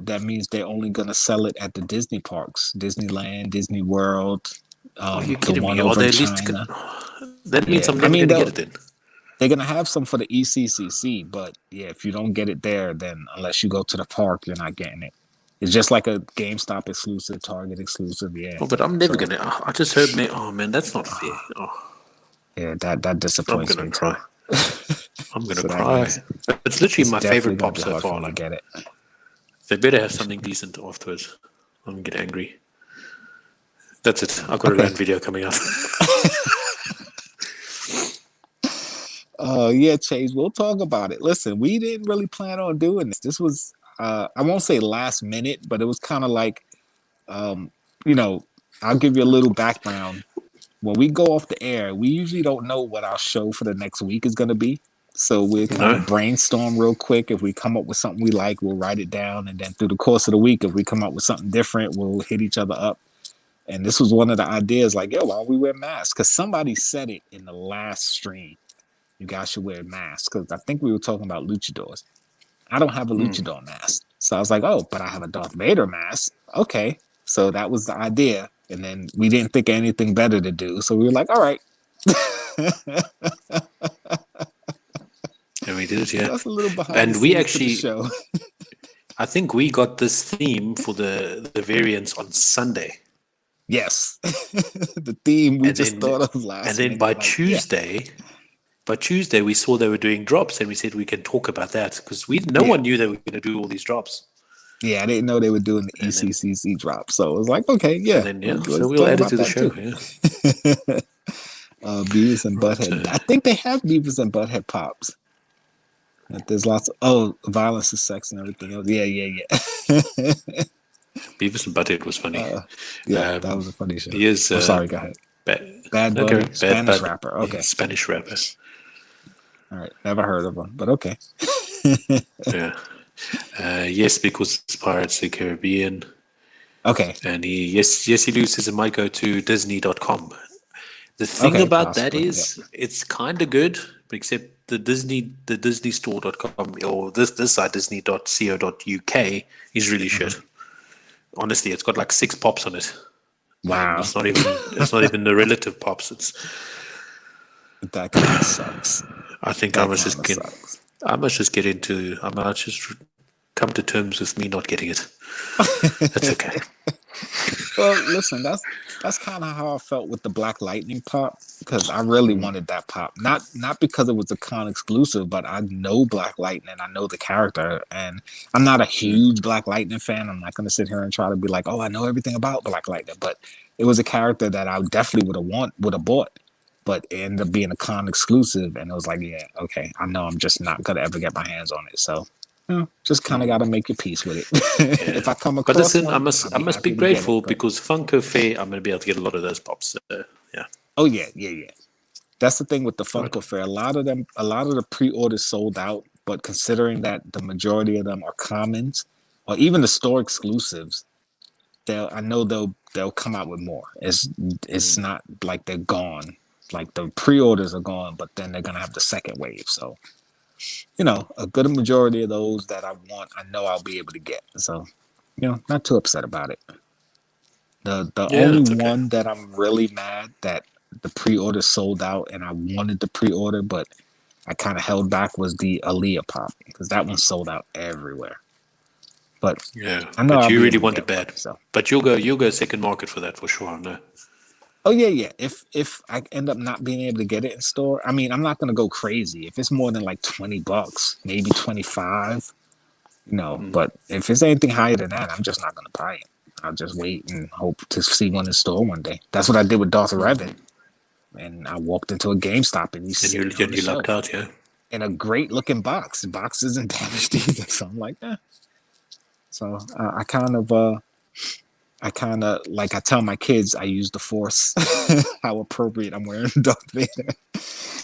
That means they're only going to sell it at the Disney parks, Disneyland, Disney World. Are you kidding me? Over in China. That means I'm never going to get it then. They're going to have some for the ECCC, but yeah, if you don't get it there, then unless you go to the park, you're not getting it. It's just like a GameStop exclusive, Target exclusive, yeah. Oh, but I'm never going to. I just heard, oh man, that's not fair. Oh. Yeah, that disappoints me. I'm going to cry. I'm going to cry. It's literally my favorite pop so far. Like, get it. They better have something decent afterwards. I'm going to get angry. That's it. I've got a rant video coming up. Yeah, Chase, we'll talk about it. Listen, we didn't really plan on doing this. This was, I won't say last minute, but it was kind of like, you know, I'll give you a little background. When we go off the air, we usually don't know what our show for the next week is going to be. So we'll kind of brainstorm real quick. If we come up with something we like, we'll write it down. And then through the course of the week, if we come up with something different, we'll hit each other up. And this was one of the ideas, like, yo, why don't we wear masks? Because somebody said it in the last stream. You guys should wear masks. Because I think we were talking about luchadors. I don't have a luchador mask. So I was like, oh, but I have a Darth Vader mask. Okay. So that was the idea. And then we didn't think of anything better to do. So we were like, all right. And we did it, yeah. That's a little behind and the we scenes actually, to the show. I think we got this theme for the variants on Sunday. Yes. The theme we just thought of last And then by Tuesday, we saw they were doing drops, and we said we can talk about that because no one knew they were going to do all these drops. Yeah, I didn't know they were doing the ECCC drops, so it was like, okay, yeah. And then, so we'll add it to the show. Yeah. Beavis and Butthead. I think they have Beavis and Butthead Pops. There's lots of violence and sex and everything else. Yeah. Beavis and Butthead was funny. Yeah, that was a funny show. He is. I'm sorry, go ahead. Bad Bunny, Okay, Spanish rapper. Okay, Spanish rapper. all right. Never heard of him, but okay. Yeah. Yes, because it's Pirates of the Caribbean. Okay. And he loses and might go to Disney.com. The thing Okay, about that possibly, is it's kind of good, except the Disney Store.com or this site Disney.co.uk is really shit. Honestly, it's got like 6 pops on it. Wow. And it's not even the relative pops. It's That kind of sucks. I think I must just come to terms with me not getting it. That's okay. Well, listen, that's kind of how I felt with the Black Lightning pop, because I really wanted that pop. Not because it was a con exclusive, but I know Black Lightning, I know the character, and I'm not a huge Black Lightning fan. I'm not going to sit here and try to be like, oh, I know everything about Black Lightning, but it was a character that I definitely would have bought, but it ended up being a con exclusive, and it was like, yeah, okay, I know I'm just not going to ever get my hands on it, so. Just kind of got to make your peace with it. Yeah. If I come across, but listen, one, I must be grateful because Funko Fair, I'm going to be able to get a lot of those pops. Yeah. Oh yeah. That's the thing with the Funko Fair. A lot of the pre-orders sold out, but considering that the majority of them are commons or even the store exclusives, I know they'll come out with more. It's not like they're gone. Like the pre-orders are gone, but then they're gonna have the second wave. So. A good majority of those that I want, I know I'll be able to get. So, not too upset about it. The only one that I'm really mad that the pre-order sold out and I wanted the pre-order, but I kind of held back was the Aaliyah pop because that one sold out everywhere. But yeah, I know but I'll you be really able to want get it bad. one, so. But you'll go second market for that for sure. No. Oh yeah. If I end up not being able to get it in store, I mean, I'm not gonna go crazy. If it's more than like $20, maybe 25, but if it's anything higher than that, I'm just not gonna buy it. I'll just wait and hope to see one in store one day. That's what I did with Darth Revan, and I walked into a GameStop and he's sitting on the shelf lucked out, yeah. in a great looking box. The box isn't damaged either, so I'm like, eh. So I kind of like I tell my kids I use the Force. How appropriate I'm wearing Darth Vader.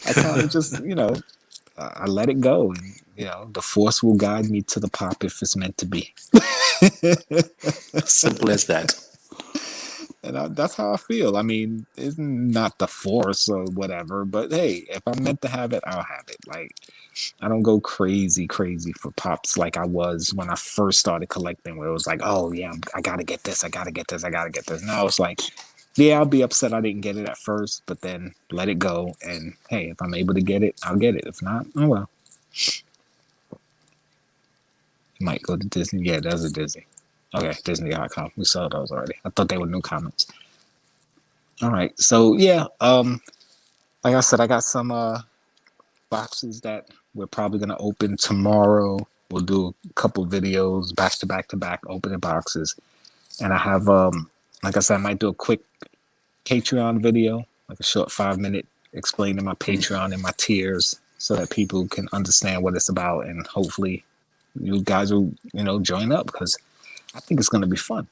I kind of just I let it go, and the Force will guide me to the pop if it's meant to be. Simple as that. And that's how I feel. I mean, it's not the Force or whatever, but hey, if I'm meant to have it, I'll have it. Like, I don't go crazy for pops like I was when I first started collecting, where it was like, oh yeah, I gotta get this. Now it's like, yeah, I'll be upset I didn't get it at first, but then let it go. And hey, if I'm able to get it, I'll get it. If not, oh well. You might go to Disney. Yeah, there's a Disney. Okay, Disney.com. We saw those already. I thought they were new comments. All right, so yeah, like I said, I got some boxes that we're probably gonna open tomorrow. We'll do a couple videos back to back opening boxes, and I have like I said, I might do a quick Patreon video, like a short 5-minute explaining my Patreon and my tiers, so that people can understand what it's about, and hopefully you guys will join up because I think it's going to be fun.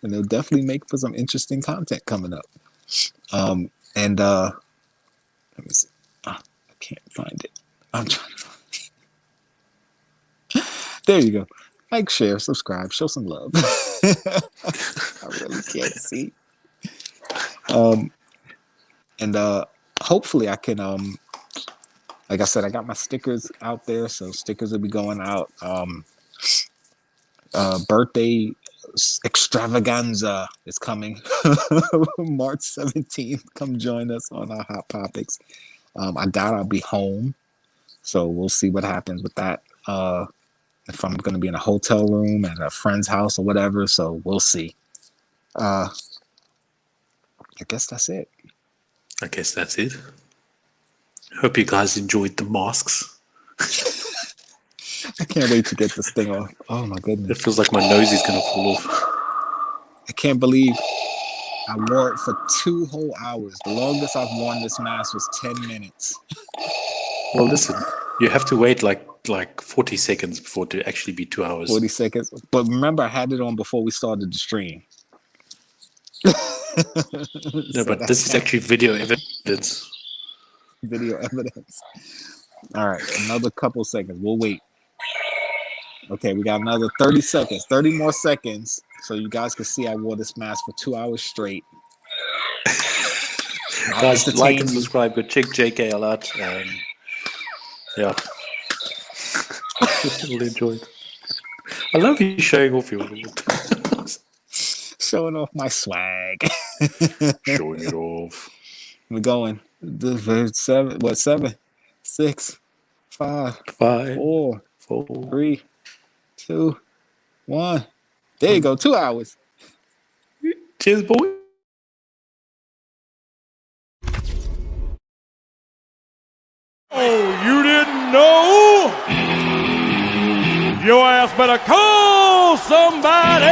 And it'll definitely make for some interesting content coming up. Let me see. I can't find it. I'm trying to find it. There you go. Like, share, subscribe, show some love. I really can't see. Hopefully I can, like I said, I got my stickers out there, so stickers will be going out. Birthday extravaganza is coming March 17th. Come join us on our Hot Popics. I doubt I'll be home, so we'll see what happens with that. If I'm going to be in a hotel room at a friend's house or whatever, so we'll see. I guess that's it. Hope you guys enjoyed the masks. I can't wait to get this thing off. Oh my goodness. It feels like my nose is going to fall off. I can't believe I wore it for 2 whole hours. The longest I've worn this mask was 10 minutes. Well, listen, You have to wait like 40 seconds before it to actually be 2 hours. 40 seconds. But remember, I had it on before we started the stream. No, but this is actually video evidence. Video evidence. All right, another couple seconds. We'll wait. Okay, we got another 30 seconds. 30 more seconds. So you guys can see I wore this mask for 2 hours straight. Guys, like and subscribe. Go check Jkl out. Yeah. We'll enjoy it. I love you showing off your showing off my swag. Showing it off. We're going. Seven, 6, 5, 4, 3, 2, 1. There you go. 2 hours. Cheers, boy. Oh, you didn't know? Your ass better call somebody!